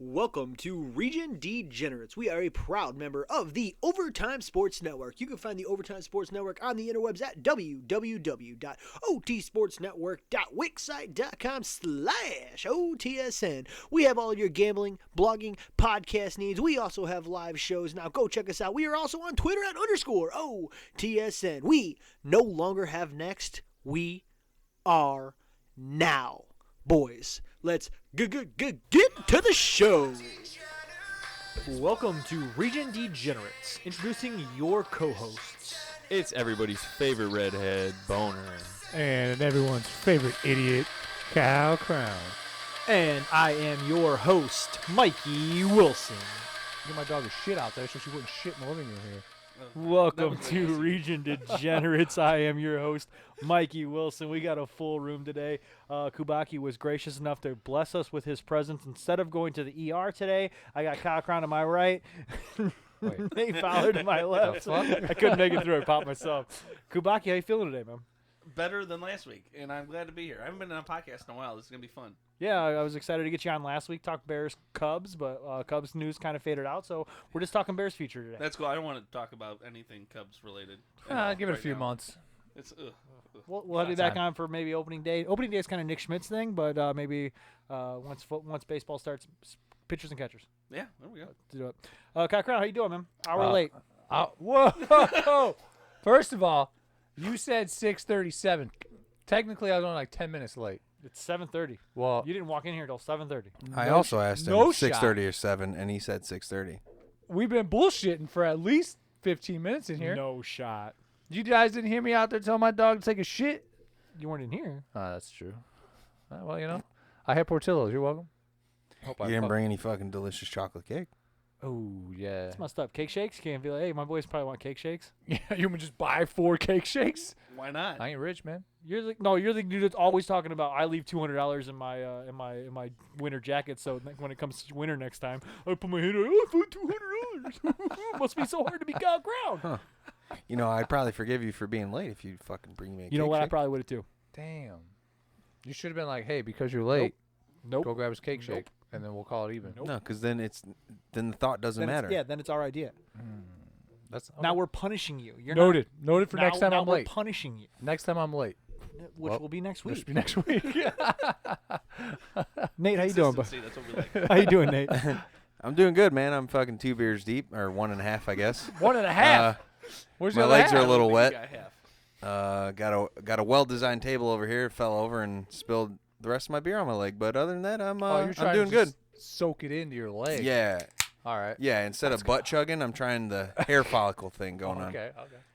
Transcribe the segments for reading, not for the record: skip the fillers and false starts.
Welcome to Region Degenerates. We are a proud member of the Overtime Sports Network. You can find the Overtime Sports Network on the interwebs at www.otsportsnetwork.wixsite.com/OTSN. We have all your gambling, blogging, podcast needs. We also have live shows. Now go check us out. We are also on Twitter at _OTSN. We no longer have next. We are now. Boys, let's get to the show. Welcome to Region Degenerates, introducing your co-hosts. It's everybody's favorite redhead, Boner. And everyone's favorite idiot, Kyle Crown. And I am your host, Mikey Wilson. Get my dog a shit out there so she wouldn't shit in the living room here. Welcome to Region Degenerates. I am your host, Mikey Wilson. We got a full room today. Kubaki was gracious enough to bless us with his presence. Instead of going to the ER today, I got Kyle Crown to my right. Nate Fowler to my left. I couldn't make it through. I popped myself. Kubaki, how you feeling today, man? Better than last week, and I'm glad to be here. I haven't been on a podcast in a while. This is going to be fun. Yeah, I was excited to get you on last week, talk Bears Cubs, but Cubs news kind of faded out, so we're just talking Bears future today. That's cool. I don't want to talk about anything Cubs related. Give it a few months. It's We'll have you back on for maybe opening day. Opening day is kind of Nick Schmidt's thing, but maybe once baseball starts, pitchers and catchers. Yeah, there we go. Do it. Kyle Crown, how you doing, man? Hour late. Whoa! First of all, you said 6:37. Technically, I was only like 10 minutes late. It's 7:30. Well, You didn't walk in here until 7:30. I also asked him no 6:30 or 7, and he said 6:30. we've been bullshitting for at least 15 minutes in here. No shot. You guys didn't hear me out there telling my dog to take a shit? You weren't in here. That's true. Well, you know, I had Portillo's. You're welcome. You didn't bring any fucking delicious chocolate cake. Oh, yeah. It's messed up. Cake shakes? You can't be like, hey, my boys probably want cake shakes. Yeah, you would just buy 4 cake shakes? Why not? I ain't rich, man. You're the dude that's always talking about. I leave $200 in my winter jacket, so when it comes to winter next time, I put my hand on. I found $200. Must be so hard to be Kyle Crown. Huh. You know, I'd probably forgive you for being late if you fucking bring me a cake. You know what? I shake. probably would have too. Damn. You should have been like, hey, because you're late, Nope. go grab his cake shake, and then we'll call it even. Nope. No, because then the thought doesn't matter. Then it's our idea. That's Now we're punishing you. You're noted. Not, Noted for next time I'm we're late. punishing you, Next time I'm late. which will be next This week. will be next week. Nate, how you doing, bud? Consistency, that's what we like. How you doing, Nate? I'm doing good, man. I'm fucking 2 beers deep, or 1.5, I guess. 1.5. Where's My your legs are a half? little You wet. got half. Got a well-designed table over here. Fell over and spilled the rest of my beer on my leg. But other than that, I'm You're trying doing to good. just soak it into your leg. Yeah, All right. yeah. Instead of butt chugging, I'm trying the hair follicle thing going on. Okay.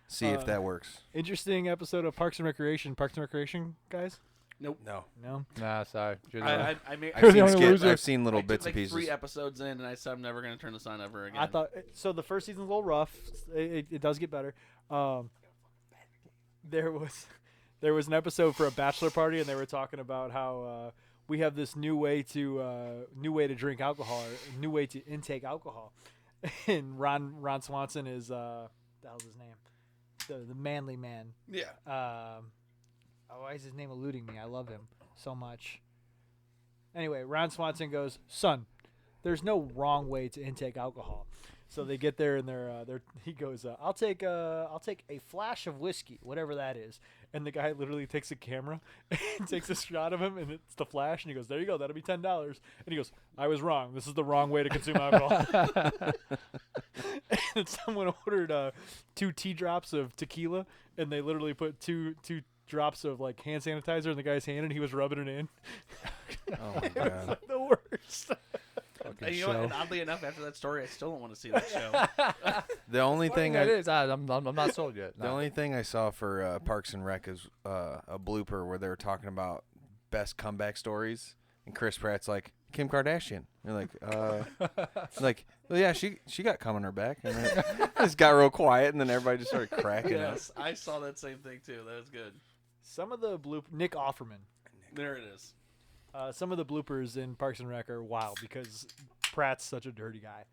See if that works. Interesting episode of Parks and Recreation. Parks and Recreation, guys? Nope. No, No. Nah, sorry. You're the I made. I've seen only loser. I've seen little I took bits like and pieces. 3 episodes in, and I said I'm never going to turn this on ever again. I thought so. The first season's a little rough. It does get better. There was an episode for a bachelor party, and they were talking about how we have this new way to drink alcohol, or new way to intake alcohol. And Ron Swanson is the hell's his name? The manly man. Yeah. Why is his name eluding me? I love him so much. Anyway, Ron Swanson goes, son, there's no wrong way to intake alcohol. So they get there and he goes, I'll take a flash of whiskey, whatever that is. And the guy literally takes a camera and takes a shot of him, and it's the flash. And he goes, there you go, that'll be $10. And he goes, I was wrong. This is the wrong way to consume alcohol. And someone ordered 2 tea drops of tequila, and they literally put two drops of like hand sanitizer in the guy's hand, and he was rubbing it in. Oh my It was god. like the worst. And you know what? And oddly enough, after that story, I still don't want to see that show. The only thing that is. I'm not sold yet. The only thing I saw for Parks and Rec is a blooper where they were talking about best comeback stories, and Chris Pratt's like Kim Kardashian. You're like, well, yeah, she got cum on her back, and then it just got real quiet, and then everybody just started cracking up. Yes, I saw that same thing too. That was good. Some of the Nick Offerman. There it is. Some of the bloopers in Parks and Rec are wild because Pratt's such a dirty guy.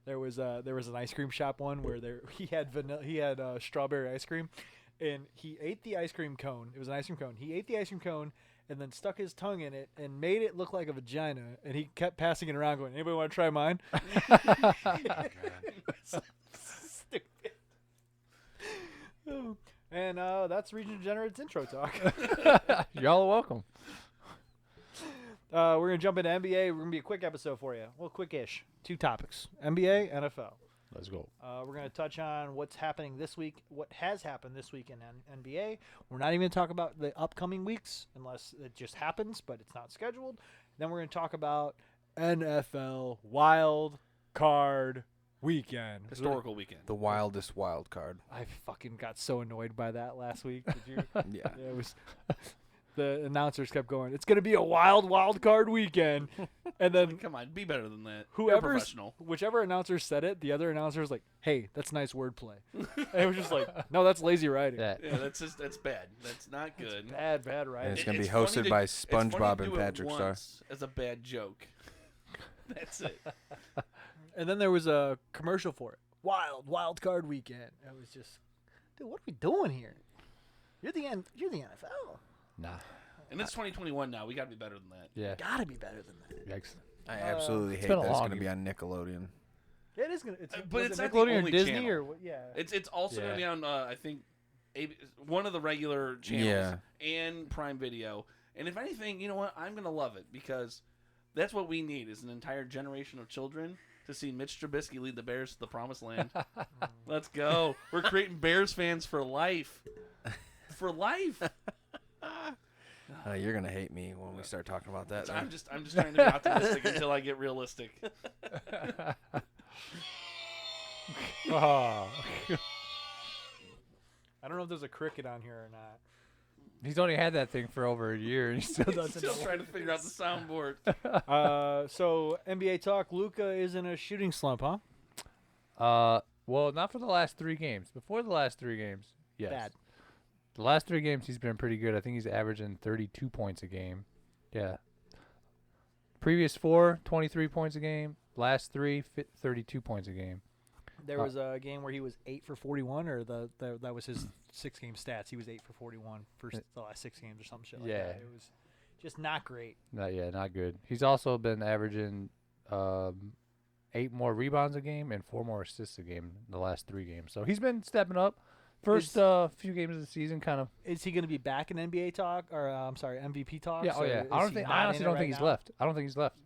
There was an ice cream shop one where he had strawberry ice cream, and he ate the ice cream cone. It was an ice cream cone. He ate the ice cream cone, and then stuck his tongue in it and made it look like a vagina. And he kept passing it around, going, "Anybody want to try mine?" Stupid. And that's Region Degenerates intro talk. Y'all are welcome. We're going to jump into NBA. We're going to be a quick episode for you. Well, quick-ish. 2 topics. NBA, NFL. Let's go. We're going to touch on what's happening this week, what has happened this week in NBA. We're not even going to talk about the upcoming weeks unless it just happens, but it's not scheduled. Then we're going to talk about NFL Wild Card Weekend. Historical weekend. The wildest wild card. I fucking got so annoyed by that last week. Did you? Yeah. Yeah, it was. The announcers kept going, "It's going to be a wild card weekend," and then Come on, be better than that. You're whoever's professional. whichever announcer said it, the other announcer was like, "Hey, that's nice wordplay." And it was just like, "No, that's lazy writing. Yeah. Yeah, that's bad. That's not good. Bad And writing." it's going to be funny hosted to- by it's funny to SpongeBob do and it Patrick Star. once as a bad joke. That's it. And then there was a commercial for it. Wild card weekend. It was just, dude, what are we doing here? You're the NFL. Nah. And it's 2021 now. We got to be better than that. Yeah. Gotta be better than that. Yikes. I absolutely hate been a that it's long going to be on Nickelodeon. It is gonna. It's, But was it's it not the Nickelodeon or only Disney channel. or what? Yeah. It's also going to be Yeah. on I think one of the regular channels and Prime Video. And if anything, you know what? I'm going to love it because that's what we need is an entire generation of children to see Mitch Trubisky lead the Bears to the promised land. Let's go. We're creating Bears fans for life. For life. You're going to hate me when we start talking about that. I'm just trying to be optimistic until I get realistic. Oh. I don't know if there's a cricket on here or not. He's only had that thing for over a year, and he still doesn't Still know. trying to figure out the soundboard. So NBA talk. Luka is in a shooting slump, huh? Well, not for the last 3 games. Before the last 3 games, yes. Bad. The last 3 games, he's been pretty good. I think he's averaging 32 points a game. Yeah. Previous 4, 23 points a game. Last 3, 32 points a game. There was a game where he was 8 for 41, or that was his 6-game stats. He was 8 for 41 for the last 6 games or some shit like Yeah. that. It was just not great. Not good. He's also been averaging 8 more rebounds a game and 4 more assists a game in the last 3 games. So he's been stepping up. First few games of the season, kind of. Is he going to be back in NBA talk, or I'm sorry, MVP talk? Yeah. Oh yeah. I honestly don't think he's left. I don't think he's left.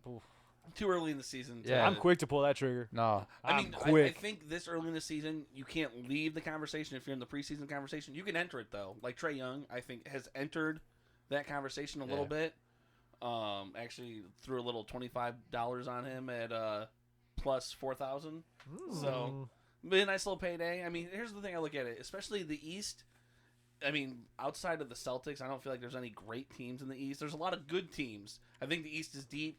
Too early in the season. Yeah. I'm quick to pull that trigger. No. I mean, I'm I quick. think this early in the season, you can't leave the conversation if you're in the preseason conversation. You can enter it, though. Like Trae Young, I think, has entered that conversation a little bit. Actually, threw a little $25 on him at plus 4,000. So, but a nice little payday. I mean, here's the thing I look at it, especially the East. I mean, outside of the Celtics, I don't feel like there's any great teams in the East. There's a lot of good teams. I think the East is deep.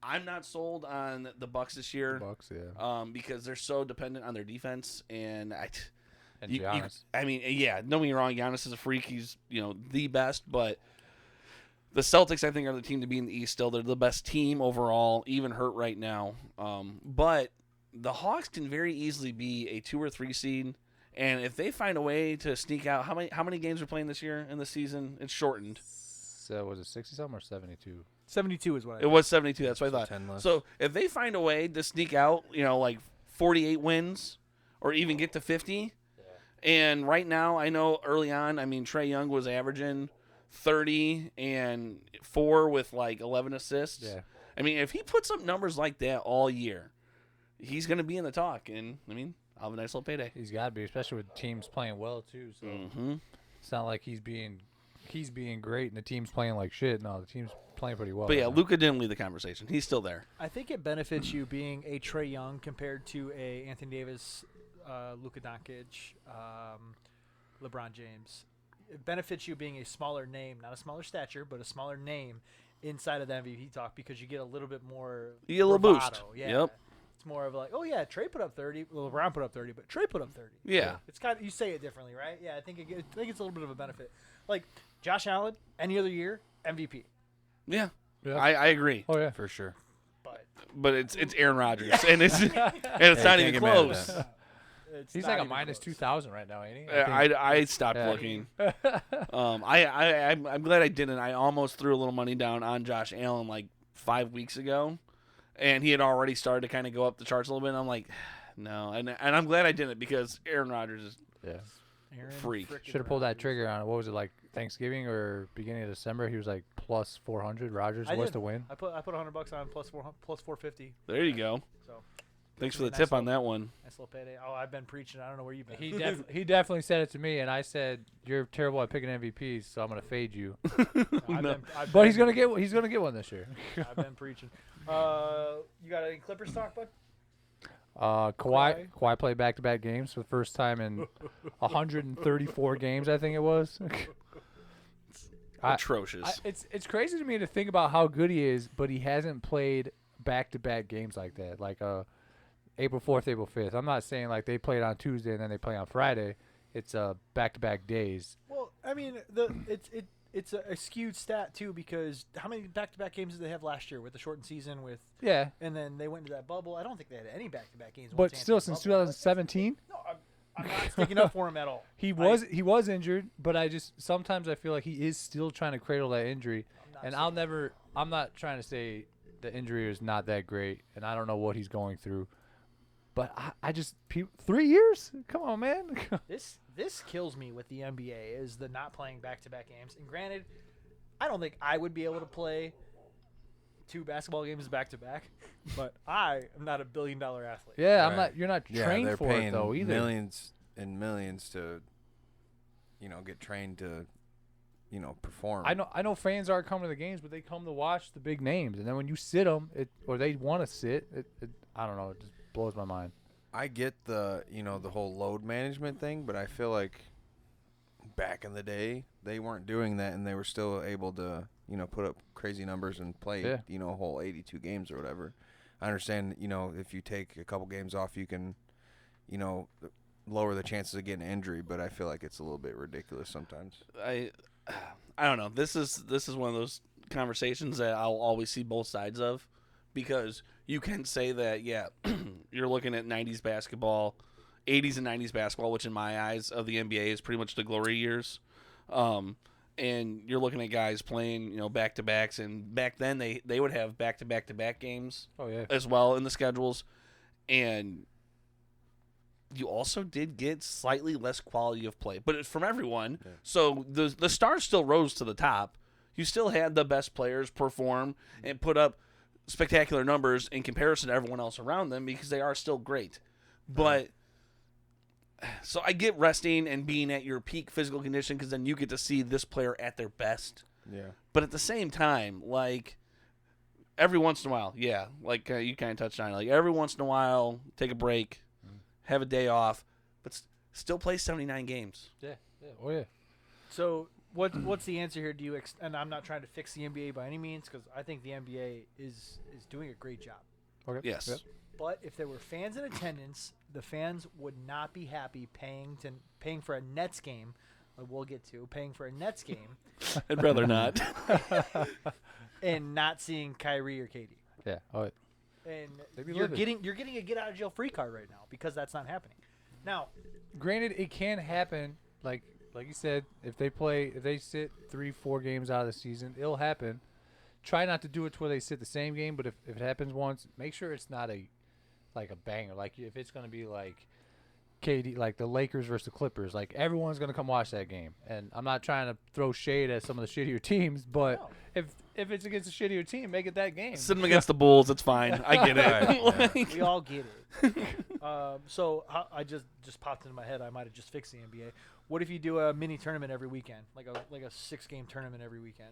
I'm not sold on the Bucks this year. Bucks, yeah. Because they're so dependent on their defense, and Giannis. I mean, yeah, don't get me wrong. Giannis is a freak. He's the best, but the Celtics, I think, are the team to be in the East. Still, they're the best team overall, even hurt right now. But the Hawks can very easily be a 2 or 3 seed, and if they find a way to sneak out, how many games are playing this year in the season? It's shortened. So was it 60 something or 72? 72 is what I It was 72. That's what I So thought. 10 less. So if they find a way to sneak out, like 48 wins or even get to 50, and right now I know early on, I mean, Trae Young was averaging 30 and 4 with like 11 assists. Yeah. I mean, if he puts up numbers like that all year, he's going to be in the talk. And, I mean, I'll have a nice little payday. He's got to be, especially with teams playing well, too. So it's not like he's being great and the team's playing like shit. No, the team's playing pretty well. But, yeah, right now. Luka didn't leave the conversation. He's still there. I think it benefits you being a Trae Young compared to a Anthony Davis, Luka Doncic, LeBron James. It benefits you being a smaller name, not a smaller stature, but a smaller name inside of the MVP talk because you get a little bit more. You get a little boost. bravado. Yeah. Yep. It's more of like, oh yeah, Trae put up 30. Well, LeBron put up 30, but Trae put up 30. Yeah. It's kind of, you say it differently, right? Yeah, I think it's a little bit of a benefit. Like Josh Allen, any other year, MVP. Yeah. Yeah. I agree. Oh, yeah. For sure. But But it's Aaron Rodgers, and it's not Hey, even can't get mad at close. that. He's not like a even minus close. 2,000 right now, ain't he? I stopped Yeah. looking. I'm glad I didn't. I almost threw a little money down on Josh Allen like 5 weeks ago, and he had already started to kind of go up the charts a little bit. And I'm like, no, and I'm glad I didn't because Aaron Rodgers is Yeah. Aaron freak. frickin' Should have pulled that Rodgers. trigger on it. What was it, like Thanksgiving or beginning of December? He was like plus 400. Rodgers I was did. to win. I put $100 on plus 450. There you go. So Thanks gives for me the a tip nice on that one. Nice little payday. Oh, I've been preaching. I don't know where you've been. He definitely said it to me, and I said, "You're terrible at picking MVPs, so I'm gonna fade you." But he's gonna get one this year. I've been preaching. You got any Clippers talk, bud? Kawhi played back-to-back games for the first time in 134 games, I think it was. Atrocious. It's crazy to me to think about how good he is, but he hasn't played back-to-back games like that, like April 4th, April 5th. I'm not saying like they played on Tuesday and then they play on Friday. It's back-to-back days. Well, I mean, it's a skewed stat too because how many back-to-back games did they have last year with the shortened season with? Yeah, And then they went into that bubble. I don't think they had any back-to-back games. but once they still, entered the since bubble. 2017, No, I'm not sticking up for him at all. he was injured, but sometimes I feel like he is still trying to cradle that injury. And I'm not trying to say the injury is not that great, and I don't know what he's going through. But I just 3 years? Come on, man. This kills me with the NBA is the not playing back-to-back games. And granted, I don't think I would be able to play 2 basketball games back-to-back, but I am not a billion-dollar athlete. Yeah, Right. You're not Yeah, trained they're for paying it though either. millions and millions to, get trained to, perform. I know fans aren't coming to the games, but they come to watch the big names. And then when you sit them, or they want to sit, I don't know, it just blows my mind. I get the the whole load management thing, but I feel like back in the day they weren't doing that, and they were still able to put up crazy numbers and play a whole 82 games or whatever. I understand if you take a couple games off, you can lower the chances of getting an injury, but I feel like it's a little bit ridiculous sometimes. I don't know. This is one of those conversations that I'll always see both sides of, because you can say that you're looking at 90s basketball, 80s and 90s basketball, which in my eyes of the NBA is pretty much the glory years. And you're looking at guys playing back to backs, and back then they would have back to back games as well in the schedules, and you also did get slightly less quality of play, but it's from everyone. Yeah. So the stars still rose to the top. You still had the best players perform and put up spectacular numbers in comparison to everyone else around them because they are still great. But so I get resting and being at your peak physical condition because then you get to see this player at their best. Yeah. But at the same time, like every once in a while, like you kind of touched on it, like every once in a while, take a break. Have a day off, but still play 79 games. Yeah. Oh, yeah. So what's the answer here? And I'm not trying to fix the NBA by any means because I think the NBA is doing a great job. Okay. Yes. Yep. But if there were fans in attendance, the fans would not be happy paying for a Nets game. We'll get to paying for a Nets game. I'd rather not. And not seeing Kyrie or KD. Yeah. Oh, And you're getting a get out of jail free card right now because that's not happening. Now, granted, it can happen. Like you said, if they sit 3-4 games out of the season, it'll happen. Try not to do it to where they sit the same game, but if it happens once, make sure it's not a banger. Like if it's gonna be like KD, like the Lakers versus the Clippers, like everyone's gonna come watch that game. And I'm not trying to throw shade at some of the shittier teams, but if it's against a shittier team, make it that game. Sit them against the Bulls, it's fine. I get it. we all get it. So I just popped into my head. I might have just fixed the NBA. What if you do a mini tournament every weekend, like a 6-game tournament every weekend?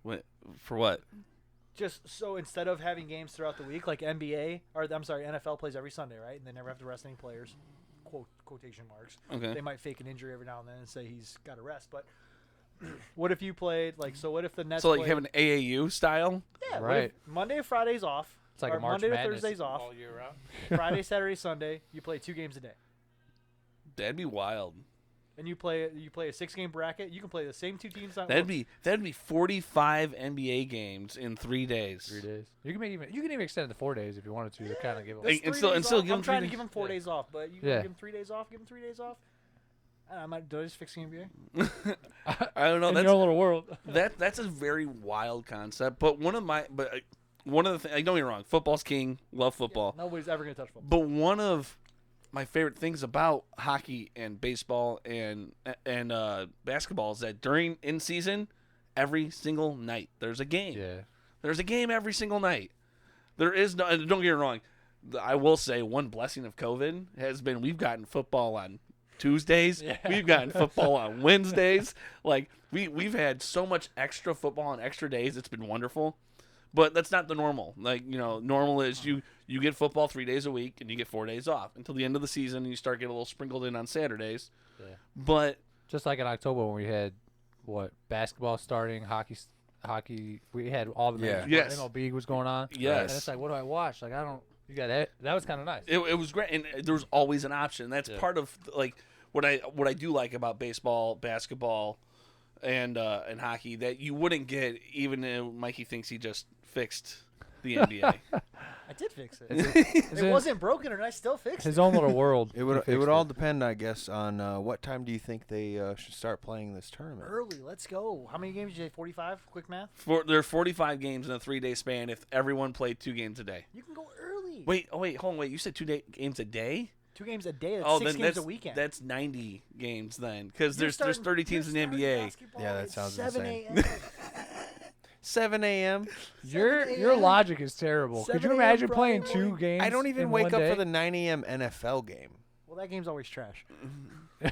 What for? What? Just so instead of having games throughout the week, like NFL plays every Sunday, right? And they never have to rest any players. Quotation marks. Okay. They might fake an injury every now and then and say he's got a rest, but what if you played what if the Nets? So like played, have an AAU style? Yeah, right. What if Monday, Friday's off. It's like or a March Monday to Madness Thursday's off. all year round. Friday, Saturday, Sunday, you play 2 games a day. That'd be wild. and you play a 6-game bracket. You can play the same 2 teams. That'd be 45 NBA games in 3 days. 3 days. You can even extend it to 4 days if you wanted to kind of give them. Hey, and still give I'm them trying 3 to give them 4 days off, but you can Yeah. give them 3 days off. Give them 3 days off. I might do I just fix the NBA. I don't know. In That's your own little world. that's a very wild concept. But one of the things, don't get me wrong, football's king. Love football. Nobody's ever gonna touch football. But one of my favorite things about hockey and baseball and basketball is that during in season, every single night there's a game. Yeah. There's a game every single night. There is no. And don't get me wrong. I will say one blessing of COVID has been we've gotten football on Tuesdays. Yeah. We've gotten football on Wednesdays. Like we've had so much extra football on extra days. It's been wonderful. But that's not the normal. Like, normal is you get football 3 days a week and you get 4 days off until the end of the season and you start getting a little sprinkled in on Saturdays. Yeah. But Just like in October when we had basketball starting, hockey. We had all the Yeah. Yes. MLB was going on. Yes. And it's like, what do I watch? Like I don't. You got that. That was kind of nice. it was great, and there was always an option. That's Yeah. part of like what I do like about baseball, basketball, and hockey that you wouldn't get even if Mikey thinks he just fixed the NBA. I did fix it. It's It wasn't broken, and I still fixed it. his own little world. It would He fixed all depend, I guess, on what time do you think they should start playing this tournament? Early. Let's go. How many games did you say? 45? Quick math. There are 45 games in a 3-day span if everyone played 2 games a day. You can go early. Hold on. You said 2 games a day? 2 games a day. That's Oh, 6 then games that's a weekend. that's 90 games then, because You're there's 30 starting- teams in the you're starting NBA. basketball Yeah, that at sounds 7 insane. a.m. 7 a.m. Your 7 your a.m. logic is terrible. Could 7 you a.m. imagine Friday playing 2 morning. games? I don't even in wake one up day? for the 9 a.m. NFL game. Well, that game's always trash. I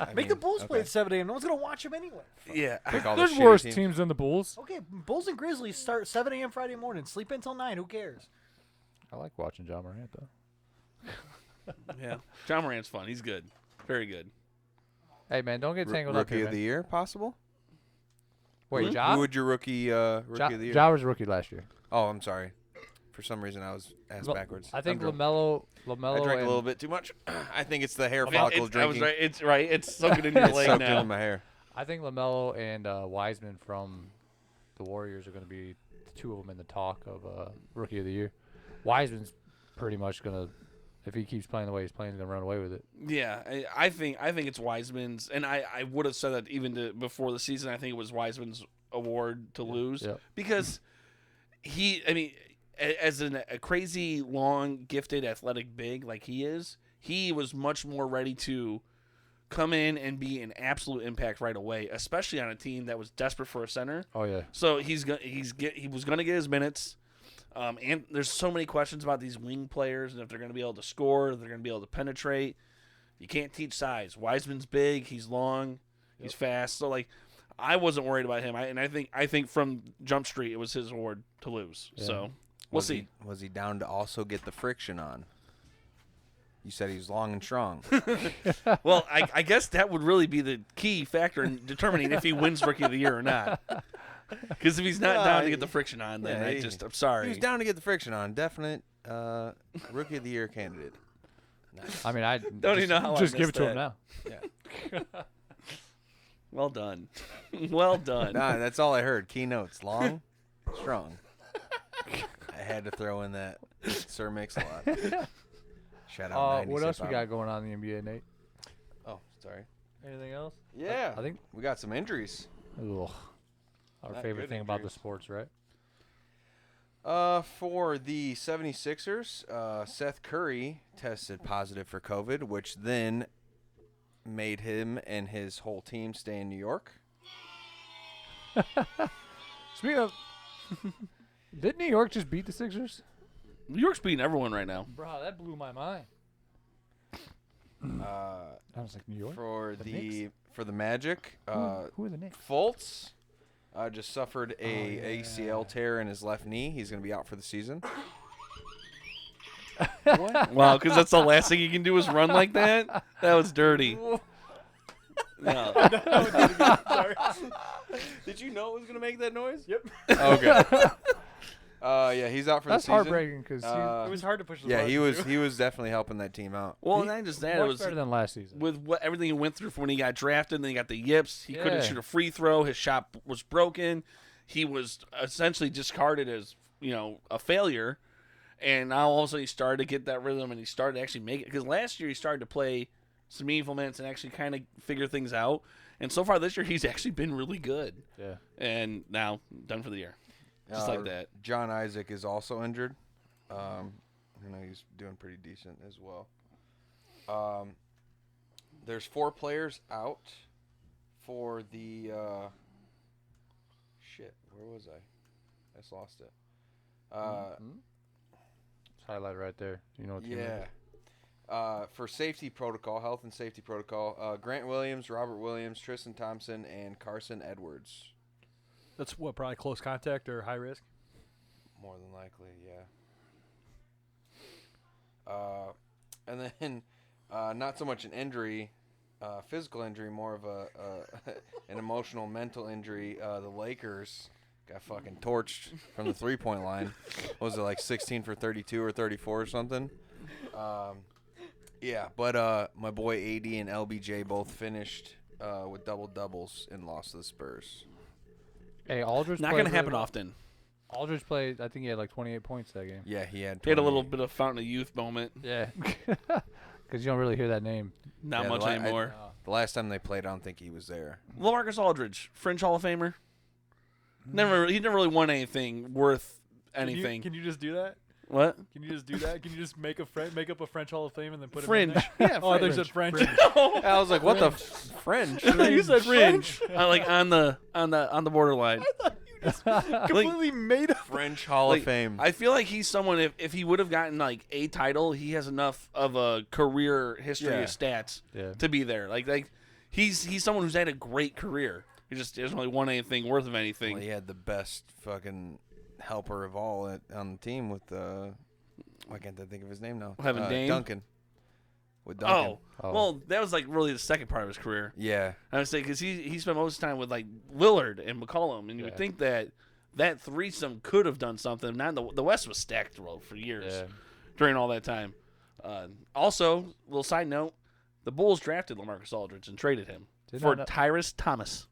Make mean, the Bulls play okay. at 7 a.m. No one's gonna watch them anyway. Yeah. Pick all the There's shitty worse teams. teams than the Bulls. Okay, Bulls and Grizzlies start 7 a.m. Friday morning. Sleep until 9. Who cares? I like watching John Morant though. Yeah. John Morant's fun. He's good. Very good. Hey man, don't get tangled up Rookie here. of the Man. year, possible? Wait, Hmm? Ja? Who would your rookie of the year? Ja was rookie last year. Oh, I'm sorry. For some reason, I was asked backwards. I think I'm drunk. LaMelo. I drank a and- little bit too much. I think it's the hair I follicle was drinking. right. It's right. It's soaking in your It's leg soaked now. in my hair. I think LaMelo and Wiseman from the Warriors are going to be the 2 of them in the talk of rookie of the year. Wiseman's pretty much going to, if he keeps playing the way he's playing, he's going to run away with it. Yeah, I think it's Wiseman's, and I would have said that even before the season. I think it was Wiseman's award to lose Yep. because as a crazy, long, gifted, athletic big like he was much more ready to come in and be an absolute impact right away, especially on a team that was desperate for a center. Oh yeah. So he was going to get his minutes. And there's so many questions about these wing players and if they're going to be able to score, if they're going to be able to penetrate. You can't teach size. Wiseman's big, he's long, he's fast. So like, I wasn't worried about him. I think from Jump Street it was his award to lose. Yeah. So we'll Was see. Was he down to also get the friction on? You said he was long and strong. Well, I guess that would really be the key factor in determining if he wins Rookie of the Year or not. Because if he's not down to get the friction on, then yeah, I'm sorry. He was down to get the friction on. Definite Rookie of the Year candidate. I mean, I Don't even know how I just give missed it to him now. Yeah. Well done. Well done. Nah, that's all I heard. Keynotes. Long, strong. I had to throw in that Sir Mix-a-Lot. Shout out. What 96 else we Bob. got going on in the NBA, Nate? Oh, sorry. Anything else? Yeah. I think we got some injuries. ugh, our Not favorite good thing about the injuries. sports, right? For the 76ers, Seth Curry tested positive for COVID, which then made him and his whole team stay in New York. Speaking of, did New York just beat the Sixers? New York's beating everyone right now. Bro, that blew my mind. I was like, New York? For The the Knicks? for the Magic, Who are the Knicks? Fultz just suffered a yeah. ACL tear in his left knee. He's going to be out for the season. Wow, because that's the last thing you can do is run like that? That was dirty. No. Sorry. Did you know it was going to make that noise? Yep. Okay. Yeah, he's out for That's the season. heartbreaking because It was hard to push the Yeah, button, he was too. he was definitely helping that team out. Well, and not just that, it much was better than last season. with what everything he went through from when he got drafted. Then he got the yips. He couldn't Yeah. shoot a free throw. His shot was broken. He was essentially discarded as a failure. And now all of a sudden he started to get that rhythm, and he started to actually make it. Because last year he started to play some meaningful minutes and actually kind of figure things out. And so far this year he's actually been really good. Yeah. And now done for the year, just like that. John Isaac is also injured. He's doing pretty decent as well. There's 4 players out for the where was I just lost it. It's highlighted right there. You know what team it is? For safety protocol, health and safety protocol, Grant Williams, Robert Williams, Tristan Thompson, and Carson Edwards. That's what, probably close contact or high risk? More than likely, yeah. And then not so much an injury, physical injury, more of an emotional, mental injury. The Lakers got fucking torched from the 3-point line. What was it, like 16 for 32 or 34 or something? Yeah, but my boy AD and LBJ both finished with double-doubles and lost to the Spurs. Hey, Aldridge Not played going to really happen well. often. Aldridge played, I think he had like 28 points that game. Yeah, he had He had a 28. little bit of fountain of youth moment. Yeah. Because you don't really hear that name. Not Yeah, much anymore. The last time they played, I don't think he was there. LaMarcus Aldridge, fringe Hall of Famer. He never really won anything worth anything. Can you just do that? What? Can you just do that? Can you just make up a French Hall of Fame and then put Fringe. him in there? Yeah, Oh, I thought you fringe. said French. I was like, what the French? You said Fringe. French. Like on the borderline. Completely made up. French Hall Like, of Fame. I feel like he's someone, if he would have gotten like a title, he has enough of a career history Yeah. of stats Yeah. to be there. Like he's someone who's had a great career. He just hasn't really won anything worth of anything. Well, he had the best fucking helper of all on the team with why can't I think of his name now? Having Dame? Duncan. With Duncan. Oh. Well, that was like really the second part of his career. Yeah. I would say because he spent most of the time with like Lillard and McCollum, and you would Yeah. think that threesome could have done something. Not the West was stacked for years Yeah. during all that time. Also, little side note: the Bulls drafted LaMarcus Aldridge and traded him Did for not know- Tyrese Thomas.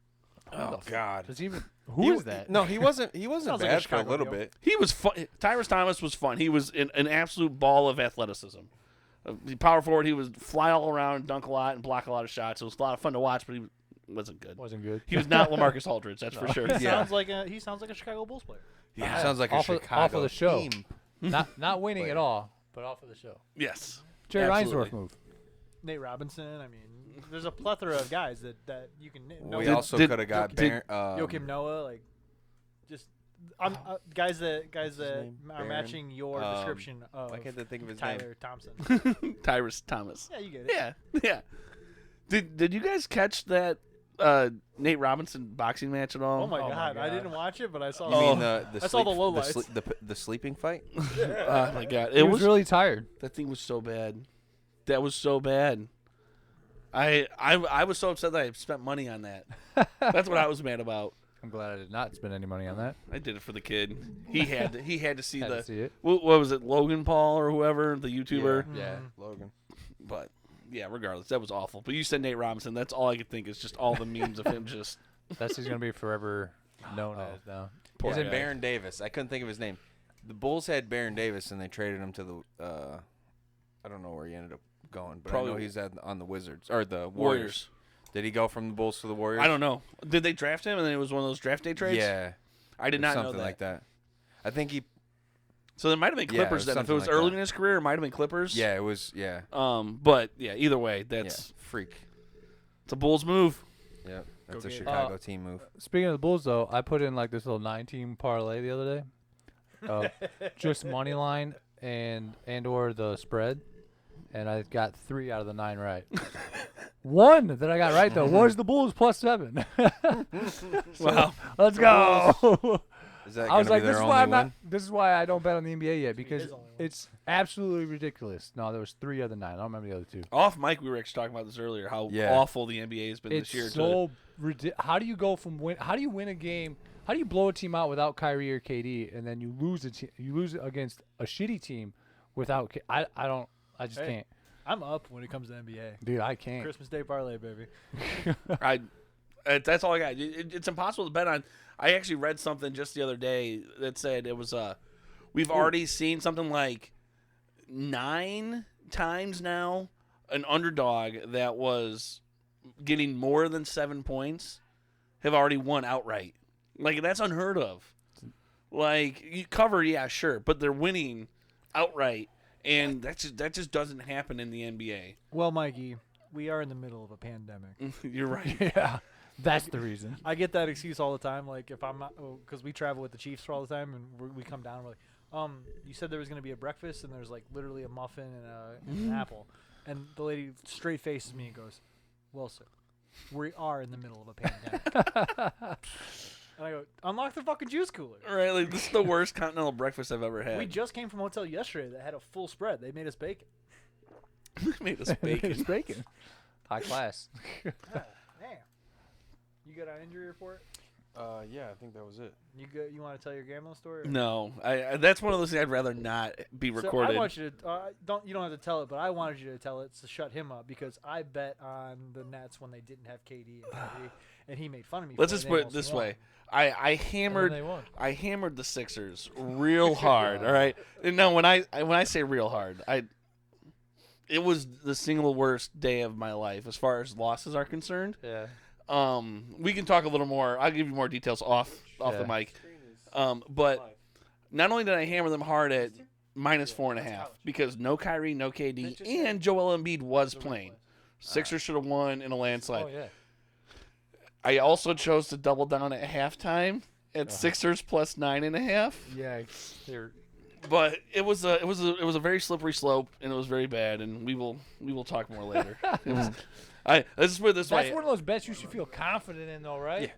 Oh God. Does he even, who is that? No, he wasn't. He wasn't Sounds like a bad for a Chicago little deal. bit. He was fun. Tyrese Thomas was fun. He was an absolute ball of athleticism. Power forward, he would fly all around, dunk a lot, and block a lot of shots. It was a lot of fun to watch, but he wasn't good. Wasn't good. He was not LaMarcus Aldridge, that's for sure. Yeah. He sounds like a Chicago Bulls player. Yeah, sounds like a off of Chicago the show. team. not winning at Player. all, but off of the show. Yes. Jerry Absolutely. Reinsdorf move. Nate Robinson. I mean, there's a plethora of guys that you can know. We Did- also did- could have got did- Joakim Noah, like, just guys that name? are Baron? matching your description of Why can't I think of his name? Tyler Thompson. Tyrese Thomas. Yeah, you get it. Yeah, yeah. Did you guys catch that Nate Robinson boxing match at all? Oh my Oh my god, I God. didn't watch it, but I saw. You mean the I saw the sleep- lowlights. the sleeping fight? Oh my god, He it was was really tired. that thing was so bad. That was so bad. I was so upset that I spent money on that. That's what I was mad about. I'm glad I did not spend any money on that. I did it for the kid. He had to see Had the to see it. what was it, Logan Paul or whoever, the YouTuber. Yeah. Logan. But yeah, regardless, that was awful. But you said Nate Robinson. That's all I could think is just all the memes of him just. That's he's gonna be forever known as now. Poor He's in guy. Baron Davis. I couldn't think of his name. The Bulls had Baron Davis, and they traded him to the. I don't know where he ended up going, but I know Probably- he's on the Wizards or the Warriors. Warriors. Did he go from the Bulls to the Warriors? I don't know. Did they draft him and then it was one of those draft day trades? Yeah, I did or not know something that. like that. I think he. So there might have been Yeah, Clippers then. If it something was like early that. in his career, it might have been Clippers. Yeah, it was. Yeah, But yeah, either way, that's yeah. Freak. it's a Bulls move. Yeah, that's Go a get it. Chicago team move. Speaking of the Bulls, though, I put in like this little 9-team parlay the other day, just money line and or the spread, and I got 3 out of the 9 right. One that I got right though was the Bulls +7. So, Wow. let's go. Is that I was gonna like, be this their is why I'm only not. win? This is why I don't bet on the NBA yet because his only win. it's absolutely ridiculous. No, there was 3 of the 9. I don't remember the other 2. Off mic, we were actually talking about this earlier. How Yeah. awful the NBA has been It's this year. so ridiculous. How do you go from win? How do you win a game How do you blow a team out without Kyrie or KD, and then you lose you lose against a shitty team without? I just Hey. can't, I'm up when it comes to NBA. dude. I can't. Christmas Day parlay, baby. That's all I got. It's impossible to bet on. I actually read something just the other day that said it was we've already seen something like 9 times now an underdog that was getting more than 7 points have already won outright. Like, that's unheard of. Like, you cover, yeah, sure, but they're winning outright, and that just doesn't happen in the NBA. Well, Mikey, we are in the middle of a pandemic. You're right. Yeah, that's the reason. I get that excuse all the time. Like, if I'm not, because we travel with the Chiefs for all the time, and we come down and we're like, you said there was going to be a breakfast, and there's like literally a muffin and an apple. And the lady straight faces me and goes, well, sir, we are in the middle of a pandemic. And I go, unlock the fucking juice cooler. All right, like, this is the worst continental breakfast I've ever had. We just came from a hotel yesterday that had a full spread. They made us bacon. made us bacon. It's bacon. High class. Damn. You got an injury report? Yeah, I think that was it. You good? You want to tell your gambling story? Or? No, I that's one of those things I'd rather not be recorded. So I want you to you don't have to tell it, but I wanted you to tell it to shut him up because I bet on the Nets when they didn't have KD and Kyrie, and he made fun of me. Let's for just they put it almost this won. way. I And hammered they won. the Sixers real hard. All right. And no, when I say real hard, it was the single worst day of my life as far as losses are concerned. Yeah. We can talk a little more. I'll give you more details off the mic. But not only did I hammer them hard at -4.5 because no Kyrie, no KD, and Joel Embiid was playing. Sixers should have won in a landslide. Oh yeah. I also chose to double down at halftime at Sixers plus 9.5. Yeah. They're But it was a very slippery slope, and it was very bad. And we will talk more later. Let's just put it this That's way. one of those bets you should feel confident in, though, right?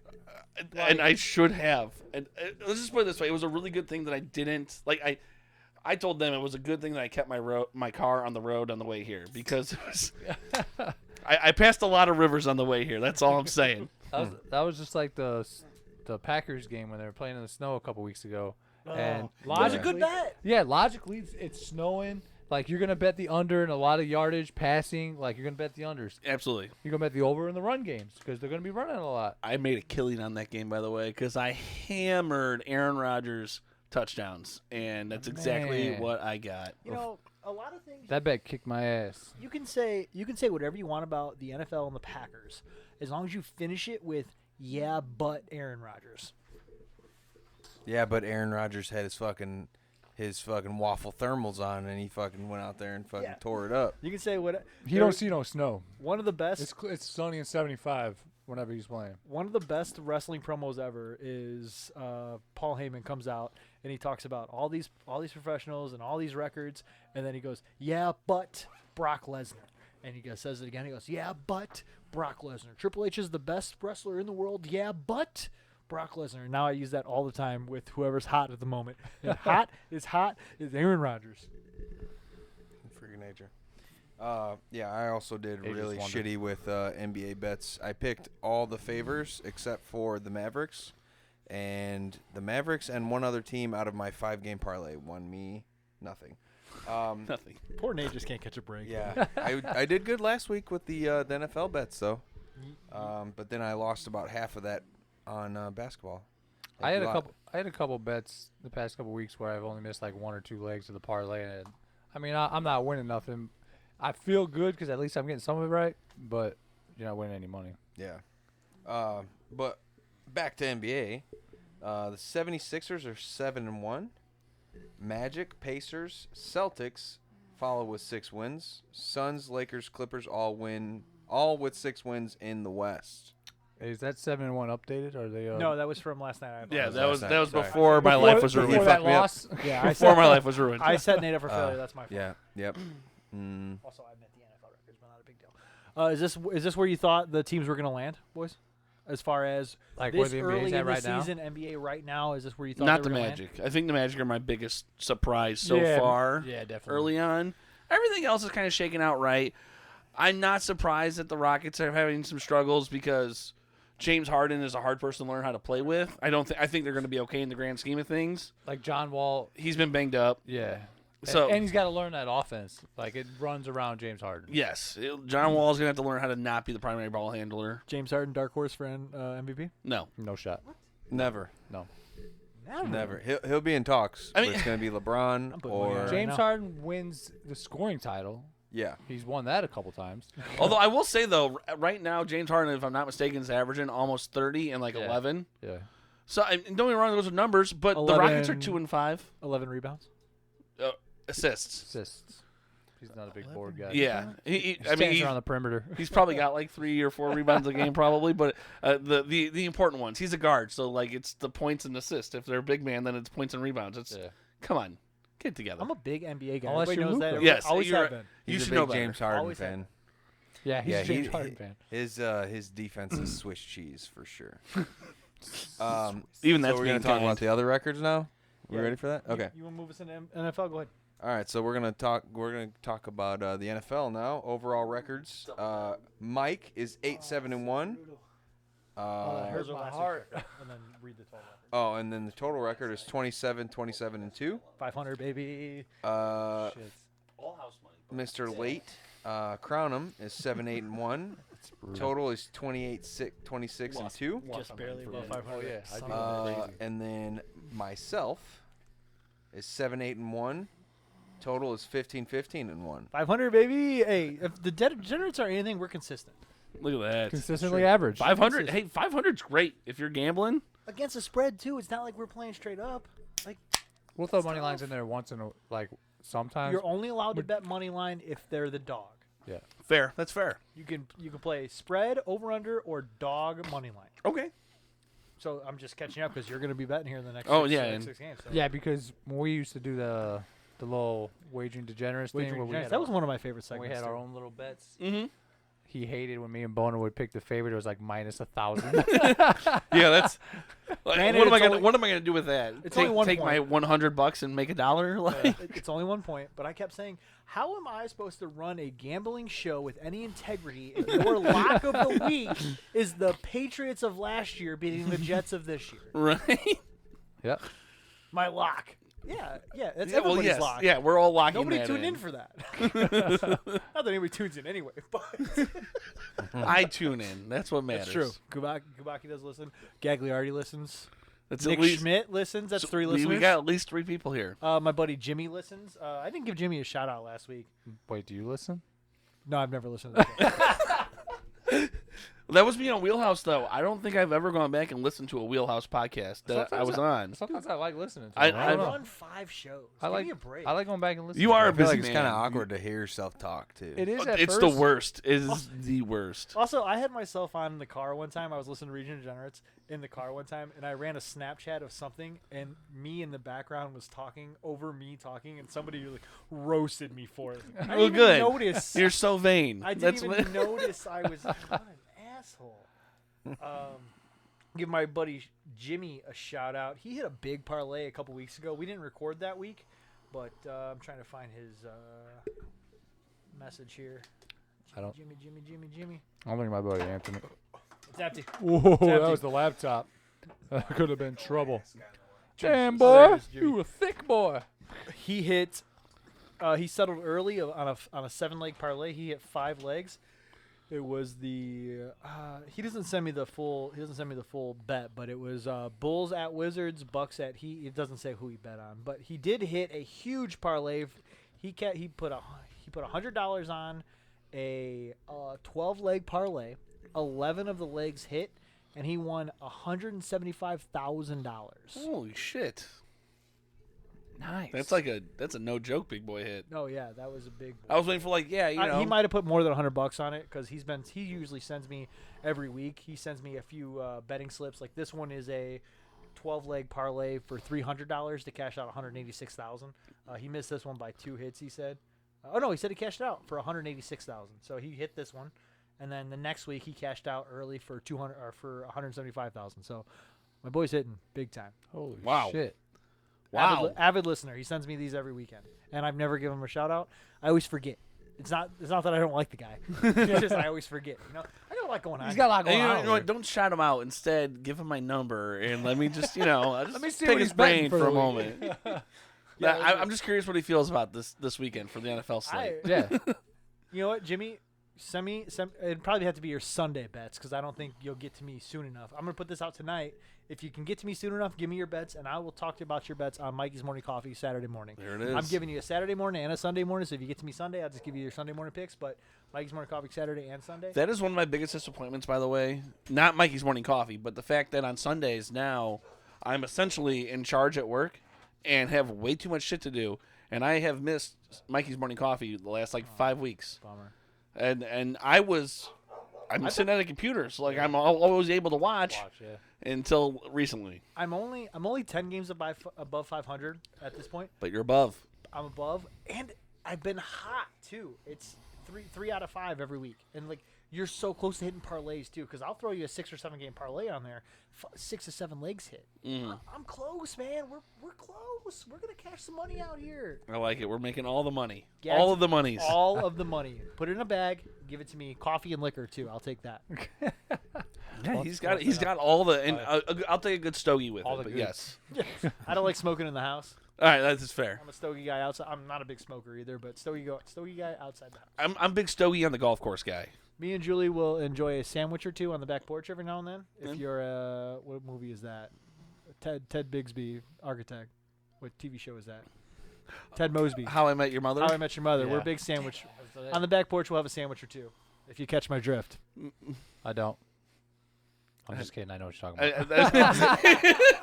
Yeah. And I should have. And let's just put it this way: it was a really good thing that I didn't like. I told them it was a good thing that I kept my car on the road on the way here because it was. I passed a lot of rivers on the way here. That's all I'm saying. That was just like the Packers game when they were playing in the snow a couple weeks ago. And It was a good bet. Yeah, logically, it's snowing. Like, you're going to bet the under and a lot of yardage, passing. Like, you're going to bet the unders. Absolutely. You're going to bet the over in the run games because they're going to be running a lot. I made a killing on that game, by the way, because I hammered Aaron Rodgers touchdowns, and that's exactly Man. what I got. You know, a lot of things. That bet kicked my ass. You can say whatever you want about the NFL and the Packers, as long as you finish it with "yeah, but Aaron Rodgers." Yeah, but Aaron Rodgers had his fucking waffle thermals on, and he fucking went out there and fucking tore it up. You can say what You don't see no snow. one of the best. It's sunny and 75 whenever he's playing. One of the best wrestling promos ever is Paul Heyman comes out and he talks about all these professionals and all these records, and then he goes, "Yeah, but Brock Lesnar," and he says it again. He goes, "Yeah, but Brock Lesnar. Triple H is the best wrestler in the world. Yeah, but Brock Lesnar." And now I use that all the time with whoever's hot at the moment. And hot is Aaron Rodgers. Freaking nature. Yeah, I also did Ages really wonder. shitty with NBA bets. I picked all the favors except for the Mavericks. And the Mavericks and one other team out of my 5-game parlay won me nothing. Nothing. Poor Nate just can't catch a break. Yeah, I did good last week with the NFL bets, though. But then I lost about half of that on basketball. I had a couple bets the past couple weeks where I've only missed like 1 or 2 legs of the parlay, and I mean I'm not winning nothing. I feel good because at least I'm getting some of it right, but you're not winning any money. Yeah. But back to NBA. The 76ers are 7-1. Magic, Pacers, Celtics follow with 6 wins. Suns, Lakers, Clippers all with 6 wins in the West. Is that 7-1 updated? Or are they? No, that was from last night. I Yeah, apologize. that was Sorry. before my life was ruined. Before that loss. Yeah, I Before set, my life was ruined. I set Nate up for failure. That's my fault. Yeah. Yep. Also, I meant the NFL records, but not a big deal. Is this where you thought the teams were going to land, boys? As far as Like where this the early NBA's in at the right now? season, NBA right now, is this where you thought Not they the were gonna land? Magic. I think the Magic are my biggest surprise so Yeah, far. Yeah, definitely. Early on, everything else is kind of shaking out right. I'm not surprised that the Rockets are having some struggles because James Harden is a hard person to learn how to play with. I think they're going to be okay in the grand scheme of things. Like John Wall, He's been banged up. yeah. So And he's got to learn that offense. Like, it runs around James Harden. yes, John Wall's going to have to learn how to not be the primary ball handler. James Harden, dark horse for MVP. No. No shot. Never. Never. He'll be in talks. I mean- but it's gonna be I'm LeBron putting money on or it. James now. Harden wins the scoring title. yeah. He's won that a couple times. Although I will say, though, right now, James Harden, if I'm not mistaken, is averaging almost 30 and like Yeah. 11. Yeah. So don't get me wrong, those are numbers, but the Rockets are 11. 2-5 11 rebounds. assists. Assists. He's not a big board guy. Yeah, He I mean, stands around the perimeter. he's probably got like 3 or 4 rebounds a game, probably. But the important ones, he's a guard, so like it's the points and assists. If they're a big man, then it's points and rebounds. It's come on, get it together. I'm a big NBA guy. Unless Everybody you're knows that. Luka. Everybody- Yes, always you're have right. been. You He's should a know big better. James Harden Always have fan. Yeah, he's Yeah, a James Harden fan. His defense is Swiss cheese for sure. Even so that's we're being gonna talk kind. about the other records now. We Yeah. ready for that? Okay. You want to move us into NFL? Go ahead. All right, so we're gonna talk about the NFL now. Overall records. Mike is 8-7-1. Those are my last week's heart. record. And then read the total. Oh, and then the total record is 27-27-2. 500, baby. Shit. All house money. Mr. Late Crownham is 7-8-1. Total is 26-2. Just barely above 500. Oh, yeah. I Son do. of a- Crazy. And then myself is 7-8-1. Total is 15-15-1. 500, baby. Hey, if the Degenerates are anything, we're consistent. Look at that. Consistently average. 500. Hey, 500's great if you're gambling. Against the spread, too. It's not like we're playing straight up. Like, We'll throw money lines in there once in a sometimes. you're only allowed to bet money line if they're the dog. Yeah. Fair. That's fair. You can play spread, over under, or dog money line. Okay. So I'm just catching up because you're going to be betting here in the next six games. So. Yeah, because when we used to do the little wagering degenerates thing Wagering where we Giants. had That was one of my favorite when we segments. had our too. own little bets. Mm-hmm. He hated when me and Boner would pick the favorite. It was like minus 1,000. Yeah, that's. Like, Granted, what am I it's gonna only- What am I gonna do with that? It's take only 1 take my point. $100 and make $1? Like, It's only 1 point, but I kept saying, how am I supposed to run a gambling show with any integrity if your lock of the week is the Patriots of last year beating the Jets of this year? right? Yep. My lock. Yeah, that's Yeah, well, everybody's yes. lock. Yeah, we're all locking Nobody that tuned in for that. Not that anybody tunes in anyway, but I tune in. That's what matters. that's true. Kubaki does listen. Gagliardi listens. That's Nick at least Schmidt listens. That's so 3 we listeners. got at least 3 people here. My buddy Jimmy listens. I didn't give Jimmy a shout out last week. Wait, do you listen? No, I've never listened to that. That was me on Wheelhouse, though. I don't think I've ever gone back and listened to a Wheelhouse podcast that I Sometimes was on. Sometimes I like listening to I- them. I don't know. run 5 shows. I Give like me a break. I like going back and listening. You to are I a them. feel busy like it's man. kind of awkward to hear yourself talk too. It is at It's first. the worst. It is the worst. Also, I had myself on in the car one time. I was listening to Region Degenerates in the car one time, and I ran a Snapchat of something, and me in the background was talking over me talking, and somebody like roasted me for it. I didn't Well, even good. notice. You're so vain. I That's didn't even notice I was what an asshole. Give my buddy Jimmy a shout out. He hit a big parlay a couple weeks ago. We didn't record that week, but I'm trying to find his message here. I don't- Jimmy. I don't think my buddy Anthony. It's empty. Whoa, that empty. was the laptop. That could have been trouble. Damn, Oh, there it boy. is, Jimmy. You a thick boy. He hit. He settled early on a 7-leg parlay. He hit 5 legs. It was the. He doesn't send me the full. He doesn't send me the full bet, but it was Bulls at Wizards, Bucks at Heat. It doesn't say who he bet on, but he did hit a huge parlay. He put $100 on a 12-leg parlay. 11 of the legs hit, and he won $175,000. Holy shit. Nice. That's a no joke big boy hit. Oh yeah, that was a big. I was waiting for like, yeah, you know. He might have put more than $100 on it because he usually sends me every week. He sends me a few betting slips. Like this one is a 12-leg parlay for $300 to cash out $186,000. He missed this one by 2 hits. He said. Oh no, he said he cashed out for $186,000. So he hit this one, and then the next week he cashed out early for $175,000. So my boy's hitting big time. Holy Wow. shit. Wow. Avid listener. He sends me these every weekend, and I've never given him a shout out. I always forget. It's not that I don't like the guy. It's just I always forget. I got a lot going on. He's got a lot And going you know, on. you know what? Don't shout him out. Instead, give him my number and let me just, Let me see pick what his he's betting brain for for the a week. moment. Yeah, I'm just curious what he feels about this weekend for the NFL slate. Yeah. You know what, Jimmy? It'd probably have to be your Sunday bets because I don't think you'll get to me soon enough. I'm gonna put this out tonight. If you can get to me soon enough, give me your bets, and I will talk to you about your bets on Mikey's Morning Coffee Saturday morning. There it is. I'm giving you a Saturday morning and a Sunday morning. So if you get to me Sunday, I'll just give you your Sunday morning picks. But Mikey's Morning Coffee Saturday and Sunday. That is one of my biggest disappointments, by the way. Not Mikey's Morning Coffee, but the fact that on Sundays now I'm essentially in charge at work and have way too much shit to do. And I have missed Mikey's Morning Coffee the last 5 weeks. Bummer. And I'm sitting at a computer, so I'm always able to watch until recently. I'm only 10 games above 500 at this point. But you're above. I'm above, and I've been hot too. It's three out of 5 every week, and you're so close to hitting parlays too. Because I'll throw you a 6 or 7 game parlay on there, 6 or 7 legs hit. I'm close, man. We're close. We're gonna cash some money out here. I like it. We're making all the money. Yeah, all of the monies. All of the money. Put it in a bag. Give it to me. Coffee and liquor too. I'll take that. Yeah, he's got all the. And I'll take a good stogie with All it. the But goods. yes. I don't like smoking in the house. All right, that's fair. I'm a stogie guy outside. I'm not a big smoker either, but stogie guy outside the house. I'm big stogie on the golf course guy. Me and Julie will enjoy a sandwich or two on the back porch every now and then. If Yeah. you're what movie is that? Ted Bigsby, Architect. What TV show is that? Ted Mosby. How I Met Your Mother. How I Met Your Mother. We're Yeah. big sandwich. On the back porch, we'll have a sandwich or two. If you catch my drift. I don't. I'm just kidding. I know what you're talking I, about.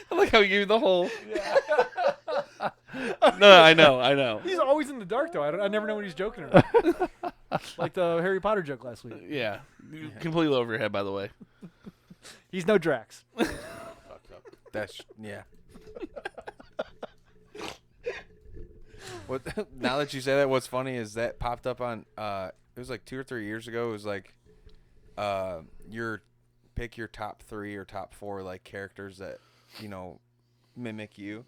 I like how you gave me the whole. No, I know. He's always in the dark though. I never know when he's joking or not. Like the Harry Potter joke last week. Yeah, completely over your head, by the way. He's no Drax. That's yeah. What now that you say that, what's funny is that popped up on it was 2 or 3 years ago. It was pick your top 3 or top 4 characters that mimic you.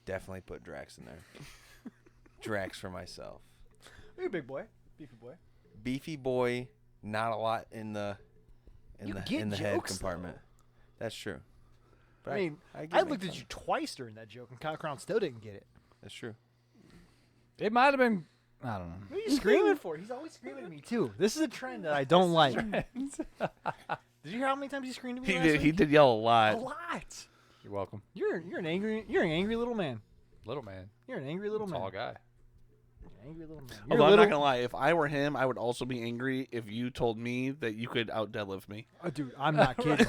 Definitely put Drax in there. Drax for myself. You're a big boy, beefy boy. Beefy boy, not a lot in the You get head jokes, compartment. That's true. But I mean, get I made looked at fun you of. twice during that joke, and Kyle Crown still didn't get it. That's true. It might have been. I don't know. What are you screaming for? He's always screaming at me too. This is a trend that I don't like. Did you hear how many times he screamed at me? last He week? did yell a A lot. lot. You're welcome. You're an angry little man. Little man. You're an angry little man. Tall guy. You're an angry little man. Although You're I'm little, not gonna lie, if I were him, I would also be angry if you told me that you could out deadlift me. oh, dude, I'm not kidding.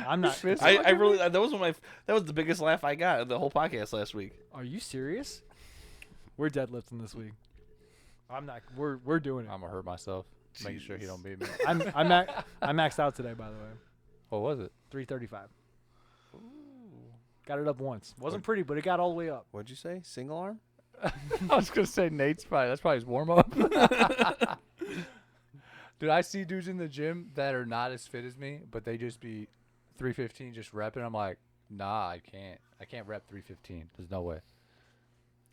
I'm not. I really that was the biggest laugh I got of the whole podcast last week. Are you serious? We're deadlifting this week. I'm not. We're doing it. I'm gonna hurt myself. Making sure he don't beat me. I maxed out today, by the way. What was it? 335. Got it up once. Wasn't pretty, but it got all the way up. What'd you say? Single arm? I was gonna say Nate's probably. That's probably his warm up. Dude, I see dudes in the gym that are not as fit as me, but they just be 315 just repping. I'm like, nah, I can't. I can't rep 315. There's no way.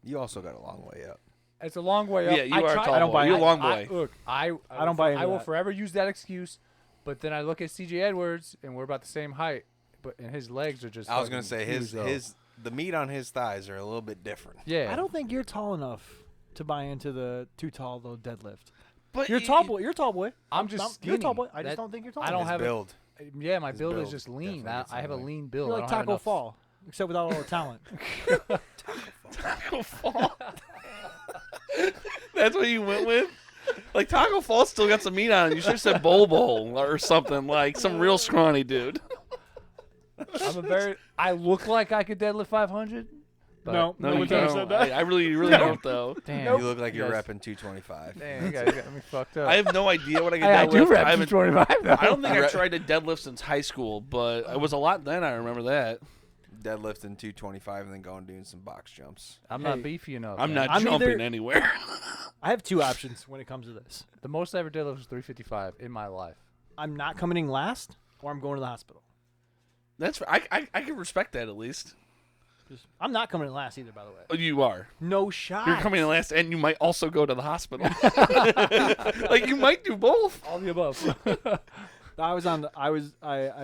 You also got a long way up. It's a long way up. Yeah, you I are try- tall I don't boy. buy You're it. a long boy. Look, I don't buy into I will that. forever use that excuse, but then I look at CJ Edwards and we're about the same height, and his legs are just. I was gonna fucking say huge, though. the meat on his thighs are a little bit different. Yeah. I don't think you're tall enough to buy into the too tall though deadlift. But You're a tall boy. You're a tall boy. I'm just You're a tall skinny. boy. I just That- don't think you're tall. I don't His have build. Yeah, my His build is build just lean. definitely gets I have a in the way. lean build. You're I like don't have Taco enough- Fall, except without all the talent. Taco Fall. That's what you went with? Like Taco Fall still got some meat on it. You should have said Bobo or something, like some real scrawny dude. I look like I could deadlift 500. But No. No, you one's ever don't. said that. I really don't though. Damn. You look like you're Yes. repping 225. Damn, you guys got me fucked up. I have no idea what I can Hey, I deadlift. do rep haven't- 225 though. I don't think You I've rep- tried to deadlift since high school, but it was a lot then. I remember that. Deadlifting 225 and then going doing some box jumps. I'm Hey, not beefy enough. I'm man. not I'm jumping either- anywhere. I have two options when it comes to this. The most I ever deadlift was 355 in my life. I'm not coming in last, or I'm going to the hospital. That's I can respect that at least. I'm not coming in last either, by the way. Oh, you are. No shot. You're coming in last, and you might also go to the hospital. Like you might do both. All the above. I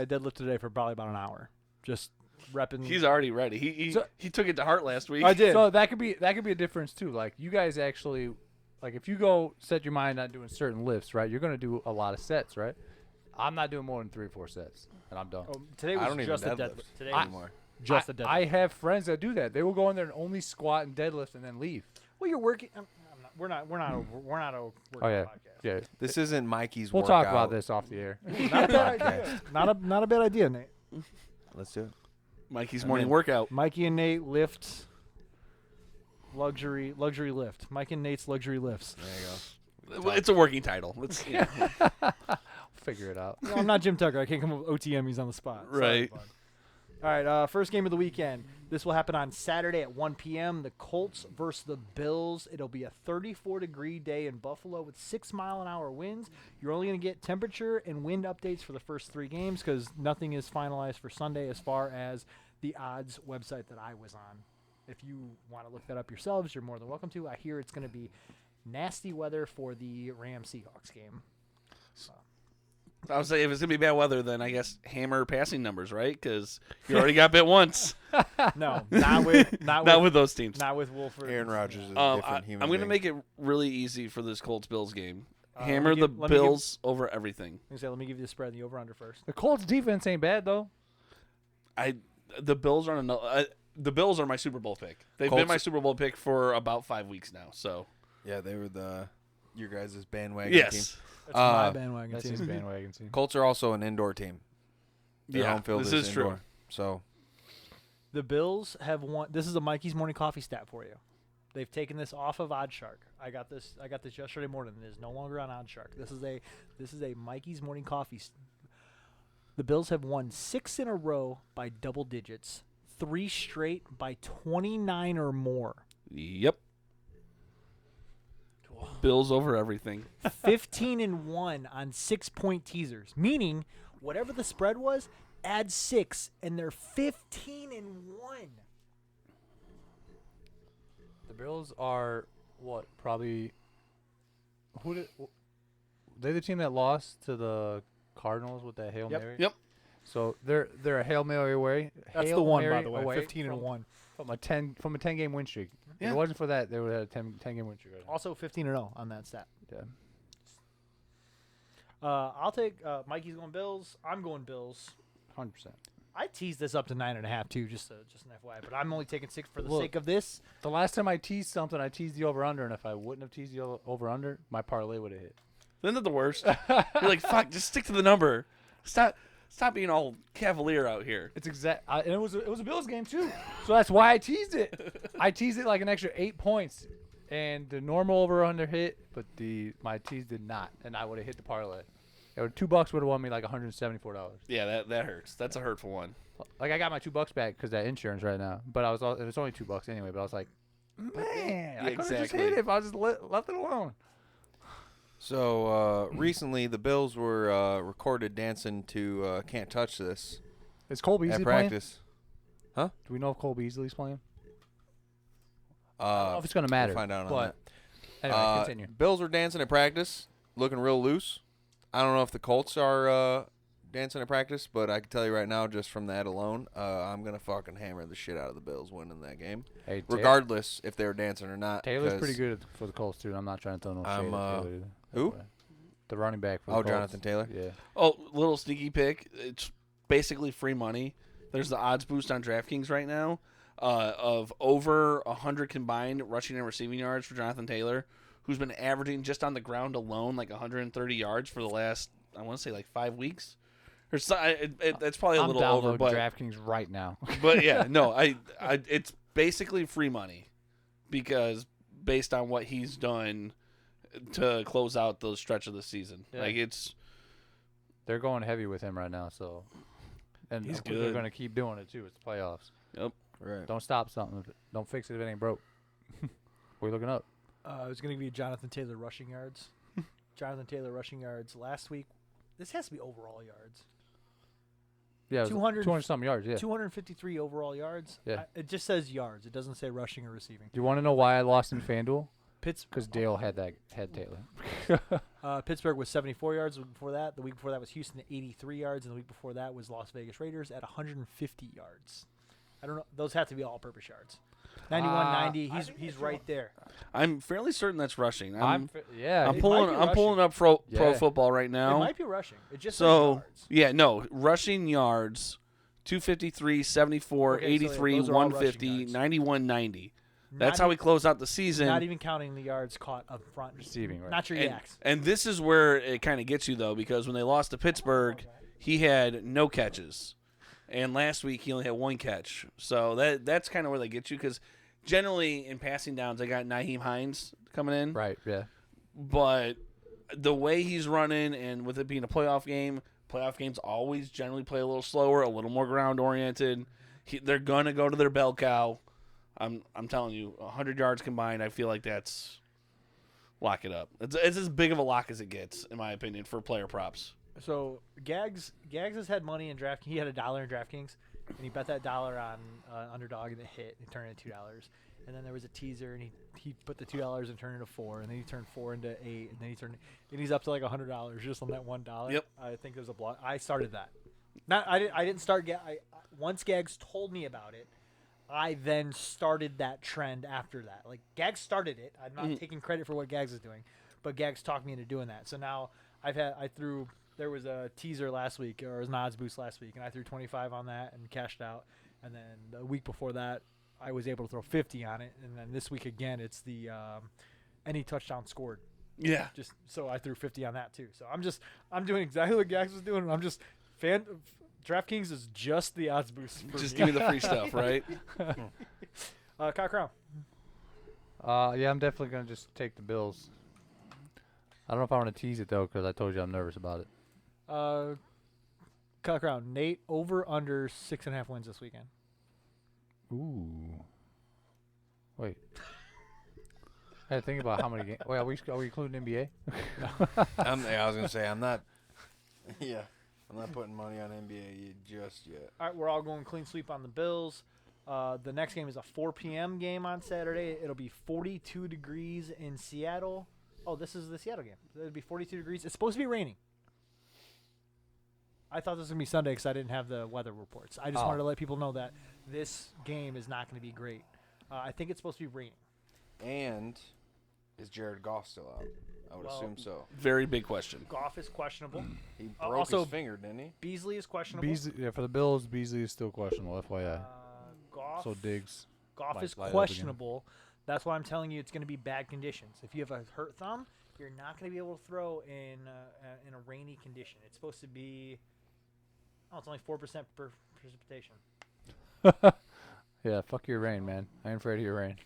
deadlifted today for probably about an hour, just repping. He's already ready. He took it to heart last week. I did. So that could be a difference too. Like you guys actually, like if you go set your mind on doing certain lifts, right? You're gonna do a lot of sets, right? I'm not doing more than 3 or 4 sets, and I'm done. Oh, today was I don't even just a deadlift deadlift. Today was anymore. just a deadlift. I have friends that do that. They will go in there and only squat and deadlift and then leave. well, you're working. We're not a working Oh yeah, podcast. yeah. This isn't Mikey's We'll workout. talk about this off the air. Not a bad idea. Not a bad idea, Nate. Let's do it. Mikey's I'm morning in. workout. Mikey and Nate lift. Luxury lift. Mike and Nate's luxury lifts. There you go. Well, it's a working title. Let's Figure it out. No, I'm not Jim Tucker. I can't come up with OTMs on the spot. Sorry, Right. bud. All right, first game of the weekend. This will happen on Saturday at 1 p.m. The Colts versus the Bills. It'll be a 34-degree day in Buffalo with 6-mile-an-hour winds. You're only going to get temperature and wind updates for the first 3 games because nothing is finalized for Sunday as far as the odds website that I was on. If you want to look that up yourselves, you're more than welcome to. I hear it's going to be nasty weather for the Rams-Seahawks game. I would say if it's gonna be bad weather, then I guess hammer passing numbers, right? Because you already got bit once. No, not with Not with those teams. not with Wolford. Aaron Rodgers is a I'm different human going to being. make it really easy for this Colts-Bills game. let Hammer me the give- let me give- Bills over everything. Let me give you the spread and the over-under first. The Colts defense ain't bad though. The Bills are the Bills are my Super Bowl pick. They've been Colts- my Super Bowl pick for about 5 weeks now. So Yeah, they were your guys' bandwagon yes, team. That's my Uh, bandwagon That's team. his bandwagon team. Colts are also an indoor team. Their yeah, home field this is is indoor. true. So The Bills have won. This is a Mikey's Morning Coffee stat for you. They've taken this off of OddsShark. I got this yesterday morning. It is no longer on OddsShark. This is a Mikey's Morning Coffee. The Bills have won 6 in a row by double digits, 3 straight by 29 or more. Yep. Bills over everything. 15-1 on 6-point teasers, meaning whatever the spread was, add 6, and they're 15-1. The Bills are what? Probably they're the team that lost to the Cardinals with that Hail Mary. Yep. So they're a Hail Mary away. That's Hail the one, by Mary the way. away 15-1. from a 10 game win streak. If Yeah. it wasn't for that, they would have had a 10 game win streak. Right now. Also 15-0 on that stat. Yeah. I'll take Mikey's going Bills. I'm going Bills. 100%. I teased this up to 9.5 too, just an FYI. But I'm only taking 6 for the Look. sake of this. The last time I teased something, I teased the over under, and if I wouldn't have teased the over under, my parlay would have hit. Isn't that the worst? You're like, fuck, just stick to the number. Stop being all cavalier out here. It's and it was a Bills game too, so that's why I teased it. I teased it like an extra 8 points, and the normal over under hit, but my tease did not, and I would have hit the parlay. It would $2 would have won me like $174. Yeah, that hurts. That's a hurtful one. Like I got my $2 back because that insurance right now, but it was only $2 anyway. But I was like, man, I could have just exactly. hit it if I just left it alone. So recently, the Bills were recorded dancing to "Can't Touch This" Is Cole at Beasley playing? practice. Do we know if Cole Beasley's playing? I don't know Uh, if it's gonna matter. we'll find out on but that. anyway, continue. Bills were dancing at practice, looking real loose. I don't know if the Colts are dancing at practice, but I can tell you right now, just from that alone, I'm gonna fucking hammer the shit out of the Bills winning that game, Hey, regardless if they were dancing or not. Taylor's 'cause- pretty good for the Colts too. And I'm not trying to throw no shade I'm, at Taylor either. who? The running back for the Oh, Colts. Jonathan Taylor. Yeah. Oh, little sneaky pick. It's basically free money. There's the odds boost on DraftKings right now of over 100 combined rushing and receiving yards for Jonathan Taylor, who's been averaging just on the ground alone like 130 yards for the last, I want to say, like 5 weeks. Or so, it's probably a I'm little over, downloading but DraftKings right now. but yeah, no, it's basically free money because based on what he's done to close out the stretch of the season, Yeah. like it's They're going heavy with him right now, so and He's they're good. going to keep doing it too. It's the playoffs. Right. Don't stop something. Don't fix it if it ain't broke. What are you looking up? I was going to give you Jonathan Taylor rushing yards. Jonathan Taylor rushing yards last week. This has to be overall yards. Yeah, 200 200 something yards. Yeah. 253 overall yards. Yeah. It just says yards. It doesn't say rushing or receiving. Do you want to know why I lost in FanDuel? Pitts Because Dale had Taylor. Pittsburgh was 74 yards the week before that. The week before that was Houston at 83 yards, and the week before that was Las Vegas Raiders at 150 yards. I don't know. Those have to be all-purpose yards. 91, 90. He's right there. I'm fairly certain that's rushing. Yeah. I'm It pulling. might be I'm pulling up Pro Football right It now. might be rushing. It just says So yards. yeah, no rushing yards. 253, 74, Okay, so 83, those are all 150, rushing yards. 91, 90. That's Not how we close out the season. Not even counting the yards caught up front. Receiving, right. Not your and, yaks. and this is where it kind of gets you though, because when they lost to Pittsburgh, he had no catches, and last week he only had one catch. So that's kind of where they get you, because generally in passing downs they got Nyheim Hines coming in, Right, yeah. but the way he's running, and with it being a playoff games always generally play a little slower, a little more ground oriented. They're gonna go to their bell cow. I'm telling you, 100 yards combined, I feel like that's lock it up. It's as big of a lock as it gets, in my opinion, for player props. So Gags has had money in DraftKings. He had $1 in DraftKings, and he bet that $1 on underdog, and it hit. It turned into $2. And then there was a teaser, and he put the $2 and turned it into $4, and then he turned 4 into 8, and then and he's up to like $100 just on that $1. Yep. I think there's a block. I started that. I didn't start. Once Gags told me about it, I then started that trend after that. Like, Gags started it. I'm not taking credit for what Gags is doing, but Gags talked me into doing that. So now there was a teaser last week, or an odds boost last week, and I threw 25 on that and cashed out. And then the week before that, I was able to throw 50 on it. And then this week again, it's the any touchdown scored. Yeah. Just so I threw 50 on that too. So I'm doing exactly what Gags was doing. I'm just DraftKings is just the odds boost. For Just me. give me the free stuff, right? Kyle Crown. Yeah, I'm definitely going to just take the Bills. I don't know if I want to tease it, though, because I told you I'm nervous about it. Kyle Crown. Nate, over under 6.5 wins this weekend. Ooh. Wait. I had to think about how many games. Wait, are we including NBA? I was gonna say I'm not. Yeah, I'm not putting money on NBA just yet. All right, we're all going clean sweep on the Bills. The next game is a 4 p.m. game on Saturday. It'll be 42 degrees in Seattle. Oh, this is the Seattle game. It'll be 42 degrees. It's supposed to be raining. I thought this was going to be Sunday because I didn't have the weather reports. I just wanted to let people know that this game is not going to be great. I think it's supposed to be raining. And is Jared Goff still out? I would assume so. Very big question. Goff is questionable. He broke also, his finger, didn't he? Beasley is questionable. For the Bills, Beasley is still questionable, FYI. Goff, So Diggs. Goff might is light up again. questionable. That's why I'm telling you it's going to be bad conditions. If you have a hurt thumb, you're not going to be able to throw in a rainy condition. It's supposed to be. Oh, it's only 4% precipitation. Yeah, fuck your rain, man. I ain't afraid of your rain.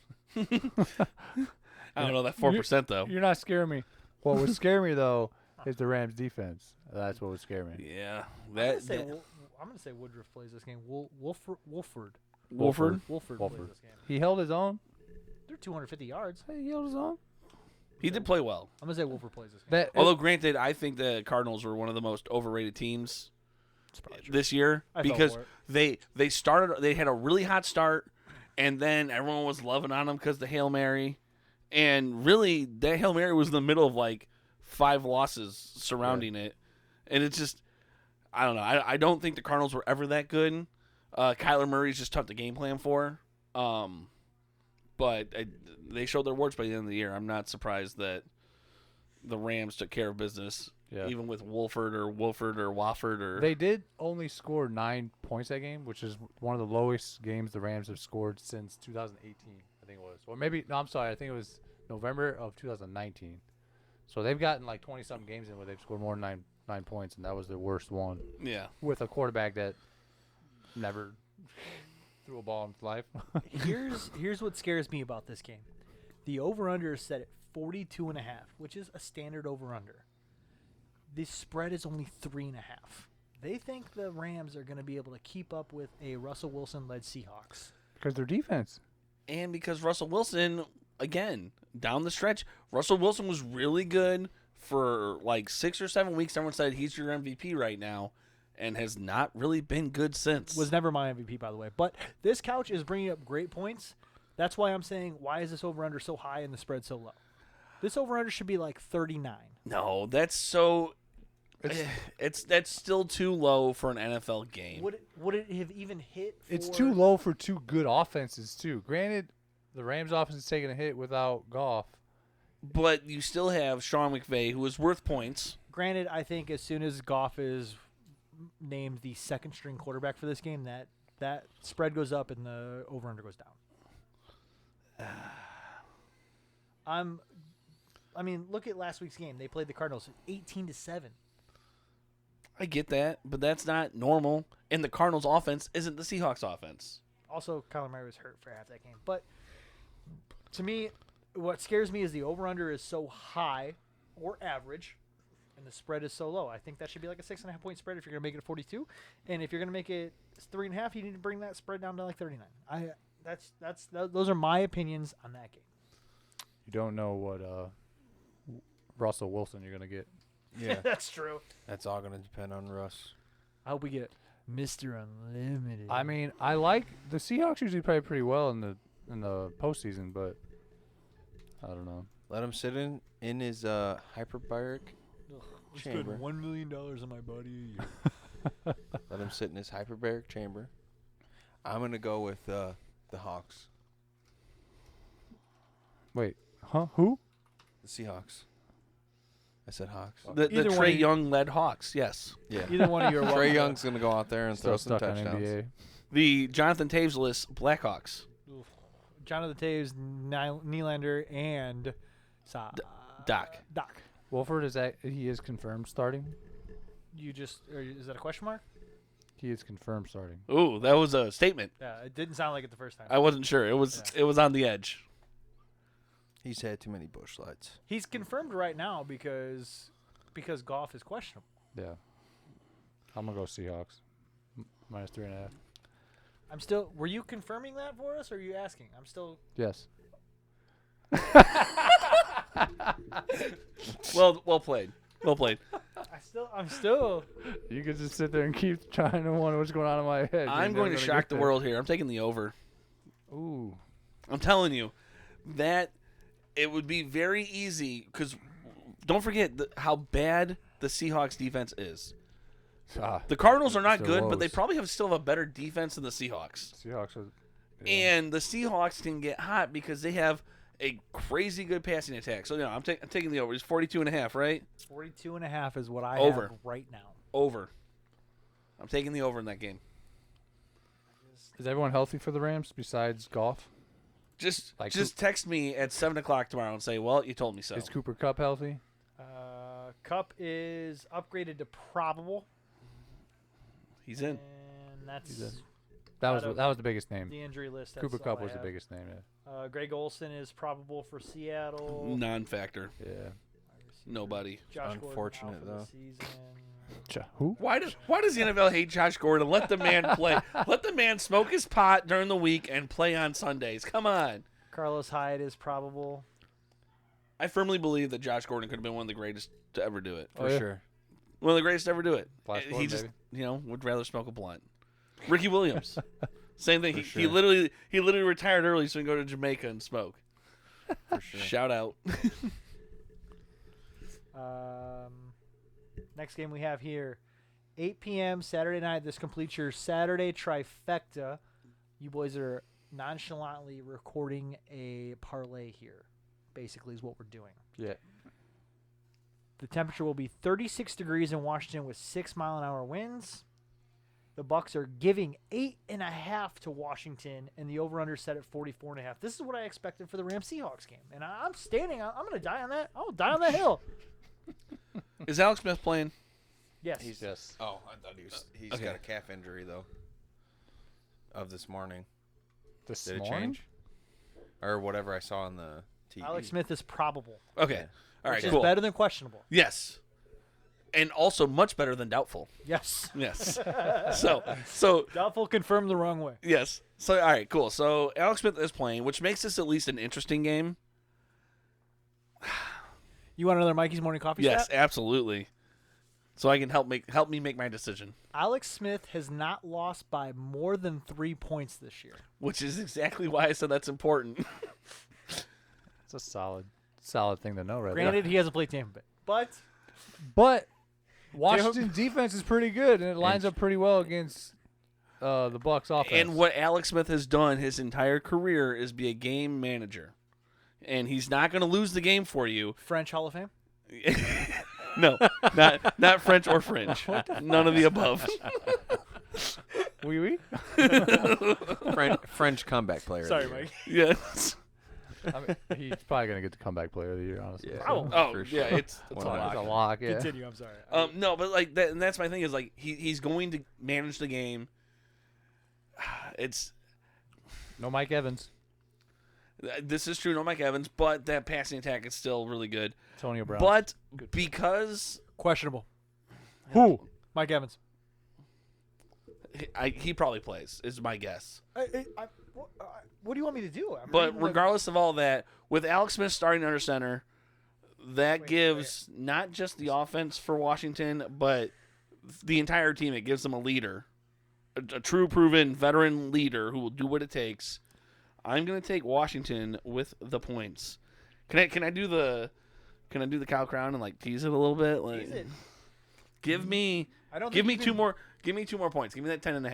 I don't know that 4% though. You're not scaring me. What would scare me, though, is the Rams' defense. That's what would scare me. Yeah, I'm going to say Woodruff plays this game. Wolford Wolford. plays this game. He held his own. They're 250 yards. Hey, he held his own. He did play well. I'm going to say Wolford plays this game. Although, granted, I think the Cardinals were one of the most overrated teams this year I fell because for it. they had a really hot start, and then everyone was loving on them because the Hail Mary, and really that Hail Mary was in the middle of like 5 losses surrounding it, and it's just I don't know. I don't think the Cardinals were ever that good. Kyler Murray's just tough to game plan for, but they showed their warts by the end of the year. I'm not surprised that the Rams took care of business. Yeah. Even with Wolford or Wofford or They did only score 9 points that game, which is one of the lowest games the Rams have scored since 2018, I think it was. Or maybe, no, I'm sorry, I think it was November of 2019. So they've gotten like 20-something games in where they've scored more than 9 points, and that was their worst one. yeah. With a quarterback that never threw a ball in his life. Here's what scares me about this game. The over-under is set at 42.5, which is a standard over-under. This spread is only 3.5. They think the Rams are going to be able to keep up with a Russell Wilson-led Seahawks. Because their defense. And because Russell Wilson, again, down the stretch, Russell Wilson was really good for like 6 or 7 weeks. Everyone said he's your MVP right now. and has not really been good since. Was never my MVP, by the way. But this couch is bringing up great points. That's why I'm saying, why is this over-under so high and the spread so low? This over-under should be like 39. No, that's so. That's still too low for an NFL game. Would it have even hit? It's for- too low for two good offenses too. Granted, the Rams offense is taking a hit without Goff. But you still have Sean McVay, who is worth points. Granted, I think as soon as Goff is named the second-string quarterback for this game, that spread goes up and the over-under goes down. I mean, look at last week's game. They played the Cardinals 18-7. I get that, but that's not normal. And the Cardinals' offense isn't the Seahawks' offense. Also, Kyler Murray was hurt for half that game. But to me, what scares me is the over-under is so high or average, and the spread is so low. I think that should be like a 6.5 point spread if you're going to make it a 42. And if you're going to make it 3.5, you need to bring that spread down to like 39. Those are my opinions on that game. You don't know what Russell Wilson you're gonna get. Yeah, That's true. that's all gonna depend on Russ. I hope we get Mr. Unlimited. I mean, I like the Seahawks usually play pretty well in the postseason, but I don't know. Let him sit in his hyperbaric chamber. $1 million on my body a year. Let him sit in his hyperbaric chamber. I'm gonna go with the Hawks, Wait, huh? Who? the Seahawks. I said Hawks. The Either one Trey of you- Young-led Hawks, yes. Yeah. Either one of you are welcome Trey to- Young's gonna go out there and throw Still some stuck on touchdowns. NBA. The Jonathan Taves-less Blackhawks. Oof. Jonathan Taves, Nylander, and Doc. Doc. Wolford he is confirmed starting. Is that a question mark? He is confirmed starting. Ooh, that was a statement. Yeah, it didn't sound like it the first time. I wasn't sure. It was on the edge. He's had too many bush lights. He's confirmed right now because Goff is questionable. Yeah. I'm gonna go Seahawks. Minus 3.5. I'm still. Were you confirming that for us, or are you asking? I'm still. Yes. Well played. Well played. I'm still. You could just sit there and keep trying to wonder what's going on in my head. I'm You're going to never shock get the there. world here. I'm taking the over. Ooh. I'm telling you that it would be very easy because don't forget how bad the Seahawks defense is. The Cardinals are not Their good, but they woes. probably still have a better defense than the Seahawks. Seahawks are. And the Seahawks can get hot because they have a crazy good passing attack. So, I'm taking the over. It's 42.5, right? 42.5 is what I Over. have right now. Over. I'm taking the over in that game. Is everyone healthy for the Rams besides Goff? Just Like text me at 7 o'clock tomorrow and say, well, you told me so. Is Cooper Kupp healthy? Cup is upgraded to probable, He's in. and that's He's in. That was the biggest name. the injury list. Cooper That's all Kupp I was the have. biggest name. Yeah. Greg Olson is probable for Seattle. Non-factor. Yeah. Nobody. Josh Gordon Unfortunate, out for though. the season. Who? Why does the NFL hate Josh Gordon? Let the man play. Let the man smoke his pot during the week and play on Sundays. Come on. Carlos Hyde is probable. I firmly believe that Josh Gordon could have been one of the greatest to ever do it. For yeah. sure. One of the greatest to ever do it. Flash He forward, just, baby. would rather smoke a blunt. Ricky Williams. Same thing. For He sure. literally retired early so he can go to Jamaica and smoke. For sure. Shout out. Next game we have here, 8 p.m. Saturday night. This completes your Saturday trifecta. You boys are nonchalantly recording a parlay here, basically is what we're doing. Yeah. The temperature will be 36 degrees in Washington with 6-mile-an-hour winds. The Bucks are giving 8.5 to Washington, and the over/under set at 44.5. This is what I expected for the Rams Seahawks game, and I'm standing. I'm going to die on that. I'll die on that hill. Is Alex Smith playing? Yes. He's just. Oh, I thought he's Okay. got a calf injury though. Of this morning. This Did it morning? change? Or whatever I saw on the TV. Alex Smith is probable, Okay. All right, which cool. is better than questionable. Yes. And also much better than doubtful. Yes. Yes. so Doubtful confirmed the wrong way. yes. So all right, cool. So Alex Smith is playing, which makes this at least an interesting game. You want another Mikey's Morning Coffee Yes, stat? absolutely. so I can help me make my decision, Alex Smith has not lost by more than 3 points this year. which is exactly why I said that's important. It's a solid thing to know, right Granted, he hasn't played Tampa Bay, but there. But Washington's defense is pretty good, and it lines up pretty well against the Bucks offense. And what Alex Smith has done his entire career is be a game manager, and he's not going to lose the game for you. French Hall of Fame. No, not French or French. None of the above. Oui. French comeback player. Sorry, of the year. Mike. Yes. I mean, he's probably going to get the comeback player of the year, honestly. Yeah. So, Oh, For yeah, sure. it's a One lock. it's a lock, yeah. Continue. I'm sorry. No, but like that, and that's my thing is like he's going to manage the game. It's No Mike Evans. this is true, no Mike Evans, but that passing attack is still really good. Antonio Brown. But because Questionable. Who? Mike Evans. he probably plays is my guess. What do you want me to do? I'm But reading the- regardless of all that, with Alex Smith starting under center, that gives not just the offense for Washington, but the entire team. It gives them a leader, a true proven veteran leader who will do what it takes. I'm going to take Washington with the points. Can I do the cow crown and like tease it a little bit? Like, Tease it. give me I don't give think me you two can- more. Give me 2 more points. Give me that 10.5.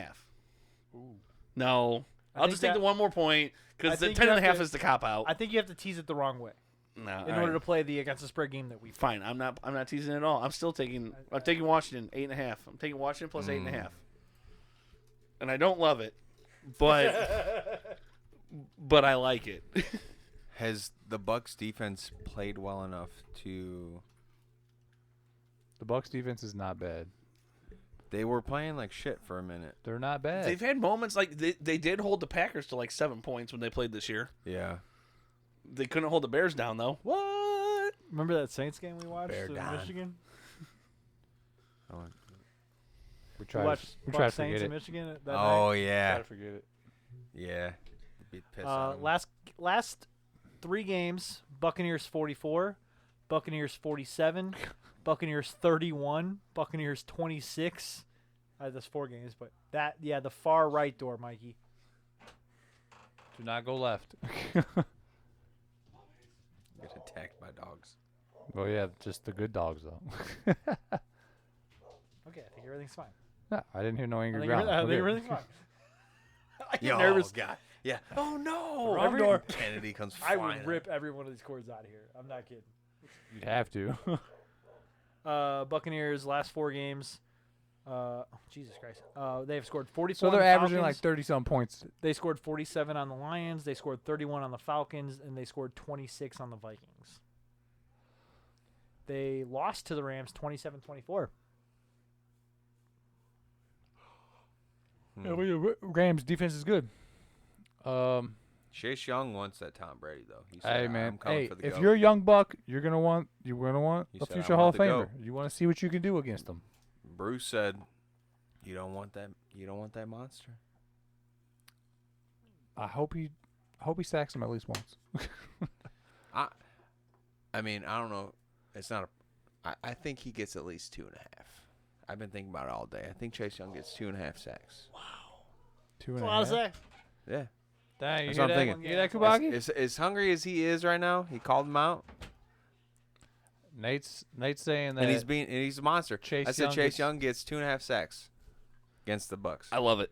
No, I'll think just take that- the 1 more point I because the think you 10.5 have to- is the cop out. I think you have to tease it the wrong way No, in order to play the against the spread game that we. Fine, I'm not teasing at all. I'm still taking. I'm taking Washington 8.5. I'm taking Washington plus 8.5. And I don't love it, but but I like it. Has the Bucks defense played well enough to? The Bucks defense is not bad. They were playing like shit for a minute. They're not bad. They've had moments like they did hold the Packers to like 7 points when they played this year. Yeah. They couldn't hold the Bears down though. What? Remember that Saints game we watched Bear in down. Michigan? we We tried. watched We Bucs tried to Saints forget in it. Michigan that Oh night. Try yeah. to forget it. Yeah. Beat the piss out of 'em. Last 3 games: Buccaneers 44, Buccaneers 47, Buccaneers 31, Buccaneers 26. That's 4 games, but the far right door, Mikey. Do not go left. Get attacked by dogs. Oh yeah, just the good dogs though. Okay, I think everything's fine. No, I didn't hear no I angry think, ground. I think Okay. everything's fine. I get Yo, nervous. God. Yeah. Oh no. Wrong door. Kennedy comes I flying. would rip every one of these cords out of here. I'm not kidding. You'd have to. Buccaneers last 4 games. Jesus Christ. They've scored 44. So on they're the averaging Falcons. like 30-some points. They scored 47 on the Lions. They scored 31 on the Falcons, and they scored 26 on the Vikings. They lost to the Rams 27-24. Rams defense is good. Chase Young wants that Tom Brady though. He Hey said, man, I'm coming hey, for the if goat." you're a young buck, you're gonna want He a said, future "I Hall of want the Famer. goat." You want to see what you can do against them. Bruce said, "You don't want that. You don't want that monster." I hope he sacks him at least once. I mean, I don't know. It's not a. I think he gets at least 2.5. I've been thinking about it all day. I think Chase Young gets 2.5 sacks. Two That's and a a lot of half. sacks. Yeah. Dang, you That's hear what I'm that? thinking. You hear that, Kubaki? As hungry as he is right now, he called him out, Nate's saying that and he's a monster. Chase I said Young Chase gets- Young gets 2.5 sacks against the Bucks. I love it.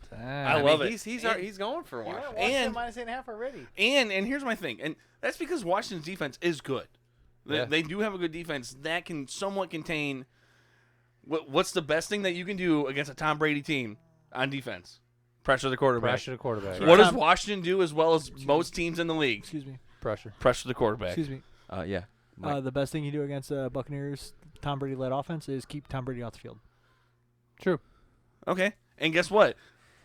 Dang. I love it. He's going for Washington. And- minus 8.5 already. And here's my thing, and that's because Washington's defense is good. Yeah. They do have a good defense that can somewhat contain. What's the best thing that you can do against a Tom Brady team on defense? Pressure the quarterback. Pressure the quarterback. What does Washington do as well as most teams in the league? Excuse me. Pressure. Pressure the quarterback. Excuse me. Yeah. Mike. The best thing you do against Buccaneers Tom Brady led offense is keep Tom Brady off the field. True. Okay, and guess what?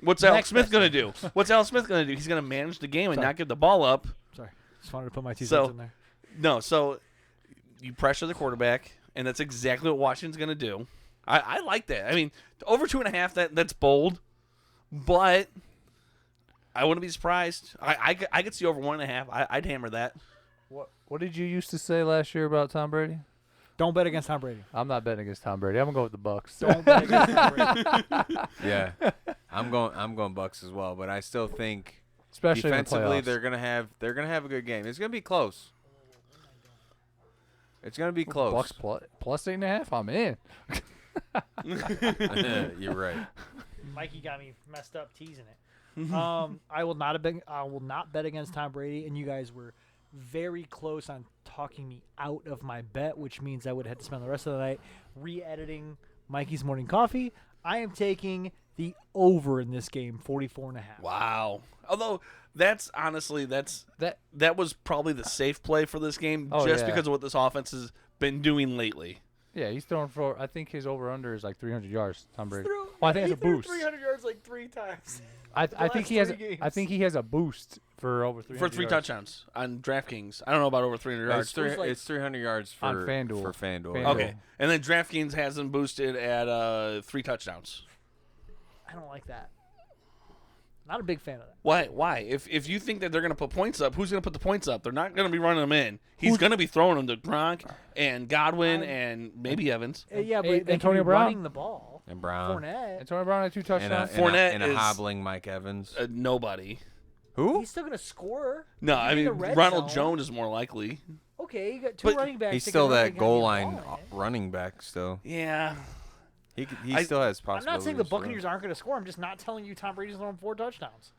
What's Alex Next Smith best going to do? What's Alex Smith going to do? He's going to manage the game and Sorry. not give the ball up. Sorry, just wanted to put my 2 So- cents in there. No, so you pressure the quarterback, and that's exactly what Washington's going to do. I like that. I mean, over 2.5, that's bold, but I wouldn't be surprised. I could see over 1.5. I'd hammer that. What did you used to say last year about Tom Brady? Don't bet against Tom Brady. I'm not betting against Tom Brady. I'm gonna go with the Bucks. Don't bet against Tom Brady. Yeah, I'm going Bucks as well, but I still think Especially defensively in the playoffs. they're gonna have a good game. It's gonna be close. It's gonna be close. Bucks plus 8.5. I'm in. You're right. Mikey got me messed up teasing it. I will not bet against Tom Brady, and you guys were very close on talking me out of my bet, which means I would have had to spend the rest of the night re-editing Mikey's morning coffee. I am taking the over in this game, 44.5. Wow. Although that was probably the safe play for this game, just because of what this offense has been doing lately. Yeah, he's throwing for. I think his over/under is like 300 yards. Tom Brady. Well, I think he it's a boost. 300 yards like 3 times. I last think he has. 3 games. I think he has a boost for over 300 For 3 yards. touchdowns on DraftKings. I don't know about over 300 yards. It's 300 yards for On FanDuel. For FanDuel. FanDuel. Okay. And then DraftKings has them boosted at 3 touchdowns. I don't like that. Not a big fan of that. Why? If you think that they're going to put points up, who's going to put the points up? They're not going to be running them in. He's going to be throwing them to Gronk and Godwin and maybe Evans. Yeah, but Hey, they Antonio can be Brown? running the ball. And Brown. Fournette. Antonio Brown had 2 touchdowns. Fournette and a is- hobbling Mike Evans. Nobody. Who? He's still going to score. No, He's I in mean, the red Ronald zone. Jones is more likely. Okay, you got 2 But running backs. He's that still can really that goal have the line ball in it. running back still. Yeah. He I- still has I'm possibilities. not saying the to run. Buccaneers aren't going to score. I'm just not telling you Tom Brady's throwing 4 touchdowns.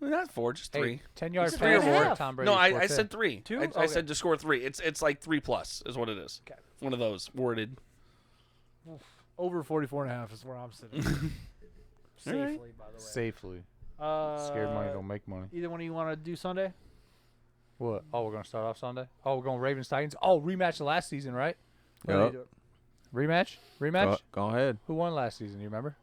Not 4, just 3. Hey, 10 yards He's pass three or for more. Tom Brady. No, I scored 10. said 3. 2? I Okay. said to score 3. It's like 3+ is what it is. Okay. One of those worded. Over 44.5 is where I'm sitting. Safely, by the way. Safely. Uh, Scared money don't make money. Either one of you want to do Sunday? What? Oh, we're gonna start off Sunday. Oh, we're going Ravens Titans. Oh, rematch of last season, right? Or do you Yep. do it? Rematch. Go ahead. Who won last season? You remember?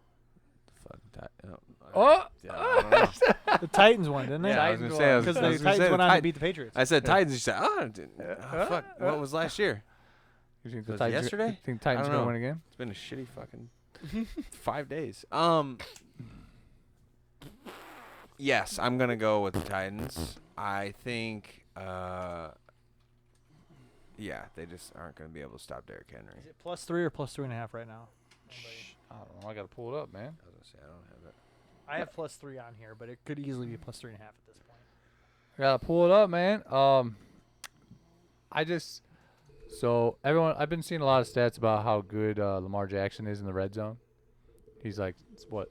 Oh, Yeah, I don't know. The Titans won, didn't they? Yeah, I was gonna say. Because the I was gonna Titans say went the on to Tit- beat the Patriots. I said Titans. You said, fuck. What was last year? You think the Was it Titans? yesterday? You think Titans I don't gonna know. win again? It's been a shitty fucking 5 days. Yes, I'm gonna go with the Titans. I think. Yeah, they just aren't gonna be able to stop Derrick Henry. Is it +3 or +3.5 right now? I don't know. I gotta pull it up, man. I was gonna say I don't have it. I have +3 on here, but it could easily be +3.5 at this point. I gotta pull it up, man. Everyone, I've been seeing a lot of stats about how good Lamar Jackson is in the red zone. He's like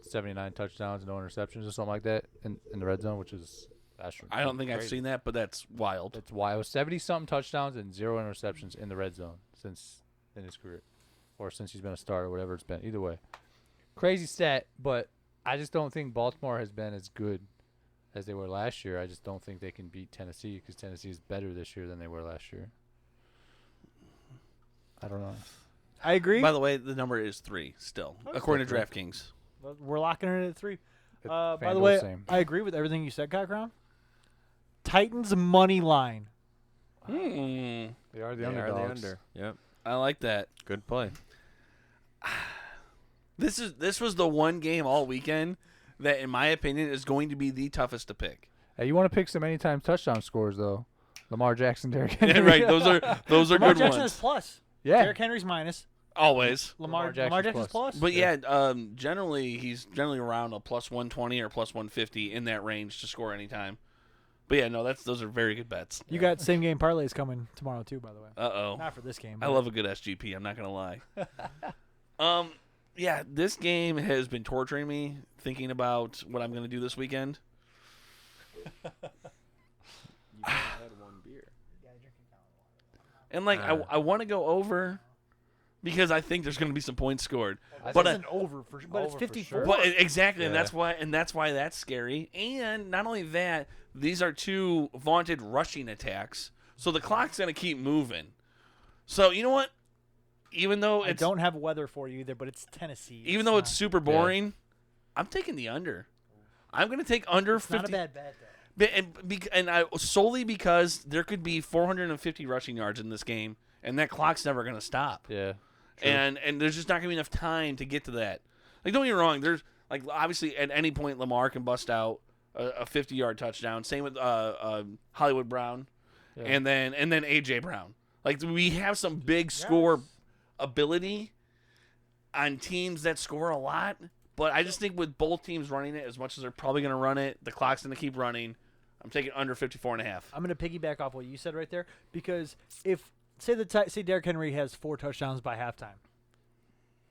79 touchdowns, no interceptions, or something like that in the red zone, which is I don't think I've seen that, but that's wild. It's wild. 70-something touchdowns and 0 interceptions in the red zone in his career, or since he's been a starter, whatever it's been. Either way, crazy stat. But I just don't think Baltimore has been as good as they were last year. I just don't think they can beat Tennessee because Tennessee is better this year than they were last year. I don't know. I agree. By the way, the number is 3 still, according to still DraftKings. We're locking it at 3. By the FanDuel way, same. I agree with everything you said, Kyle Crown. Titans money line. Hmm. They are the They are underdogs. the under. Yep. I like that. Good play. This was the one game all weekend that, in my opinion, is going to be the toughest to pick. Hey, you want to pick some anytime touchdown scores though? Lamar Jackson, Derrick Henry. Yeah, right. Those are Lamar good Jackson ones. is plus. Yeah. Derrick Henry's minus. Always. Lamar Jackson's Jackson's plus. plus. But generally he's generally around a +120 or +150 in that range to score anytime. But yeah, no, those are very good bets. You got same game parlays coming tomorrow too, by the way. Uh-oh. Not for this game. I but- love a good SGP, I'm not going to lie. Yeah, this game has been torturing me thinking about what I'm going to do this weekend. And I want to go over because I think there's going to be some points scored. But But it's over for but it's Over for 54. sure. But exactly, Yeah. and that's why that's scary. And not only that, these are 2 vaunted rushing attacks, so the clock's going to keep moving. So you know what? Even though I it's don't have weather for you either, but it's Tennessee. even though it's not- super boring, I'm taking the under. I'm going to take under it's 50. not a bad bet though. And I solely because there could be 450 rushing yards in this game, and that clock's never going to stop. Yeah. True. And there's just not going to be enough time to get to that. Like, don't get me wrong. There's like obviously at any point Lamar can bust out a 50-yard touchdown. Same with Hollywood Brown, Yeah. and then AJ Brown. Like we have some big score ability on teams that score a lot. But I just think with both teams running it as much as they're probably going to run it, the clock's going to keep running. I'm taking under 54.5. I'm going to piggyback off what you said right there because if say Derrick Henry has 4 touchdowns by halftime,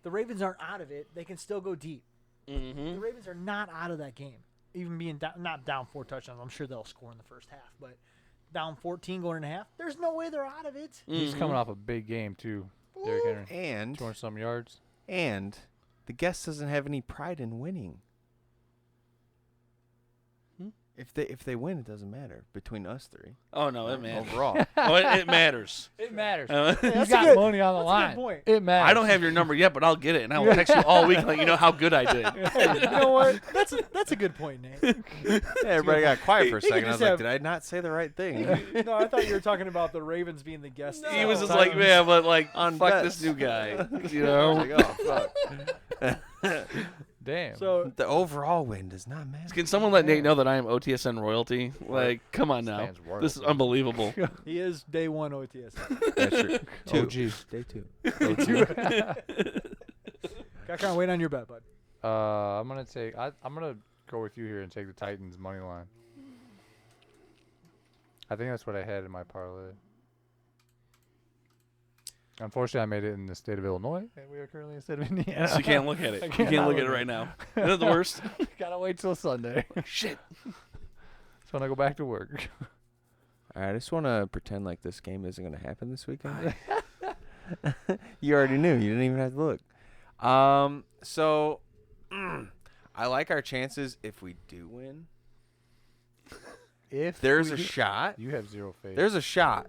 the Ravens aren't out of it. They can still go deep. Mm-hmm. The Ravens are not out of that game, even being not down 4 touchdowns. I'm sure they'll score in the first half, but down 14 going into half, there's no way they're out of it. He's coming off a big game too, Derrick Henry. And 200 some yards. And the guest doesn't have any pride in winning. If they win, it doesn't matter between us 3. Oh, no, it matters. Overall. Oh, it matters. It matters. That's You got money on the that's a line. good point. It matters. I don't have your number yet, but I'll get it, and I will text you all week and let you know how good I did. Hey, you know what? That's a good point, Nate. Yeah, everybody got quiet for a He could second. I was just like, have- did I not say the right thing? No, I thought you were talking about the Ravens being the guest. He was just like, man, but like, On fuck bets. this new guy. You I know? was like, oh, fuck. Damn. So The overall win does not matter. Can someone let Nate know that I am OTSN royalty? Like, come on now. man's This is royalty. unbelievable. he is day 1 OTS. That's true. OG. Day 2. Got kind of wait on your bet, bud. I'm gonna go with you here and take the Titans money line. I think that's what I had in my parlay. Unfortunately, I made it in the state of Illinois, and we are currently in the state of Indiana. So you can't look at it. I You can't can't look at look it at right now. Isn't that the worst? Gotta wait till Sunday. Shit. That's when I go back to work. All right, I just want to pretend like this game isn't going to happen this weekend. You already knew. You didn't even have to look. So I like our chances if we do win. If There's we a do- shot. You have zero faith. There's a shot.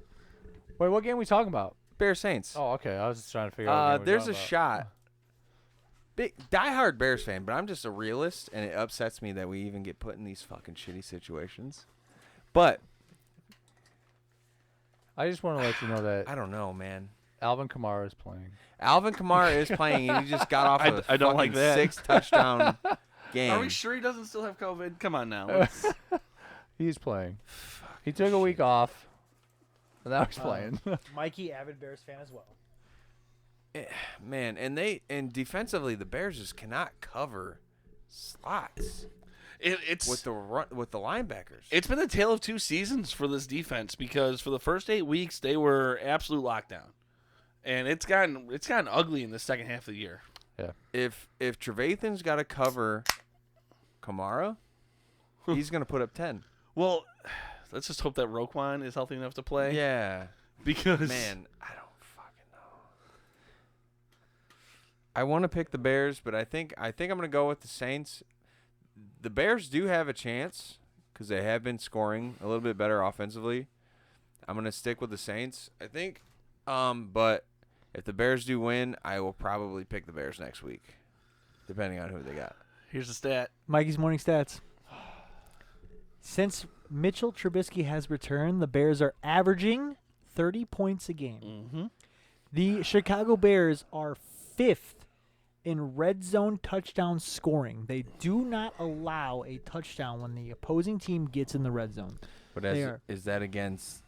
Wait, what game are we talking about? Bears Saints. Oh, okay. I was just trying to figure out. what game we were There's a talking shot. Big diehard Bears fan, but I'm just a realist, and it upsets me that we even get put in these fucking shitty situations. But about. I just want to let you know that I don't know, man. Alvin Kamara is playing. Alvin Kamara is playing, and he just got off a I don't like fucking that. 6 touchdown game. Are we sure he doesn't still have COVID? Come on now. Let's- He's playing. He took a week off. And now he's playing. Mikey, avid Bears fan as well. Man, and defensively, the Bears just cannot cover slots it's with the linebackers. It's been a tale of 2 seasons for this defense because for the first 8 weeks they were absolute lockdown, and it's gotten ugly in the second half of the year. Yeah. If Trevathan's got to cover Kamara, he's gonna put up 10. Well, let's just hope that Roquan is healthy enough to play. Yeah, Because man, I don't fucking know. I want to pick the Bears, but I think I'm gonna go with the Saints. The Bears do have a chance because they have been scoring a little bit better offensively. I'm gonna stick with the Saints, I think. But if the Bears do win, I will probably pick the Bears next week, depending on who they got. here's the stat. Mikey's morning stats. Since Mitchell Trubisky has returned, the Bears are averaging 30 points a game. Mm-hmm. The Chicago Bears are 5th in red zone touchdown scoring. They do not allow a touchdown when the opposing team gets in the red zone. But They are. is that against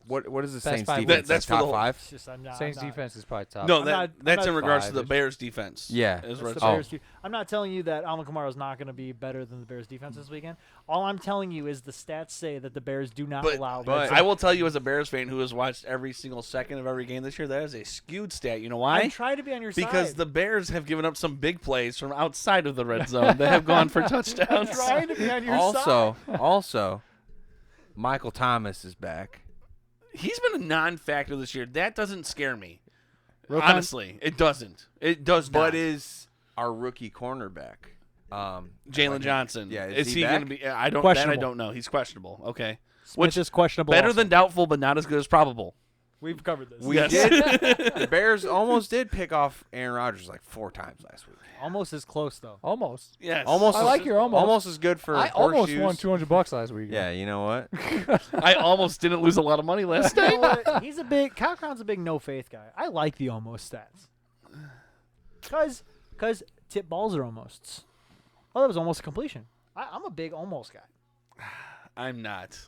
what is the Best Saints 5 defense? That's for top the whole- 5? It's just, I'm not, Saints I'm not, defense is probably top. No, I'm that not- that's I'm in not regards to the five-ish. Bears defense. Yeah. Is That's where the it's- Bears I'm not telling you that Alvin Kamara is not going to be better than the Bears defense this weekend. All I'm telling you is the stats say that the Bears do not allow red but zone. I will tell you as a Bears fan who has watched every single second of every game this year, that is a skewed stat. You know why? I try to be on your Because side. the Bears have given up some big plays from outside of the red zone that have gone for touchdowns. I'm trying to be on your side. Also, Michael Thomas is back. He's been a non-factor this year. That doesn't scare me. Roquan- Honestly, it doesn't. It does not. But is our rookie cornerback Jalen Johnson? Yeah, is he back? going to be? I don't. That I Questionable. don't know. He's questionable. Okay, Smith is questionable. better also. than doubtful, but not as good as probable. We've covered this. We Yes. did. The Bears almost did pick off Aaron Rodgers like 4 times last week. Almost as close though. Almost. Yes, Almost. I like your almost. Almost as good for I almost horseshoes. won $200 last week. Yeah, you know what? I almost didn't lose a lot of money last You night. know what? He's a big. Kyle Crown's a big no faith guy. I like the almost stats. Cause tip balls are almosts. Oh, that was almost a completion. I'm a big almost guy. I'm not.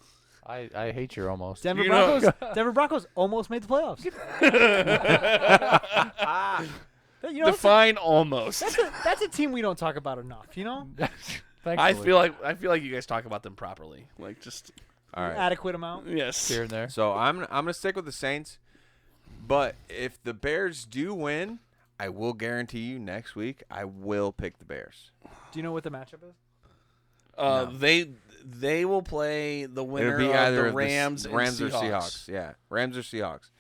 I hate your almost. Denver You know- Broncos. Denver Broncos almost made the playoffs. You know, Define almost. that's a team we don't talk about enough. You know, I feel like you guys talk about them properly. Like just All right. adequate amount. yes. here and there. So I'm gonna stick with the Saints, but if the Bears do win, I will guarantee you next week I will pick the Bears. Do you know what the matchup is? No. They will play the winner It'll be of either the of Rams and or Seahawks. Seahawks. Yeah, Rams or Seahawks.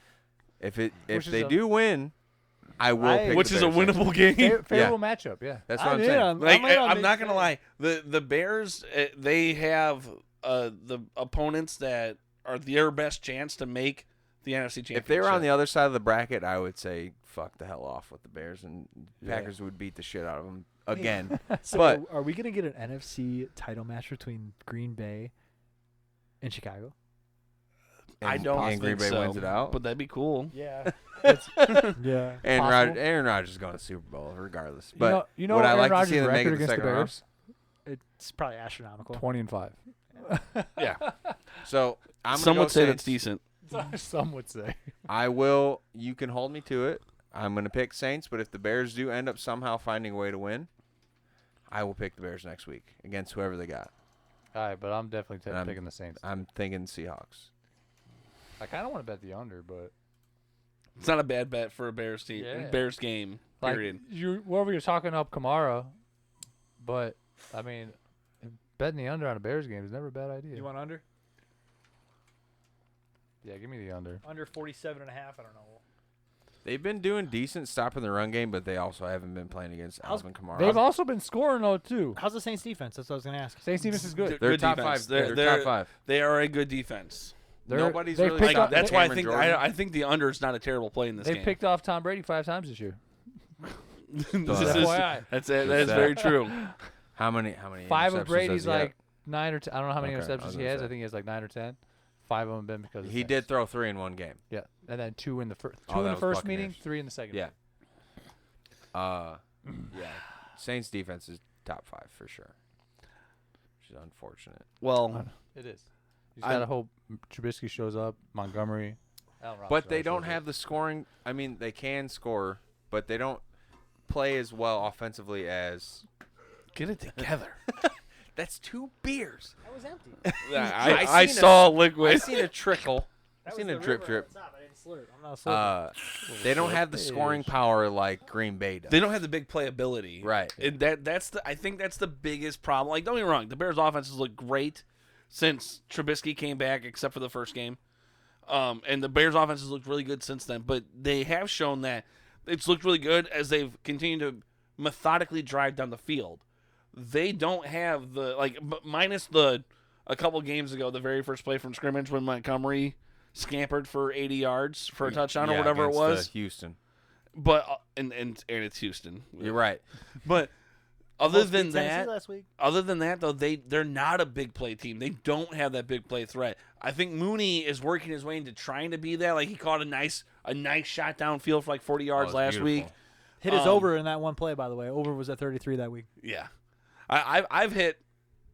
If Which they is do win, I will pick Which the is a Bears. winnable game. Favorable matchup, yeah. That's what I'm in saying. on- Like I'm in on I'm not Big gonna Ten. lie, the Bears they have the opponents that are their best chance to make the NFC Championship. If they were on the other side of the bracket, I would say fuck the hell off with the Bears, and Packers would beat the shit out of them again. So But- are we gonna get an NFC title match between Green Bay and Chicago? I And- don't and think Green Bay so, wins it out. but that'd be cool. Yeah. yeah. Aaron Rodgers is going to Super Bowl regardless. But you know would I Aaron like to Rodgers' see them make record it the against the second round? Bears? It's probably astronomical. 20-5. Yeah, So I'm gonna some go would say Saints. that's decent. Some would say. I will. You can hold me to it. I'm going to pick Saints, but if the Bears do end up somehow finding a way to win, I will pick the Bears next week against whoever they got. All right, but I'm definitely And I'm- picking the Saints. I'm thinking Seahawks. I kind of want to bet the under, but It's not a bad bet for a Bears team. Yeah. Bears game. like Period. wherever you're talking up Kamara, but I mean, betting the under on a Bears game is never a bad idea. You want under? Yeah, give me the under. Under 47 and a half. I don't know. They've been doing decent stopping the run game, but they also haven't been playing against How's- Alvin Kamara. They've also been scoring though too. How's the Saints defense? That's what I was gonna ask. Saints defense is good. They're Good top defense. five. They're- They're top they're- five. They are a good defense. Nobody's they've really picked stopped up- That's why I Cameron think Jordan. I think the under is not a terrible play in this They game. picked off Tom Brady 5 times this year. This Just is- FYI. that's it. Just That's that. very true. How many? 5 interceptions of Brady's does he have? like 9 or 10. I don't know how many Okay, I was interceptions he gonna has. say. I think he has like 9 or 10. 5 of them been because of He Saints. did throw 3 in one game. Yeah, and then 2 in the first. Oh, 2 in that the was first meeting, Buccaneers. 3 in the second. Yeah. Yeah. Saints defense is top 5 for sure. Which is unfortunate. Well, It is. You I'm- gotta hope Trubisky shows up. Montgomery. Allen But Robinson they don't obviously. have the scoring. I mean, they can score, but they don't play as well offensively as. get it together. That's 2 beers. That was empty. I seen a- saw I liquid. seen a trickle. I That seen was a the drip river drip. at the top. I didn't slurp. I'm not a slurper. They don't have the scoring power like Green Bay does. They don't have the big playability. Right. And I think that's the biggest problem. Like, don't get me wrong, the Bears' offenses look great since Trubisky came back, except for the first game. And the Bears' offenses looked really good since then. But they have shown that it's looked really good as they've continued to methodically drive down the field. They don't have minus a couple games ago, the very first play from scrimmage when Montgomery scampered for 80 yards for a touchdown or Yeah, whatever it against, was. Houston. But and it's Houston. You're right. But other Almost than beat Tennessee that, last week. though, they're not a big play team. They don't have that big play threat. I think Mooney is working his way into trying to be that. Like, he caught a nice shot downfield for like 40 yards it's last beautiful. week. Hit his Um, over in that one play, by the way. Over was at 33 that week. Yeah, I've hit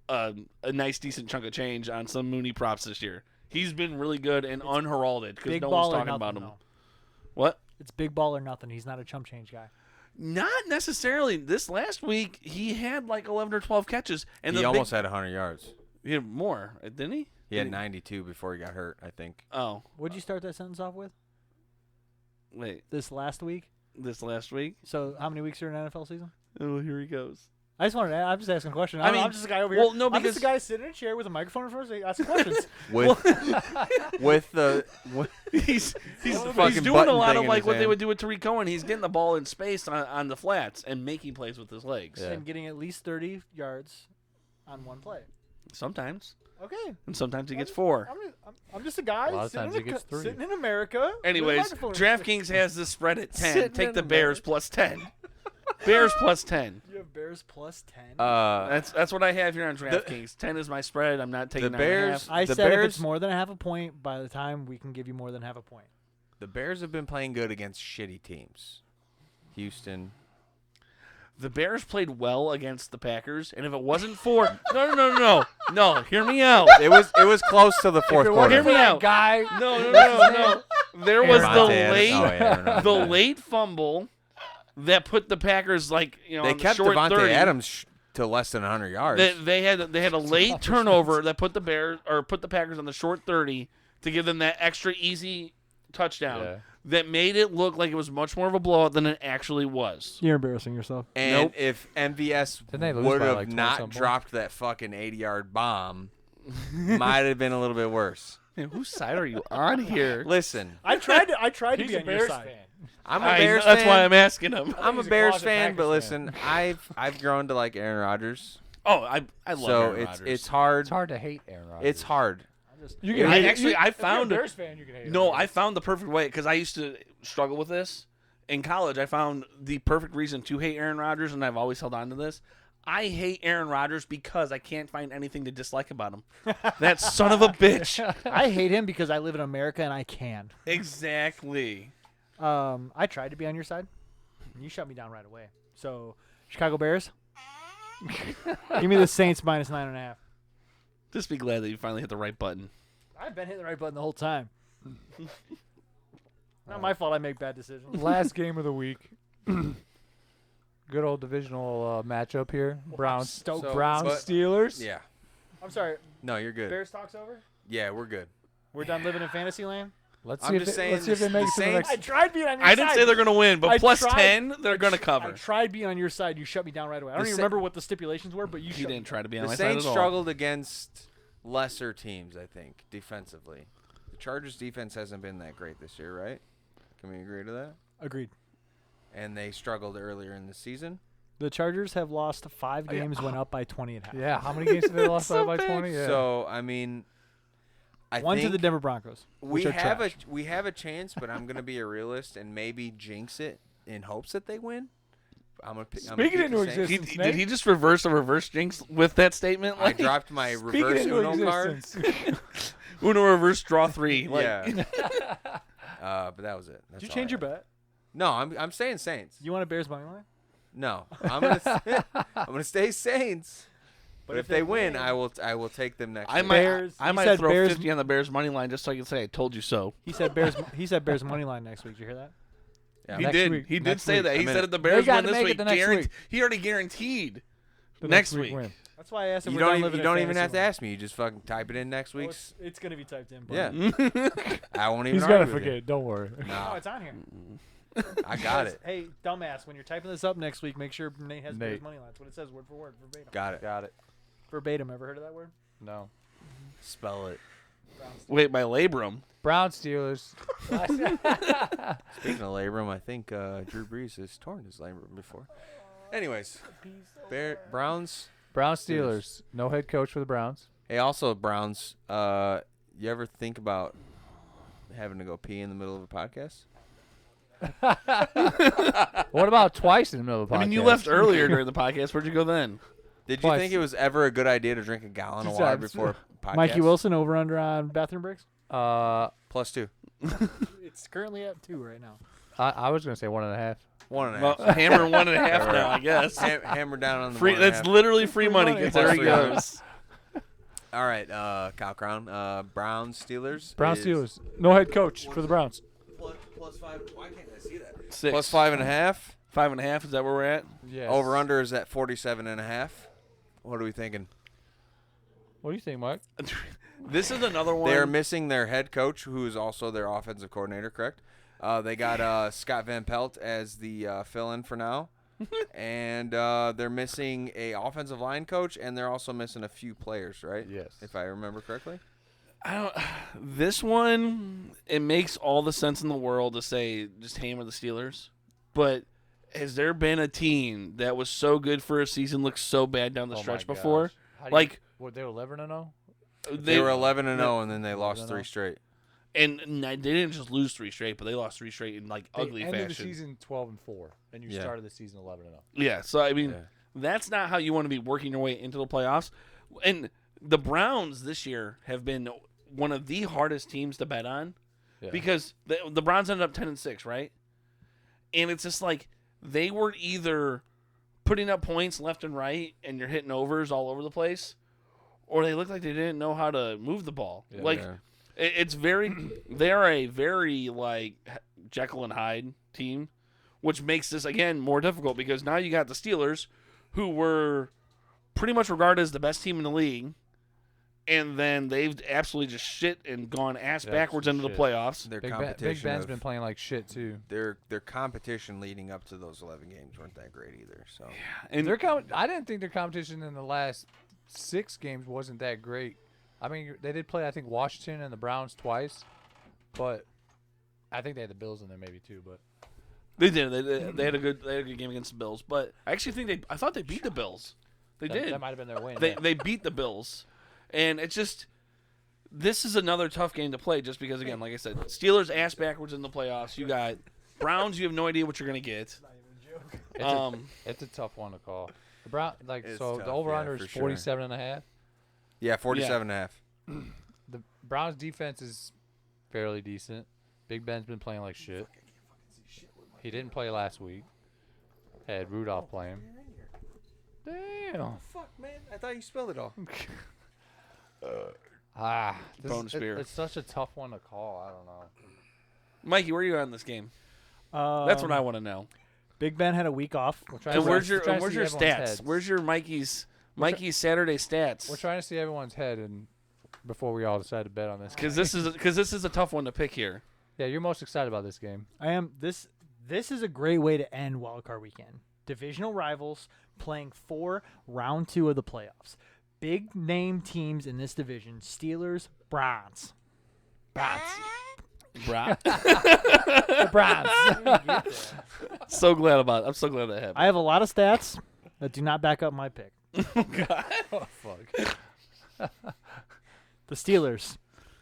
a nice decent chunk of change on some Mooney props this year. He's been really good and unheralded because Big no ball one's or talking nothing. about him. though. What? It's big ball or nothing. He's not a chump change guy. Not necessarily. This last week he had like 11 or 12 catches, and He the almost had 100 yards. he had more, didn't he? He had 92 before he got hurt, I think. Oh, What'd you start that sentence off with? wait. This last week? This last week? So how many weeks are in an NFL season? Oh, here he goes. I just wanted to. I'm just asking a question. I mean, I'm just a guy over here. well, no, I'm because- just a guy sitting in a chair with a microphone in front of us asking questions. With the he's fucking doing button a lot thing of in like his what they hand. would do with Tariq Cohen. He's getting the ball in space on the flats and making plays with his legs. Yeah. And getting at least 30 yards on one play. Sometimes, Okay. and sometimes he gets 4. I'm just a guy A lot of sitting, times in he gets 3. sitting in America. with a Anyways, microphone in his face. DraftKings has this spread at 10. Sitting Take in the Bears America. plus 10. Bears plus 10. You have Bears plus 10. That's what I have here on DraftKings. 10 is my spread. I'm not taking The 9.5. Bears- I the said if Bears- it's more than a half a point, by the time we can give you more than half a point. the Bears have been playing good against shitty teams. Houston. the Bears played well against the Packers, and if it wasn't for no, hear me out. It was close to the fourth quarter. Hear me out, guy. No. There was Aaron the Rodgers. late late fumble that put the Packers They on kept the short Devontae 30. Adams to less than 100 yards. They had a late turnover that put the Packers on the short 30 to give them that extra easy touchdown. Yeah. That made it look like it was much more of a blowout than it actually was. You're embarrassing yourself. And Nope. if MVS Didn't they lose would by have like 20 not something? dropped that fucking 80-yard bomb, might have been a little bit worse. Man, whose side are you on here? Listen, I tried to He's be a on your Bears side. fan. I'm a I Bears know, that's fan. why I'm asking him. I'm a he's a Bears closet fan, but Packers fan. listen, I've grown to like Aaron Rodgers. Oh, I love So Aaron it's Rodgers. it's hard. It's hard to hate Aaron Rodgers. It's hard. You can I hate actually I If you're a found Bears fan, you can hate no, him. I found the perfect way because I used to struggle with this in college. I found the perfect reason to hate Aaron Rodgers, and I've always held on to this. I hate Aaron Rodgers because I can't find anything to dislike about him. That son of a bitch. I hate him because I live in America and I can. Exactly. I tried to be on your side. You shut me down right away. So, Chicago Bears. Give me the Saints -9.5. Just be glad that you finally hit the right button. I've been hitting the right button the whole time. Not my fault I make bad decisions. Last game of the week. Good old divisional matchup here. Browns stoked. Browns but- Steelers. Yeah. I'm sorry. No, you're good. Bears talk's over? Yeah, we're good. We're done living in fantasy land? Let's I'm see if just they, saying let's see if they the make it to the Saints- next. I tried being on your I side. didn't say they're going to win, but I plus tried- 10, they're going to I cover. tried being on your side. You shut me down right away. I don't The even Sa- remember what the stipulations were, but you He shut didn't try to be on The my Saints side at all. struggled against lesser teams, I think, defensively. The Chargers' defense hasn't been that great this year, right? Can we agree to that? Agreed. And they struggled earlier in the season. The Chargers have lost 5 games, went up by 20 at half. Yeah, how many games have they lost by 20? Yeah. So, I mean, I One to think the Denver Broncos. we which are have trash. we have a chance, but I'm going to be a realist and maybe jinx it in hopes that they win. I'm gonna Speak it into existence. Did he just reverse a reverse jinx with that statement? I dropped my Speak it reverse into Uno card. existence. Uno reverse draw 3. Like, Yeah. But that was it. That's Did you all change I your had. bet? No, I'm saying Saints. You want a Bears money line? No, I'm gonna stay Saints. But if they win, I will take them next. I week. might, Bears- I he might said throw Bears- 50 on the Bears money line just so I can say I told you so. He said Bears. He said Bears money line next week. Did you hear that? Yeah. He Next did. week. He did Next say week. that. He I mean, said if the Bears gotta win this make it week, the next week. he already guaranteed The next week. win. That's why I asked if You we're done don't living you don't in even have to fantasy ask me. You just fucking type it in next land. week's. Well, it's gonna be typed in. But Yeah, I won't even. He's gonna argue with you. forget. Don't worry. No, No, it's on here. I got it. Hey, dumbass! When you're typing this up next week, make sure Nate has Bears Nate. money line. That's what it says, word for word, verbatim. Got it. Got it. Verbatim. Ever heard of that word? No. Spell it. Wait, my labrum. Browns Steelers. Speaking of labrum, I think Drew Brees has torn his labrum before. Anyways, Browns. Browns Steelers. No head coach for the Browns. Hey, also Browns. You ever think about having to go pee in the middle of a podcast? What about twice in the middle of the podcast? I mean, you left earlier during the podcast. Where'd you go then? Did you Twice. think it was ever a good idea to drink a gallon of Two water times. before a podcast? Mikey Wilson over under on bathroom breaks. +2. It's currently at 2 right now. I was gonna say 1.5. 1.5. Well, hammer 1.5 now, I guess. Hammer down on the Free. 1.5. That's literally free money. money. There he Plus goes. All right, Kyle Crown. Browns, Steelers. Browns is Steelers. No head coach for the Browns. +5. Why can't I see that? 6. +5.5. 5.5. Is that where we're at? Yes. Over under is at 47.5. What are we thinking? What do you think, Mike? This is another one. They're missing their head coach, who is also their offensive coordinator. Correct. They got Scott Van Pelt as the fill-in for now, and they're missing a offensive line coach, and they're also missing a few players. Right? Yes. If I remember correctly. I don't. This one, it makes all the sense in the world to say just hammer the Steelers, but has there been a team that was so good for a season looks so bad down the stretch before? Like, what, they were 11-0? They were 11-0, and then they lost 11-0. 3 straight. and they didn't just lose 3 straight, but they lost 3 straight in like ugly ended fashion. the season 12-4, and you Yeah. started the season 11-0. Yeah, so I mean, Yeah. that's not how you want to be working your way into the playoffs. And the Browns this year have been one of the hardest teams to bet on Yeah. because the Browns ended up 10-6, right? And it's just like they were either putting up points left and right, and you're hitting overs all over the place, or they look like they didn't know how to move the ball. It's very they're a very like Jekyll and Hyde team, which makes this again more difficult because now you got the Steelers, who were pretty much regarded as the best team in the league, and then they've absolutely just shit and gone ass backwards into the playoffs. Their Big Ben's been playing like shit too. Their competition leading up to those 11 games weren't that great either. So And I didn't think their competition in the last 6 games wasn't that great. I mean, they did play, I think, Washington and the Browns twice, but I think they had the Bills in there maybe too. But they did. They had a good game against the Bills, but I actually think I thought they beat the Bills. They did. That might have been their win. They beat the Bills, and it's just this is another tough game to play just because again, like I said, Steelers ass backwards in the playoffs. You got Browns. You have no idea what you're gonna get. It's a tough one to call. The Brown It's the tough, over under for is sure. 47.5. yeah, 47.5. The Browns defense is fairly decent. Big Ben's been playing like shit. He didn't play last week. Had Rudolph playing. Damn. Fuck, man! I thought you spilled it all. Bonus beer. It's such a tough one to call. I don't know. Mikey, where are you at in this game? That's what I want to know. Big Ben had a week off. And where's your trying to see stats? everyone's heads. Where's your Mikey's Saturday stats? We're trying to see everyone's head and before we all decide to bet on this. Because this is a tough one to pick here. Yeah, you're most excited about this game. I am. This is a great way to end wildcard weekend. Divisional rivals playing for round 2 of the playoffs. Big name teams in this division: Steelers, Browns. Bro. The Browns. I'm so glad that happened. I have a lot of stats that do not back up my pick. Oh, fuck. The Steelers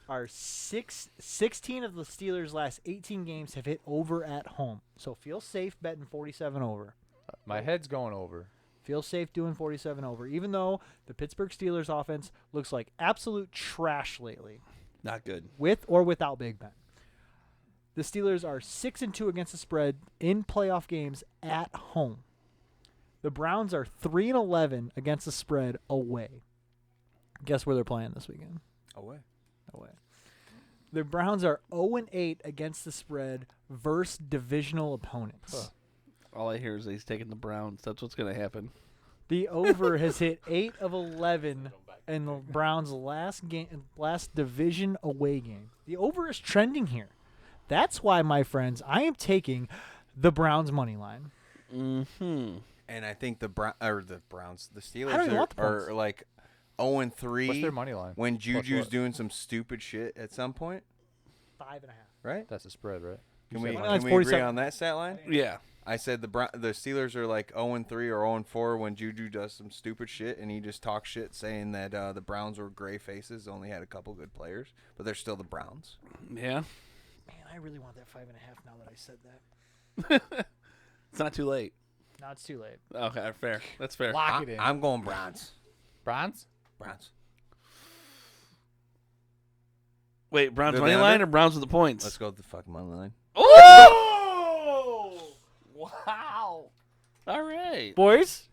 are 16 of the Steelers' last 18 games have hit over at home. So feel safe betting 47 over. My head's going over. Feel safe doing 47 over, even though the Pittsburgh Steelers offense looks like absolute trash lately, Not good. with or without Big Ben. The Steelers are 6-2 against the spread in playoff games at home. The Browns are 3-11 against the spread away. Guess where they're playing this weekend? Away. The Browns are 0-8 against the spread versus divisional opponents. Huh. All I hear is he's taking the Browns. That's what's going to happen. The over has hit 8 of 11 in the Browns' last division away game. The over is trending here. That's why, my friends, I am taking the Browns money line. Mm-hmm. And I think the Browns, the I don't even Steelers want the are points. like 0-3 What's their money line? when Juju's what? doing some stupid shit at some point, 5.5. right? That's a spread, right? Can we money line's agree 47. on that stat line? Yeah. I said the Steelers are like 0-3 or 0-4 when Juju does some stupid shit and he just talks shit saying that the Browns were gray faces, only had a couple good players, but they're still the Browns. Yeah. Man, I really want that 5.5 now that I said that. It's not too late. Now it's too late. Okay, fair. That's fair. Lock it in. I'm going Browns. Browns? Browns. Wait, Browns They're money the line under? or Browns with the points? Let's go with the fucking money line. Oh! Wow. All right. Boys,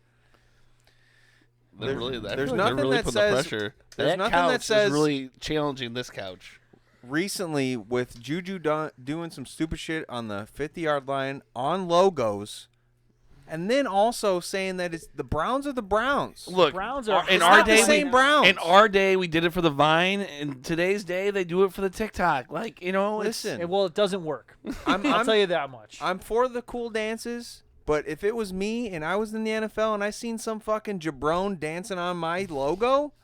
They're really, there's they're nothing really that putting says- the pressure. there's That nothing couch that says- is really challenging this couch. Recently, with Juju doing some stupid shit on the 50-yard line on logos, and then also saying that it's the Browns are the Browns. Look, Browns are in It's our not the day, same Browns. in our day, we did it for the Vine. In today's day, they do it for the TikTok. Like, you know, Listen, it doesn't work. I'm I'll tell you that much. I'm for the cool dances, but if it was me and I was in the NFL and I seen some fucking jabron dancing on my logo,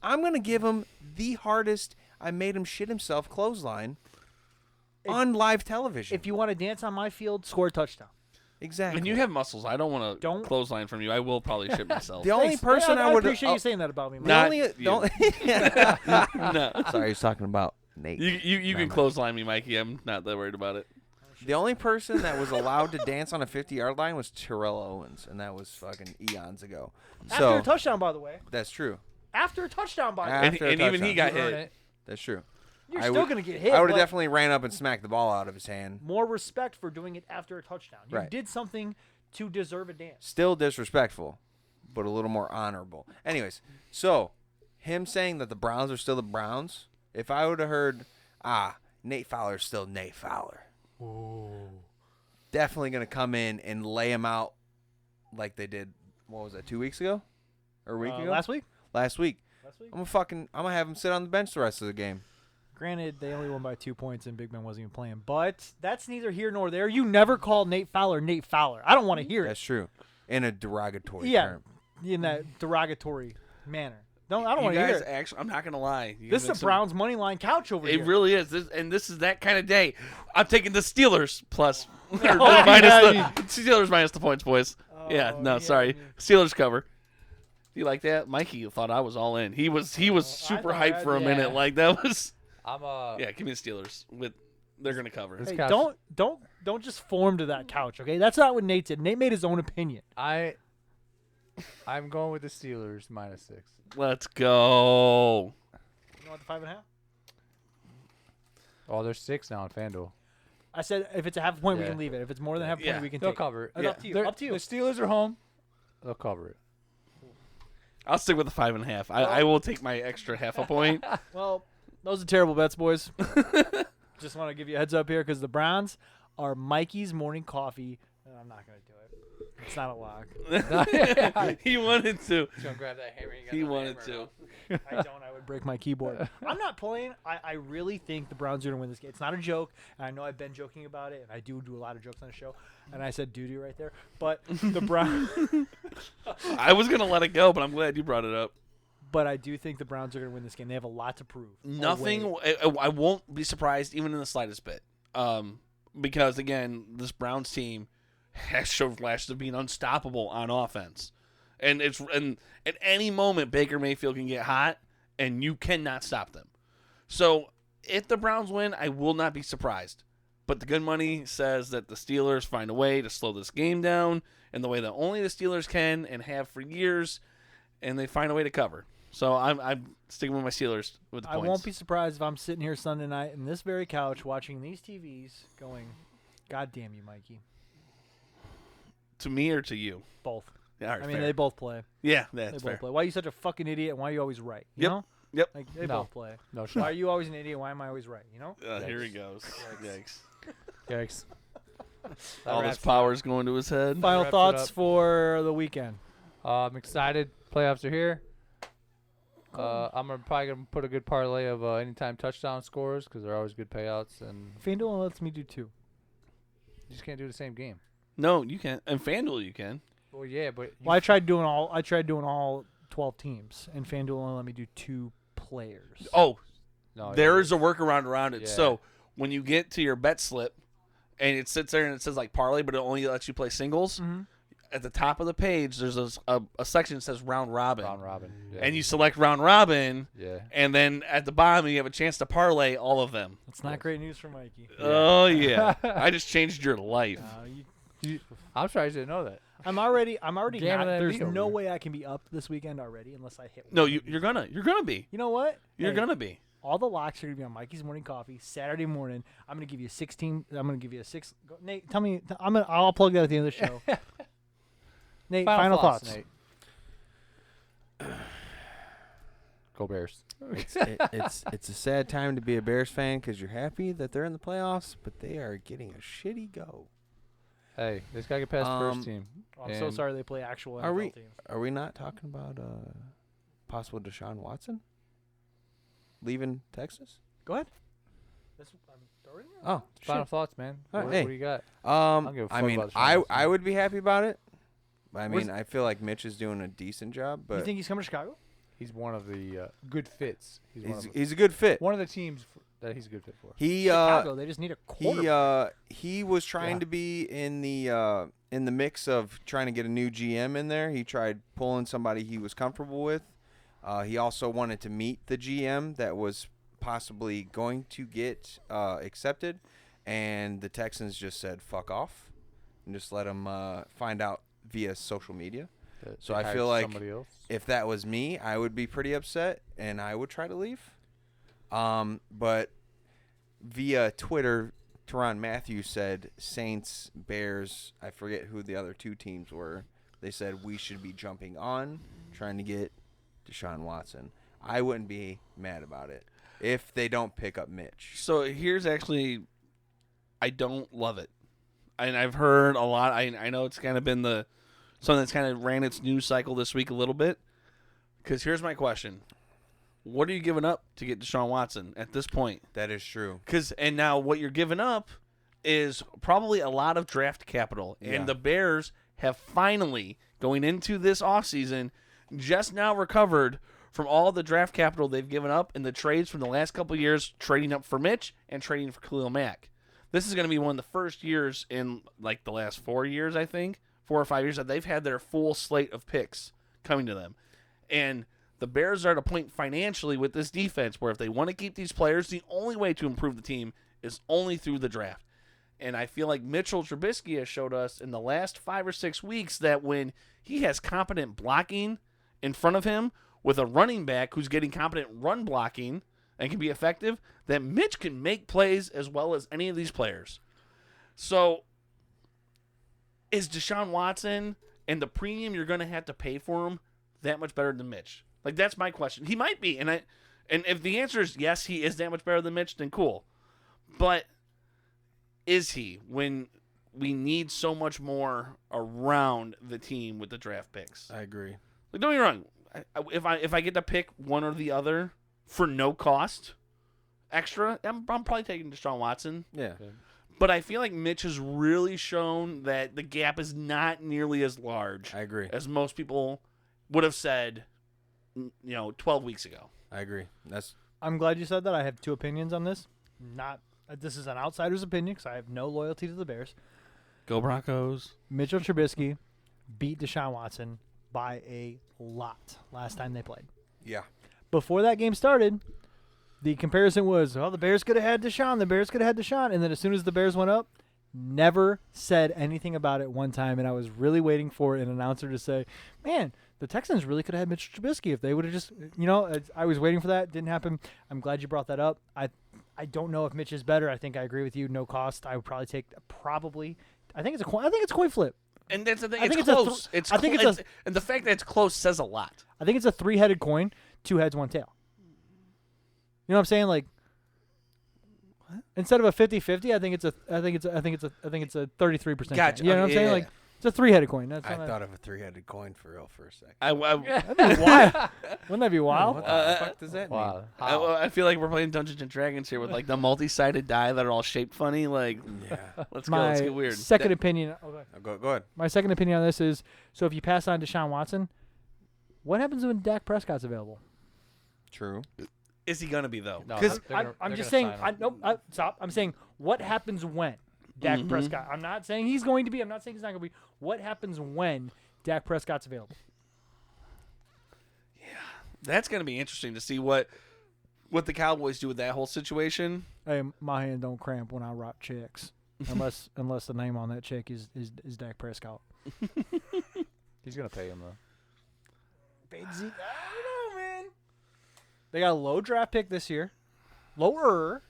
I'm going to give him the hardest I made him shit himself clothesline on live television. If you want to dance on my field, score a touchdown. Exactly. And you have muscles. I don't want to Don't- clothesline from you. I will probably shit myself. the only Thanks. person Yeah, I would appreciate you saying that about me. the Man. Not only, you. the only No. Sorry, he's talking about Nate. You can clothesline me, Mikey. I'm not that worried about it. The only person that was allowed to dance on a 50-yard line was Terrell Owens, and that was fucking eons ago. After So a touchdown, by the way. that's true. After a touchdown, by the way. After a And even he touchdown. got You earn hit. it. That's true. You're I still would- going to get hit. I would have but definitely ran up and smacked the ball out of his hand. more respect for doing it after a touchdown. You Right. did something to deserve a dance. Still disrespectful, but a little more honorable. Anyways, so him saying that the Browns are still the Browns, if I would have heard, Nate Fowler's still Nate Fowler. Definitely going to come in and lay him out like they did, what was that, 2 weeks ago? Or a week ago? Last week? Last week. I'm going to have him sit on the bench the rest of the game. Granted, they only won by 2 points and Big Ben wasn't even playing, but that's neither here nor there. You never call Nate Fowler Nate Fowler. I don't want to hear That's it. true. In a derogatory Yeah, term. in that derogatory manner. I don't You want to hear guys it. actually, I'm not gonna lie. You This guys is a Browns money line couch over It here. really is. This is that kind of day. I'm taking the Steelers plus or Oh, minus yeah, the Steelers minus the points, boys. yeah, no, sorry. Steelers cover. You like that? Mikey thought I was all in. He was super thought hyped for a yeah. minute. Like that was. I'm Yeah, give me the Steelers. They're gonna cover. This Hey, couch- don't just form to that couch, okay? That's not what Nate did. Nate made his own opinion. I'm going with the Steelers -6. Let's go. You want the 5.5? Oh, there's 6 now on FanDuel. I said if it's a half a point, we Yeah. can leave it. If it's more than half a point, Yeah. we can They'll take cover it. it. Yeah. Up to you. They're- Up to you. The Steelers are home. They'll cover it. I'll stick with the 5.5. I will take my extra half a point. Well, those are terrible bets, boys. Just want to give you a heads up here because the Browns are Mikey's morning coffee. I'm not going to do it. It's not a lock. He wanted to. He's gonna grab that hammer. He wanted to. I don't. I would break my keyboard. I'm not playing. I really think the Browns are going to win this game. It's not a joke. And I know I've been joking about it, and I do a lot of jokes on the show. And I said doo-doo right there. But the Browns. I was gonna let it go, but I'm glad you brought it up. But I do think the Browns are going to win this game. They have a lot to prove. Nothing. Oh, wait. I won't be surprised even in the slightest bit. Because again, this Browns team has shown flashes of being unstoppable on offense, and at any moment Baker Mayfield can get hot, and you cannot stop them. So if the Browns win, I will not be surprised. But the good money says that the Steelers find a way to slow this game down in the way that only the Steelers can and have for years, and they find a way to cover. So I'm sticking with my Steelers with the I points. won't be surprised if I'm sitting here Sunday night in this very couch watching these TVs going, God damn you, Mikey. To me or to you? Both. Yeah, all right, I mean, fair. they both play. Yeah, They that's both fair. play. Why are you such a fucking idiot and why are you always right? You Yep. know? Yep. Like, they No. both play. No Why shot. are you always an idiot? Why am I always right? You know? Here he goes. Yikes. Yikes. All this power's going to his head. Final wraps it thoughts up. for the weekend. I'm excited. Playoffs are here. I'm probably gonna put a good parlay of anytime touchdown scores because they're always good payouts, and FanDuel lets me do 2. you just can't do the same game. No, you can't. And FanDuel, you can. Well, yeah, but Well, I tried doing all 12 teams, and FanDuel only let me do 2 players. Oh, no, there is a workaround around it. Yeah. So when you get to your bet slip, and it sits there and it says like parlay, but it only lets you play singles. Mhm. At the top of the page, there's a section that says round robin, round robin. Yeah. and you select round robin, yeah. and then at the bottom you have a chance to parlay all of them. It's not great news for Mikey. Oh yeah, I just changed your life. I'm sorry, I didn't know that. I'm already Gambling not. at There's me over no here. way I can be up this weekend already unless I hit. No, one. you're gonna be. You know what? You're Hey, gonna be. All the locks are gonna be on Mikey's morning coffee Saturday morning. I'm gonna give you 16. I'm gonna give you a 6. Nate, tell me. I'll plug that at the end of the show. Nate, final thoughts. Nate. Go Bears. It's a sad time to be a Bears fan because you're happy that they're in the playoffs, but they are getting a shitty go. Hey, this guy get past the first team. Oh, I'm so And sorry they play actual Are NFL we- teams. Are we not talking about possible Deshaun Watson leaving Texas? Go ahead. I'm throwing it. Oh, Final thoughts, man. All right, What, hey. what do you got? shit. give a I fuck mean, about Deshaun I Watson. would be happy about it. I Where's- mean, I feel like Mitch is doing a decent job, You but think he's coming to Chicago? He's one of the good fits. he's a good fit. One of the teams that he's a good fit for. He Chicago. They just need a quarterback. he was trying Yeah. to be in the mix of trying to get a new GM in there. He tried pulling somebody he was comfortable with. He also wanted to meet the GM that was possibly going to get accepted, and the Texans just said fuck off and just let him find out via social media. That So they I hired feel like somebody else. if that was me, I would be pretty upset and I would try to leave. But via Twitter, Tyrann Mathieu said Saints, Bears, I forget who the other two teams were. They said we should be jumping on, trying to get Deshaun Watson. I wouldn't be mad about it if they don't pick up Mitch. So here's actually, I don't love it. And I've heard a lot. I know it's kind of been something that's kind of ran its news cycle this week a little bit. Because here's my question. What are you giving up to get Deshaun Watson at this point? That is true. And now what you're giving up is probably a lot of draft capital. Yeah. And the Bears have finally, going into this offseason, just now recovered from all the draft capital they've given up in the trades from the last couple of years, trading up for Mitch and trading for Khalil Mack. This is going to be one of the first years in like the last 4 years, I think, 4 or 5 years, that they've had their full slate of picks coming to them. And the Bears are at a point financially with this defense where if they want to keep these players, the only way to improve the team is only through the draft. And I feel like Mitchell Trubisky has showed us in the last 5 or 6 weeks that when he has competent blocking in front of him with a running back who's getting competent run blocking and can be effective, that Mitch can make plays as well as any of these players. So is Deshaun Watson and the premium you're going to have to pay for him that much better than Mitch? Like, that's my question. He might be, and if the answer is yes, he is that much better than Mitch, then cool. But is he, when we need so much more around the team with the draft picks? I agree. Like, don't get me wrong. If I get to pick one or the other for no cost extra, I'm probably taking Deshaun Watson. Yeah. But I feel like Mitch has really shown that the gap is not nearly as large I agree. as most people would have said, 12 weeks ago. I agree. I'm glad you said that. I have two opinions on this. This is an outsider's opinion because I have no loyalty to the Bears. Go Broncos. Mitchell Trubisky beat Deshaun Watson by a lot last time they played. Yeah. Before that game started, the comparison was, the Bears could have had Deshaun. The Bears could have had Deshaun. And then as soon as the Bears went up, never said anything about it one time. And I was really waiting for an announcer to say, man, the Texans really could have had Mitchell Trubisky if they would have just, I was waiting for that. Didn't happen. I'm glad you brought that up. I don't know if Mitch is better. I think I agree with you. No cost. I would probably take I think it's a coin flip. And that's the thing. I think It's it's a close. And the fact that it's close says a lot. I think it's a 3-headed coin, 2 heads, 1 tail. You know what I'm saying? Like, instead of a 50-50, I think it's a 33% chance. Gotcha. You know what I'm Okay, saying? yeah, Like, it's a 3-headed coin. That's I not thought of a 3-headed coin for real for a second. that'd be wild. Wouldn't that be wild? What the fuck does that mean? Wow. I feel like we're playing Dungeons and Dragons here with like the multi-sided die that are all shaped funny. Like, Yeah. let's go. Let's get weird. Second opinion. Go ahead. My second opinion on this is: so if you pass on Deshaun Watson, what happens when Dak Prescott's available? True. Is he gonna be though? No, Because they're I'm gonna just saying. sign him. Stop. I'm saying what happens when Dak Mhm. Prescott. I'm not saying he's going to be. I'm not saying he's not going to be. What happens when Dak Prescott's available? That's gonna be interesting to see what the Cowboys do with that whole situation. Hey, my hand don't cramp when I write checks, unless the name on that check is Dak Prescott. He's gonna pay him though. I don't know, man. They got a low draft pick this year, lower.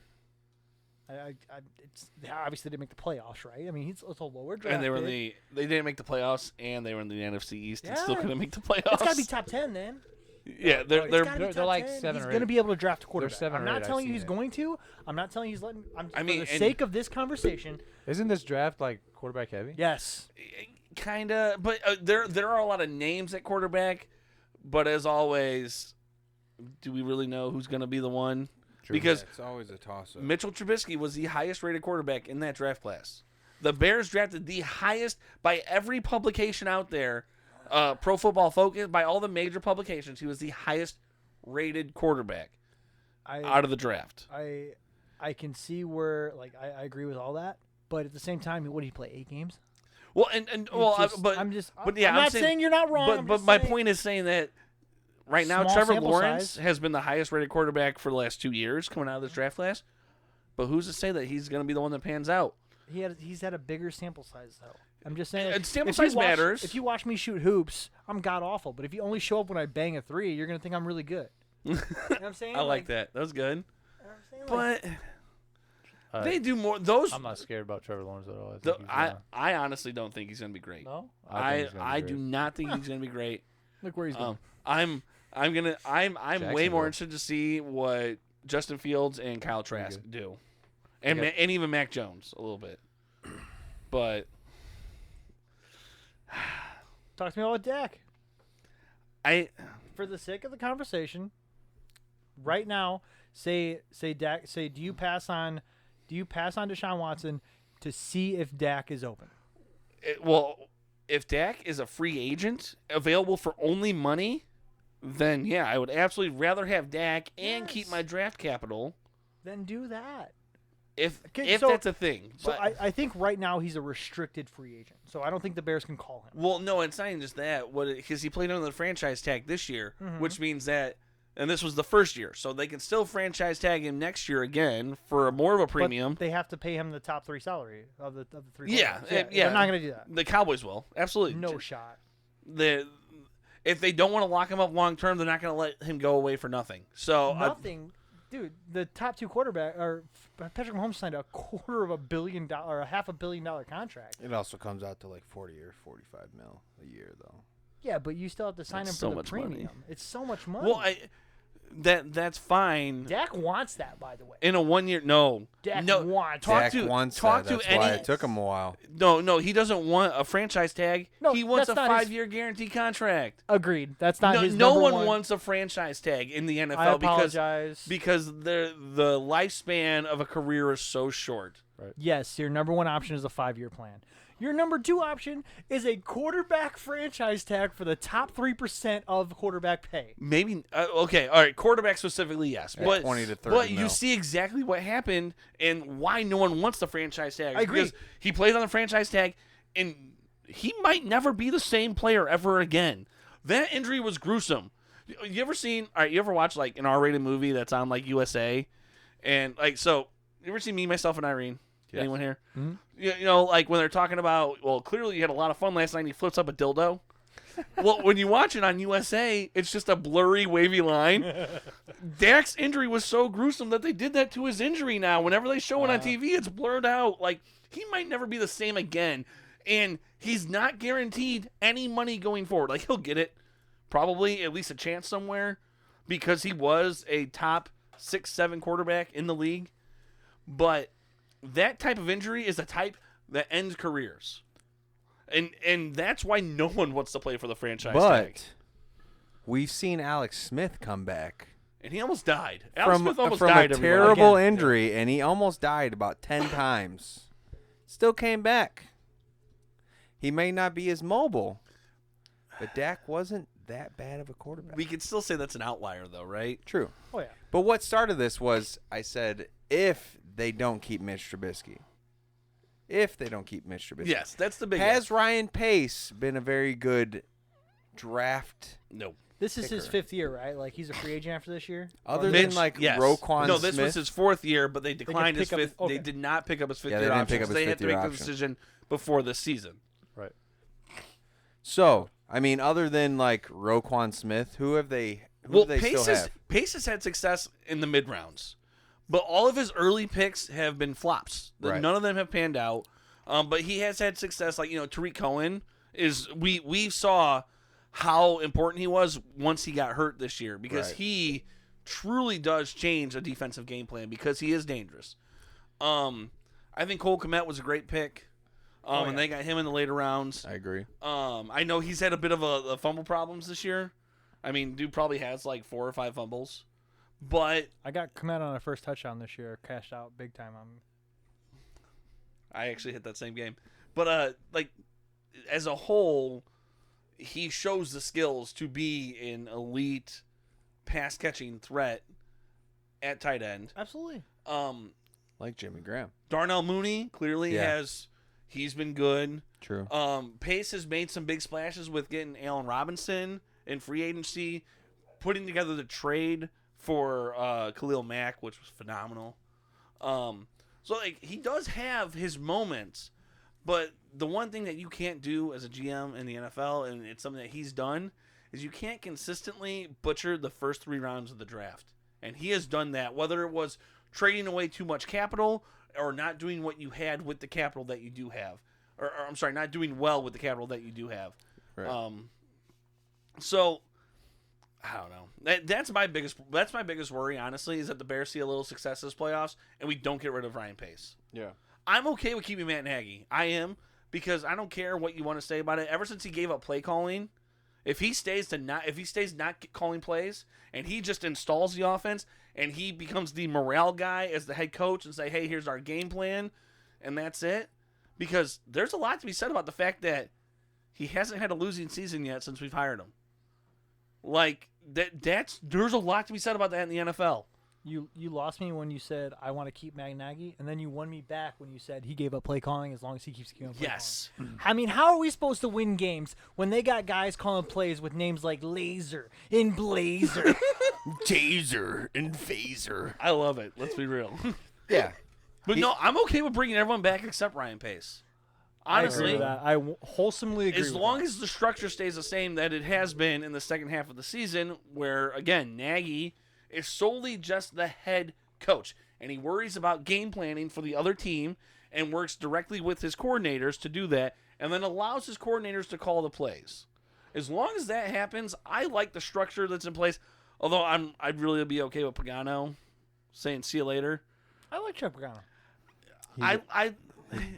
They obviously didn't make the playoffs, right? I mean, it's a lower draft. And they were pick. they didn't make the playoffs, and they were in the NFC East, and still Yeah. couldn't make the playoffs. It's got to be top 10, then. Yeah, they're It's they're. gotta be they're top like 10. 7 He's or going to 8. be able to draft a quarterback. 7 I'm or not 8, telling I've you he's seen it. going to. I'm not telling you he's letting. I mean, for the and- sake of this conversation, Isn't this draft like quarterback heavy? yes. Kinda, but there are a lot of names at quarterback. But as always, do we really know who's going to be the one? True. Because Yeah, it's always a toss-up. Mitchell Trubisky was the highest rated quarterback in that draft class. The Bears drafted the highest by every publication out there, Pro Football Focus, by all the major publications. He was the highest rated quarterback out of the draft. I can see where I agree with all that, but at the same time, what did he play? 8 games? Well, and well, It's just- but I'm just. but yeah, I'm I'm not saying you're not wrong. I'm But just my saying- point is saying that right now Small Trevor sample Lawrence size. has been the highest rated quarterback for the last 2 years coming out of this draft class. But who's to say that he's going to be the one that pans out? He's had a bigger sample size though. I'm just saying. And sample if you size watch- matters. If you watch me shoot hoops, I'm god awful. But if you only show up when I bang a 3, you're gonna think I'm really good. You know what I'm saying? I like that. That was good. You know what I'm saying? Like, But They do more. Those. I'm not scared about Trevor Lawrence at all. I honestly don't think he's going to be great. No, I do not think he's going to be great. Look where he's going. I'm way more Jacksonville. interested to see what Justin Fields and Kyle Trask do, and Okay. and even Mac Jones a little bit. But Talk to me about Dak. For the sake of the conversation, right now, say Dak. Say, do you pass on Deshaun Watson to see if Dak is open? If Dak is a free agent available for only money, then yeah, I would absolutely rather have Dak and keep Yes. my draft capital. Then do that. If so- that's a thing. So But- I think right now he's a restricted free agent. So I don't think the Bears can call him. Well, no, it's not even just that. Because he played under the franchise tag this year, which means that, and this was the first year, so they can still franchise tag him next year again for more of a premium. But they have to pay him the top 3 salary of the 3. Yeah, quarterbacks. yeah. They're not going to do that. The Cowboys will absolutely No shot. If they don't want to lock him up long term, they're not going to let him go away for nothing. So Nothing, dude. The top 2 quarterback or Patrick Mahomes signed a $250 million or a $500 million contract. It also comes out to like 40 or 45 mil a year, though. Yeah, but you still have to sign That's him so for the much money. premium. It's so much money. well, that's fine. Dak wants that, by the way. In a 1 year, no, Dak no. wants Talk Dak to wants talk that. to That's any. why it took him a while. No, he doesn't want a franchise tag. No, he wants a that's not his- 5-year guarantee contract. Agreed. That's not his No number one one. wants a franchise tag in the NFL I apologize. because the lifespan of a career is so short. Yes, your number 1 option is a 5-year plan. Your number 2 option is a quarterback franchise tag for the top 3% of quarterback pay. Maybe okay, all right. Quarterback specifically, yes, At but 20 to 30 But you mil. see exactly what happened and why no one wants the franchise tag. I agree. Because he plays on the franchise tag, and he might never be the same player ever again. That injury was gruesome. You ever seen? All right, you ever watch like an R-rated movie that's on like USA, and like so. You ever seen Me, Myself, and Irene? Yes. Anyone here? Mhm. You know, like when they're talking about, well, clearly you had a lot of fun last night and he flips up a dildo. Well, when you watch it on USA, it's just a blurry, wavy line. Dak's injury was so gruesome that they did that to his injury now. Whenever they show it on TV, it's blurred out. Like, he might never be the same again. And he's not guaranteed any money going forward. Like, he'll get it. Probably at least a chance somewhere because he was a top 6-7 quarterback in the league. But that type of injury is a type that ends careers. And that's why no one wants to play for the franchise tag. But we've seen Alex Smith come back And he almost died. Alex Smith almost from died. a everybody. terrible Again. injury, and he almost died about 10 times. Still came back. He may not be as mobile, but Dak wasn't that bad of a quarterback. We could still say that's an outlier, though, right? True. Oh, yeah. But what started this was I said, if they don't keep Mitch Trubisky. If they don't keep Mitch Trubisky. Yes, that's the big. Has Ryan Pace been a very good draft no. This is his Kicker. 5th year, right? Like, he's a free agent after this year? other Mitch, than like yes. Roquan No, this Smith? was his 4th year, but they declined his pick up his- 5th. okay. They did not pick up his 5th Yeah, year they didn't option. pick up so his they had to 5th year make the option. decision before the season. So, I mean, other than like Roquan Smith, who have they? Who Well, do they still have? Pace has had success in the mid rounds, but all of his early picks have been flops. Right. None of them have panned out. But he has had success. Like Tariq Cohen is. We saw how important he was once he got hurt this year because Right. he truly does change a defensive game plan because he is dangerous. I think Cole Kmet was a great pick. And they got him in the later rounds. I agree. I know he's had a bit of a fumble problems this year. I mean, dude probably has like 4 or 5 fumbles. But I got Komet on a first touchdown this year, cashed out big time on me. I actually hit that same game. But like as a whole, he shows the skills to be an elite pass catching threat at tight end. Absolutely. Like Jimmy Graham. Darnell Mooney clearly Yeah. he's been good. True. Pace has made some big splashes with getting Allen Robinson in free agency, putting together the trade for Khalil Mack, which was phenomenal. So like he does have his moments, but the one thing that you can't do as a GM in the NFL, and it's something that he's done, is you can't consistently butcher the first 3 rounds of the draft. And he has done that, whether it was trading away too much capital or not doing what you had with the capital that you do have. Or I'm sorry, not doing well with the capital that you do have. Right. So I don't know. That's my biggest worry, honestly, is that the Bears see a little success this playoffs and we don't get rid of Ryan Pace. Yeah. I'm okay with keeping Matt Nagy. I am, because I don't care what you want to say about it. Ever since he gave up play calling, if he stays not calling plays and he just installs the offense and he becomes the morale guy as the head coach and say, hey, here's our game plan, and that's it. Because there's a lot to be said about the fact that he hasn't had a losing season yet since we've hired him. Like there's a lot to be said about that in the NFL. You lost me when you said I want to keep Matt Nagy, and then you won me back when you said he gave up play calling as long as he keeps giving up play Yes. calling. I mean, how are we supposed to win games when they got guys calling plays with names like Laser and Blazer? Taser and phaser. I love it. Let's be real. Yeah. But no, I'm okay with bringing everyone back except Ryan Pace. I agree Honestly, with that. I wholesomely agree. as with long that. as the structure stays the same that it has been in the second half of the season, where, again, Nagy is solely just the head coach, and he worries about game planning for the other team and works directly with his coordinators to do that, and then allows his coordinators to call the plays. As long as that happens, I like the structure that's in place, although I'd really be okay with Pagano saying see you later. I like Chuck Pagano. You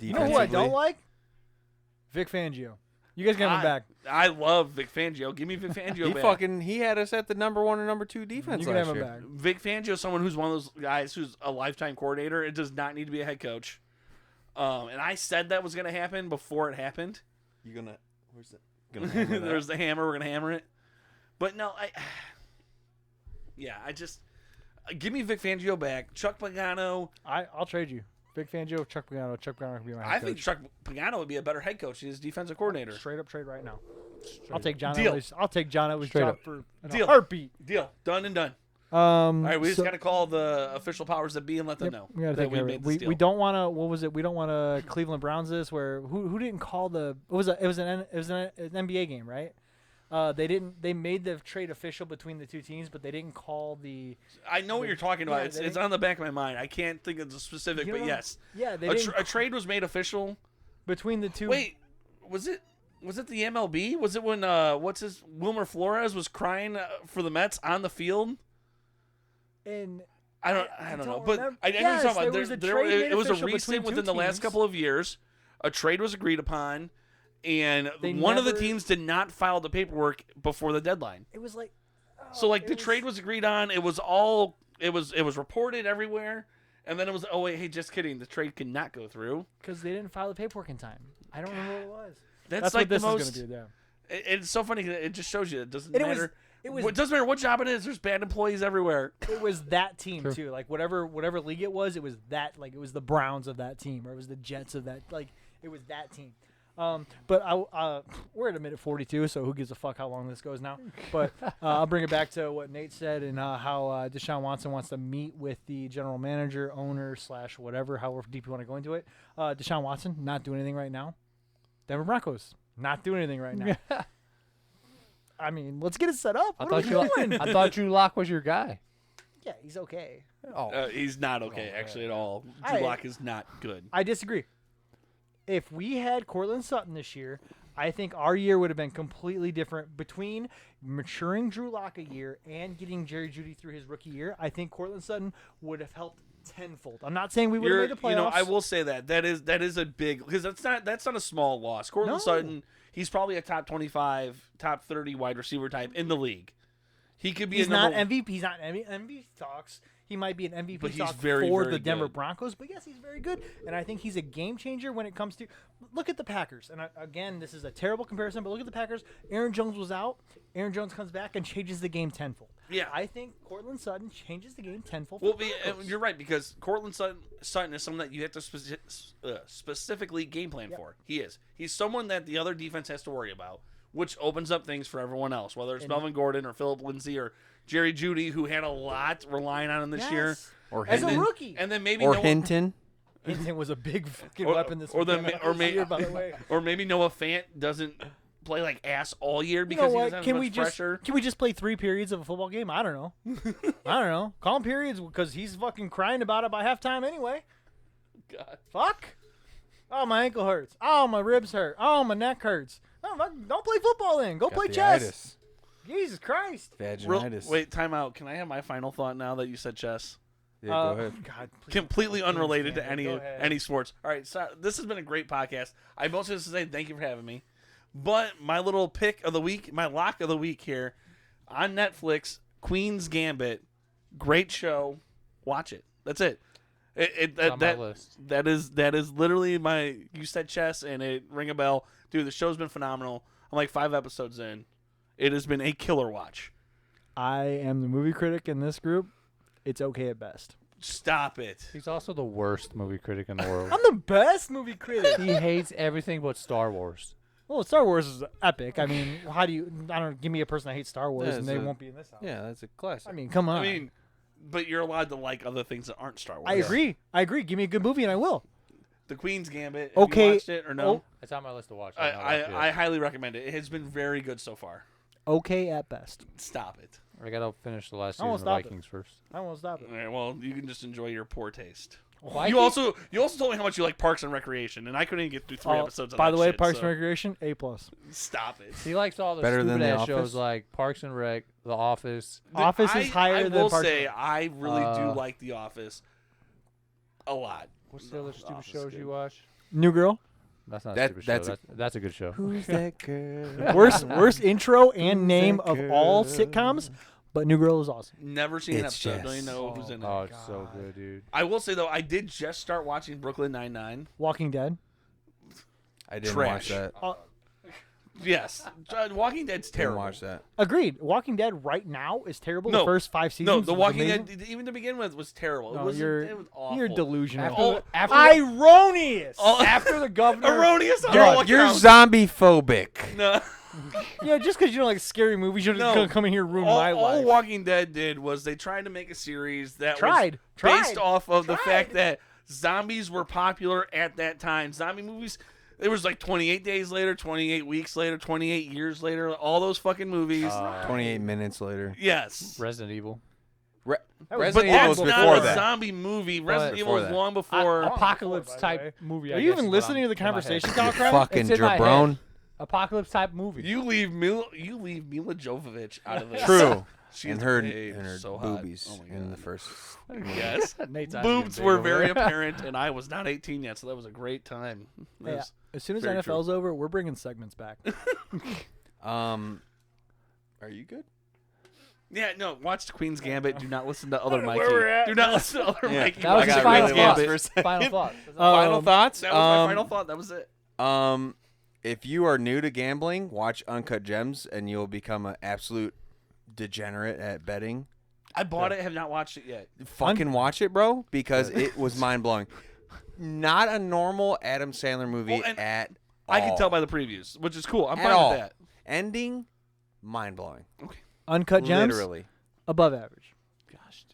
You know who I don't like? Vic Fangio. You guys get him back. I love Vic Fangio. Give me Vic Fangio back. He had us at the number 1 and number 2 defense You can last have him year. back. Vic Fangio is someone who's one of those guys who's a lifetime coordinator. It does not need to be a head coach. And I said that was going to happen before it happened. You gonna? Where's it? Gonna hammer that? There's the hammer. We're going to hammer it. But no, give me Vic Fangio back. Chuck Pagano. I'll trade you. Vic Fangio, Chuck Pagano. Chuck Pagano can be my head I coach. think Chuck Pagano would be a better head coach. He's defensive coordinator. Straight up trade right now. I'll take John Deal. Elway's. I'll take John Elway's Straight job up. for a Deal. heartbeat. Deal. Done and done. All All right, we just got to call the official powers that be and let them know We gotta that take we care of made it. this deal. We don't want to. What was it? We don't want to Cleveland Browns this. Where who didn't call the? It was an NBA game, right? They didn't. They made the trade official between the two teams, but they didn't call the. I know what you're talking about. Yeah, It's on the back of my mind. I can't think of the specific, You but know- yes. Yeah, they A, didn't a trade was made official. between the two. Wait, was it the MLB? Was it when Wilmer Flores was crying for the Mets on the field? and I don't know, don't but remember. I know what Yes, you're talking there was about. a trade made It was a official between recent two within the last teams. couple of years. A trade was agreed upon, and They one of the never- teams did not file the paperwork before the deadline. it was like. So like it the was- trade was agreed on. It was reported everywhere, and then it was, oh wait, hey, just kidding. The trade could not go through. because they didn't file the paperwork in time. I don't remember what it was. That's what like this the most. is going to be. Yeah. It's so funny. It just shows you it doesn't And it was- matter. it was- It doesn't matter what job it is. There's bad employees everywhere. It was that team True. too. Like whatever league it was that like it was the Browns of that team or it was the Jets of that like it was that team. But we're at a minute 42, so who gives a fuck how long this goes now? But I'll bring it back to what Nate said and how Deshaun Watson wants to meet with the general manager, owner / whatever, however deep you want to go into it. Deshaun Watson not doing anything right now. Denver Broncos not doing anything right now. I mean, let's get it set up. What are we doing? I thought Drew Lock was your guy. Yeah, he's okay. Oh, He's not okay actually at all. I- Drew Lock is not good. I disagree. If we had Cortland Sutton this year, I think our year would have been completely different. Between maturing Drew Lock a year and getting Jerry Jeudy through his rookie year, I think Cortland Sutton would have helped tenfold. I'm not saying we would have made the playoffs. I will say that is a big, because that's not a small loss. Cortland No. Sutton, he's probably a top 25, top 30 wide receiver type in the league. He could be He's a not number, MVP. He's not MVP talks. He might be an MVP But he's talk very, for very the Denver good. Broncos. But yes, he's very good, and I think he's a game changer when it comes to. Look at the Packers, and again, this is a terrible comparison, but look at the Packers. Aaron Jones was out. Aaron Jones comes back and changes the game tenfold. Yeah. I think Cortland Sutton changes the game tenfold. Well, for the Broncos. you're right, because Cortland Sutton is someone that you have to specifically game plan for. He is. He's someone that the other defense has to worry about, which opens up things for everyone else, whether it's Melvin Gordon or Philip Lindsay or Jerry Jeudy, who had a lot relying on him this year. Yes. Or As a Hinton. rookie. And then maybe Or Noah, Hinton. Hinton was a big fucking Or- weapon this or the- weekend, or may- year, by the way. or maybe Noah Fant doesn't play like ass all year You because know he what? doesn't have Can as we much just pressure. can we just play 3 periods of a football game? I don't know. I don't know. Call him periods because he's fucking crying about it by halftime anyway. God. Fuck. Oh, my ankle hurts. Oh, my ribs hurt. Oh, my neck hurts. Oh, don't play football then. Go play chess. Jesus Christ. Vaginitis. Wait, time out. Can I have my final thought now that you said chess? Yeah, go ahead. God, please. Completely unrelated to Gambit. Go ahead. any sports. All right, so this has been a great podcast. I mostly just say thank you for having me. But my little pick of the week, my lock of the week here on Netflix, Queen's Gambit, great show. Watch it. That's it. It's on my list. That is literally my. You said chess and it ring a bell, dude. The show's been phenomenal. I'm like 5 episodes in. It has been a killer watch. I am the movie critic in this group. It's okay at best. Stop it. He's also the worst movie critic in the world. I'm the best movie critic. He hates everything but Star Wars. Well, Star Wars is epic. I mean, how do you? I don't give me a person that hates Star Wars Yeah, and they won't be in this house. Yeah, that's a classic. I mean, come on. I mean, but you're allowed to like other things that aren't Star Wars. I agree. I agree. Give me a good movie and I will. The Queen's Gambit. Have Okay. you watched it or no? Oh. It's on my list to watch. I highly recommend it. It has been very good so far. Okay at best. Stop it. I gotta finish the last I won't season of stop it. Vikings first. I won't stop it. All right, well, you can just enjoy your poor taste. Why You keep- also told me how much you like Parks and Recreation, and I couldn't even get through 3 episodes of By that the way, shit, Parks so and Recreation, A+. Stop it. He likes all the Better than stupid The ass Office? shows like Parks and Rec, The Office. Office is higher I than will Parks and say Rec. I really do Uh, like The Office a lot. What's the other The stupid Office shows good. you watch? New Girl. That's not That- a stupid that's show. a- That's a good show. Who's that girl? Worst intro and Who's name that of all girl? sitcoms, but New Girl is awesome. Never seen an It's episode. Don't Jess. even know who's in it. Oh, it's so good, dude. I will say though, I did just start watching Brooklyn Nine-Nine. Walking Dead. I didn't Trash. watch that. Yes, Walking Dead's Didn't terrible. watch that. Agreed. Walking Dead right now is terrible. No. The first 5 seasons. No, The was Walking amazing. Dead, even to begin with, was terrible. No, it was awful. you're delusional. After- Ironious. After the governor. Erroneous on all You're accounts. zombie phobic. No. Yeah, just because you don't like scary movies, you're No. gonna come in here and ruin all, my all life. Walking Dead did was they tried to make a series that Tried. was based Tried. off of the Tried. fact that zombies were popular at that time. Zombie movies, it was like 28 days later, 28 weeks later, 28 years later, all those fucking movies. 28 minutes later. Yes. Resident Evil. Re- That was But Resident Evil that's was not before a that. zombie movie. Resident Evil Before was that. long before. Apocalypse by the type way. movie. Are I you guess even is what listening to the in my head. conversation, Kyle Crab? Fucking It's in my head. jabron. Apocalypse type movie. you leave Mila Jovovich out of this. True. She's and her babe, so so hot. boobies Oh my in God. the first. Yes. Nate's eyes Boobs getting were big over very there. apparent, and I was not 18 yet, so that was a great time. It Yeah. was- As soon as Very NFL's over, we're bringing segments back. Are you good? Yeah, no, watch Queen's Gambit. Do not listen to other know Mikey. where we're at. Do not listen to other Yeah. Mikey. That was I his got final really lost thought. for a second. Final thought. Final thoughts? That was my final thought. That was it. If you are new to gambling, watch Uncut Gems, and you'll become an absolute degenerate at betting. I bought it, have not watched it yet. Fucking watch it, bro, because it was mind blowing. Not a normal Adam Sandler movie Well, and at I all. can tell by the previews, which is cool. I'm At fine all. with that. Ending, mind blowing. Uncut Gems, Literally. above average. Gosh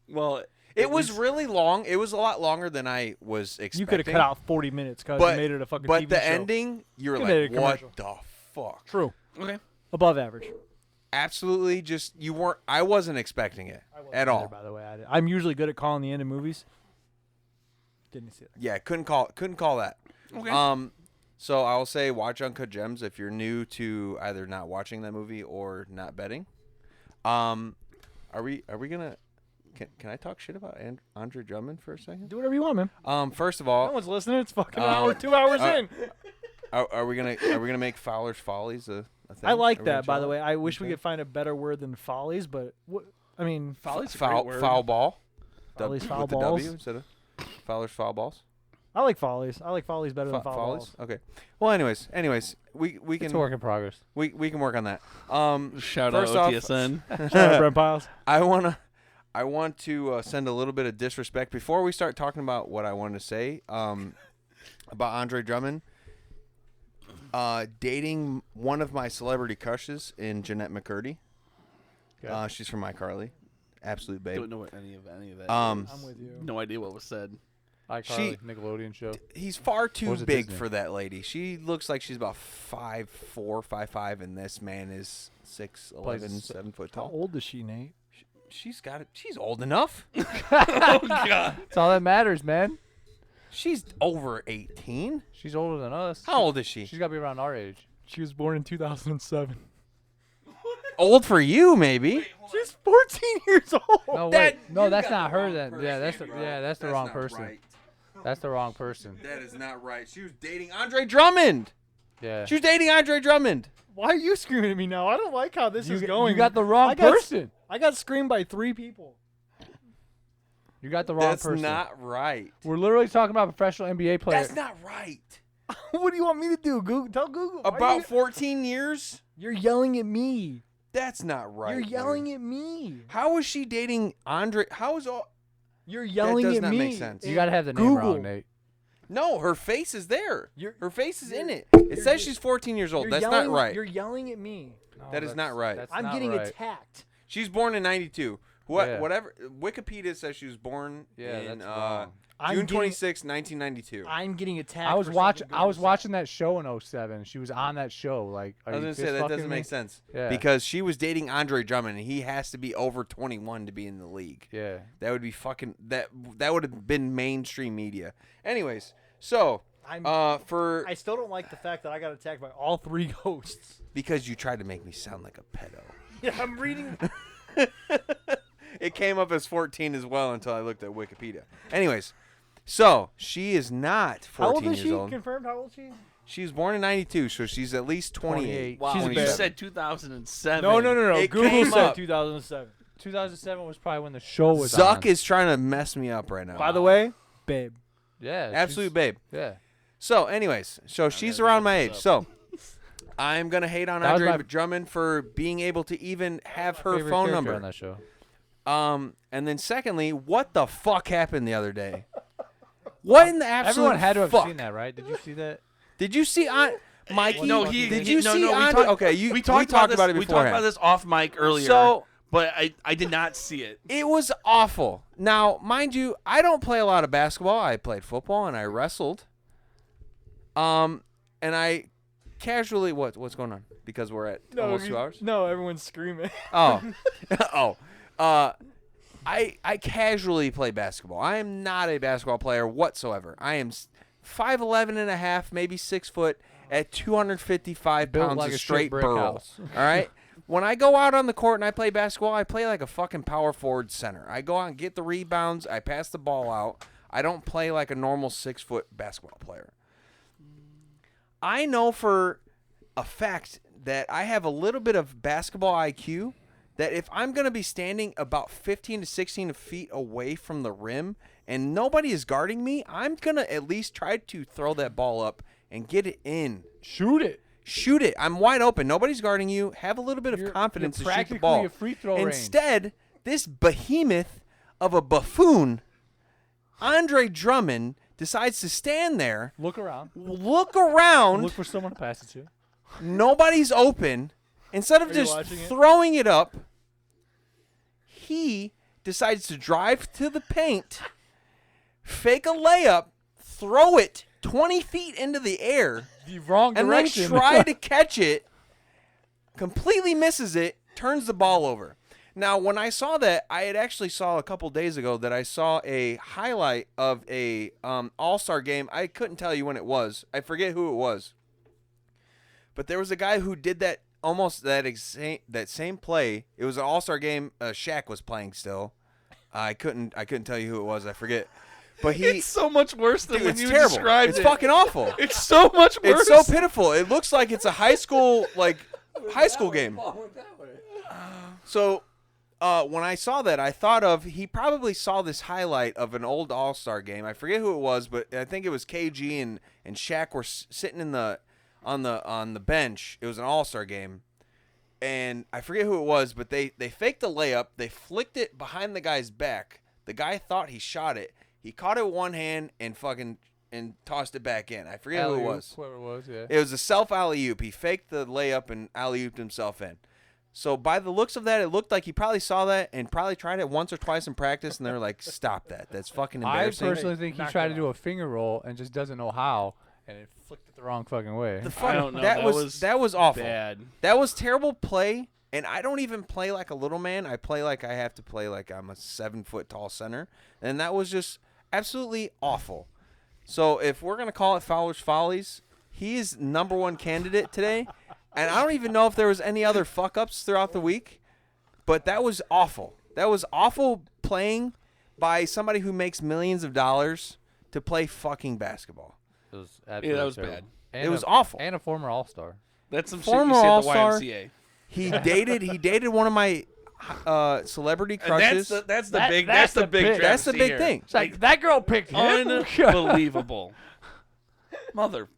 Well, It at was least- really long. It was a lot longer than I was expecting. You could have cut out 40 minutes because But- you made it a fucking But TV the show. ending, you were Could've made like, it a what commercial. the fuck? True. Okay. Above average. Absolutely just, you weren't, I wasn't expecting it at all. By the way, I'm usually good at calling the end of movies. Didn't see it. Yeah, couldn't call that. Okay. So I will say watch Uncut Gems if you're new to either not watching that movie or not betting. Are we gonna? Can I talk shit about Andre Drummond for a second? Do whatever you want, man. First of No all, one's listening. It's fucking an Um, hour, 2 hours in. are we gonna make Fowler's Follies a thing? I like Are we gonna that, by try the it? way. I wish we Okay. could find a better word than follies, but I mean, Folly's a foul great word. foul ball. Follies, foul with the balls. W instead of Fowler's foul balls. I like follies. I like follies better than foul Follies. balls. Okay. Well, anyways, we It's can a work in progress. we can work on that. Shout First out off- OTSN. Shout out Brent Piles. I want to send a little bit of disrespect before we start talking about what I wanted to say about Andre Drummond. Dating one of my celebrity crushes in Jeanette McCurdy. Okay. She's from iCarly. Absolute babe. Don't know what any of that. Um, is. I'm with you. No idea what was said. iCarly, Nickelodeon show. He's far Or too was it big Disney? for that lady. She looks like she's about 5'4", 5'5", and this man is 6'11", 7 foot How tall. old is she, Nate? She's got it. She's old enough. Oh God. That's all that matters, man. She's over 18. She's older than us. How old is she? She's got to be around our age. She was born in 2007. Old for you, maybe. She's 14 years old. No, That- wait. No, you that's got not the her wrong then. Yeah, person, that's the wrong not person. right. That's the wrong person. That is not right. She was dating Andre Drummond. Yeah. She was dating Andre Drummond. Why are you screaming at me now? I don't like how this is going. You got the wrong I got- person. I got screamed by 3 people. You got the wrong That's person. not right. We're literally talking about a professional NBA player. That's not right. What do you want me to do? Google, tell Google. Why About you, 14 years? you're yelling at me. That's not right. You're yelling dude. at me. How is she dating Andre? How is all? You're yelling does at not me. make sense. You got to have the name Google. wrong, Nate. No, her face is there. You're- Her face is in it. you're- It says she's 14 years old. You're That's yelling, not right. You're yelling at me. No, That is not right. that's I'm not getting right. attacked. She's born in 92. What? Yeah. Whatever. Wikipedia says she was born Yeah, in that's wrong. I'm June getting- 26, 1992. I'm getting attacked. I was for watching. something I was good to watching that show in 07. She was on that show. Like, I was gonna say that doesn't make sense Yeah. because she was dating Andre Drummond, and he has to be over 21 to be in the league. Yeah. That would be fucking that would have been mainstream media. Anyways, so I'm, for I still don't like the fact that I got attacked by all 3 ghosts. because you tried to make me sound like a pedo. Yeah, I'm reading. It came up as 14 as well until I looked at Wikipedia. Anyways, so she is not 14 How old is years she? old. Confirmed. How old is she? She was born in 92, so she's at least 28. 28. Wow. She's You bad. said 2007. No. It Google came said up. 2007. 2007 was probably when the show was Zuck on. is trying to mess me up right now. By the way, babe. Yeah. Absolute babe. Yeah. So, anyways, so she's around my age. So, I'm gonna hate on That was Andre my- Drummond for being able to even have her Favorite phone character number. on that show. And then secondly, what the fuck happened the other day? What in the absolute Everyone had to have fuck? seen that, right? Did you see that? Did you see Mikey? No, Did you no, see no, we Andre? talked- Okay, we talked about this, it We talked beforehand. about this off mic earlier. So but I did not see it. it was awful. Now, mind you, I don't play a lot of basketball. I played football and I wrestled. And I casually what's going on? Because we're at almost 2 hours. No, everyone's screaming. Oh, I casually play basketball. I am not a basketball player whatsoever. I am 5'11" and a half, maybe 6 foot, at 255 Built pounds like of a straight brick burl. house. All right. When I go out on the court and I play basketball, I play like a fucking power forward center. I go out and get the rebounds. I pass the ball out. I don't play like a normal 6 foot basketball player. I know for a fact that I have a little bit of basketball IQ, that if I'm going to be standing about 15 to 16 feet away from the rim and nobody is guarding me, I'm going to at least try to throw that ball up and get it in. Shoot it. Shoot it. I'm wide open. Nobody's guarding you. Have a little bit of confidence you're to shoot the practically ball. a free throw range. Instead, this behemoth of a buffoon, Andre Drummond, decides to stand there, Look around. look around. Look for someone to pass it to. Nobody's open. Instead of Are you just watching it? throwing it up, he decides to drive to the paint, fake a layup, throw it 20 feet into the air, The wrong and then direction. try to catch it, completely misses it, turns the ball over. Now, when I saw that, I had actually saw a couple days ago that I saw a highlight of a All-Star game. I couldn't tell you when it was. I forget who it was. But there was a guy who did that almost that same play. It was an All-Star game. Shaq was playing still. I couldn't tell you who it was. I forget. But he It's so much worse than dude, when it's you terrible. described It's it. fucking awful. It's so much worse. It's so pitiful. It looks like it's a high school game. So when I saw that, I thought of he probably saw this highlight of an old All-Star game. I forget who it was, but I think it was KG and Shaq were sitting on the bench. It was an All-Star game, and I forget who it was, but they faked the layup. They flicked it behind the guy's back. The guy thought he shot it. He caught it with one hand and tossed it back in. I forget who it was. Whoever it was, yeah. It was a self alley-oop. He faked the layup and alley-ooped himself in. So by the looks of that, it looked like he probably saw that and probably tried it once or twice in practice, and they were like, "Stop that! That's fucking I embarrassing." personally think he Knock tried it to do a finger roll and just doesn't know how, and it flicked it the wrong fucking way. The fuck, don't know. that That was awful. Bad. That was terrible play. And I don't even play like a little man. I play like I have to play like I'm a 7-foot tall center. And that was just absolutely awful. So if we're going to call it Fowler's Follies, he is number one candidate today. And I don't even know if there was any other fuck-ups throughout the week. But that was awful. That was awful playing by somebody who makes millions of dollars to play fucking basketball. It was Yeah, absolutely that was terrible. bad. And It was a, awful. And a former All-Star. That's some Former shit you see at the All-Star. YMCA. He dated one of my celebrity And crushes. that's the That- big that's the big big- That's the travesty big here. thing. It's like, that girl picked him. Unbelievable. Mother.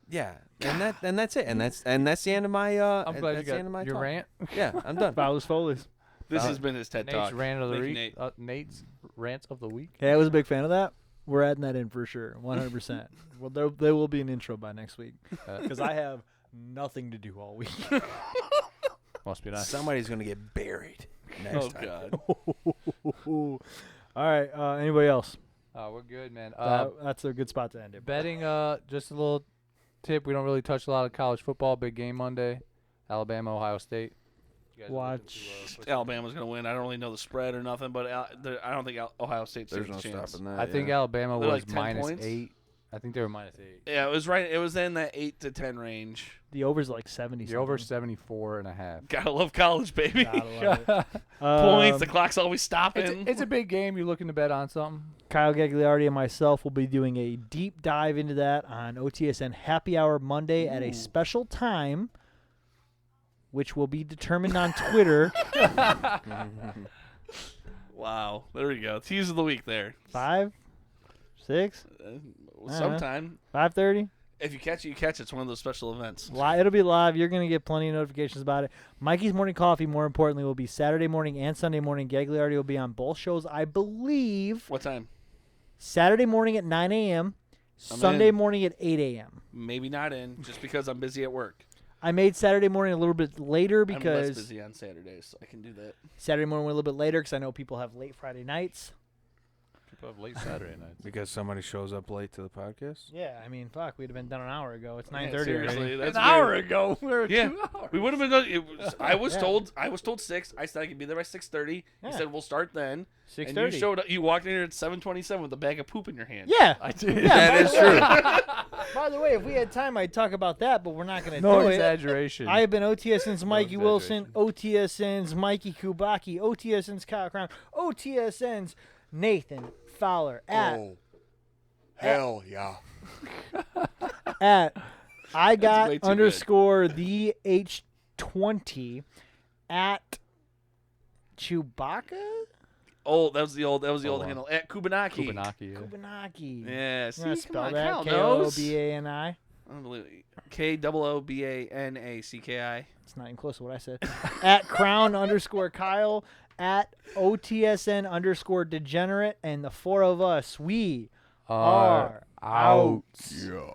Yeah, and that's it, and that's the end of my. I'm glad you that's the end of my got your talk. rant. Yeah, I'm done. Fowler's Follies. This has been his TED Nate's Talk. rant of the Thank you, week. Nate. Nate's rant of the week. Hey, I was a big fan of that. We're adding that in for sure, 100%. Well, there will be an intro by next week because I have nothing to do all week. Must be nice. Somebody's gonna get buried next Oh time. God. All right. Anybody else? We're good, man. That's a good spot to end it. Betting, just a little tip. We don't really touch a lot of college football. Big game Monday. Alabama, Ohio State. You guys are looking Watch. to, push Alabama's gonna win. I don't really know the spread or nothing, but I don't think Ohio State's There's taking no a chance. stopping them. that. I think yeah. Alabama They're was like 10 minus points? 8. I think they were minus 8. Yeah, it was right. It was in that 8 to 10 range. The over's like 70. You're over 74.5. Gotta love college, baby. Gotta love it. Points. The clock's always stopping. It's a big game. You're looking to bet on something. Kyle Gagliardi and myself will be doing a deep dive into that on OTSN Happy Hour Monday at a special time, which will be determined on Twitter. Wow. There we go. Tease of the week there. 5, 6, Sometime. 5:30. If you catch it, you catch it. It's one of those special events. It'll be live. You're gonna get plenty of notifications about it. Mikey's Morning Coffee, more importantly, will be Saturday morning and Sunday morning. Gagliardi will be on both shows, I believe. What time? Saturday morning at 9 a.m. I'm Sunday in. morning at 8 a.m. Maybe not in, just because I'm busy at work. I made Saturday morning a little bit later I'm less because busy on Saturdays, so I can do that. Saturday morning went a little bit later because I know people have late Friday nights. People have late Saturday nights. Because somebody shows up late to the podcast. Yeah, I mean, fuck, we'd have been done an hour ago. It's Yeah, 9:30 seriously, already. that's An hour weird. ago. We were Yeah. 2 hours. We would have been done. It was, I was Yeah. told 6. I said I could be there by 6:30. Yeah. He said we'll start then. 6:30. And you showed up. You walked in here at 7:27 with a bag of poop in your hand. Yeah, I did. Yeah, That is true. By the way, if we had time, I'd talk about that, but we're not going to No do it. exaggeration. I have been OTSN's Mikey Wilson, exaggeration. OTSN's Mikey Kubaki, OTSN's Kyle Crown, OTSN's Nathan Fowler at Hell yeah. at I way got too underscore the H20 at Chewbacca Oh, that was the old Hold on. handle at Kubanaki. Kubanaki. Yeah. Kubanaki. Yeah, You see, wanna come spell on, that? Kyle knows. K-O-B-A-N-I. Unbelievable. KOOBANACKI. It's not even close to what I said. At Crown underscore Kyle, at OTSN underscore Degenerate, and the four of us, we Are are out. Yeah.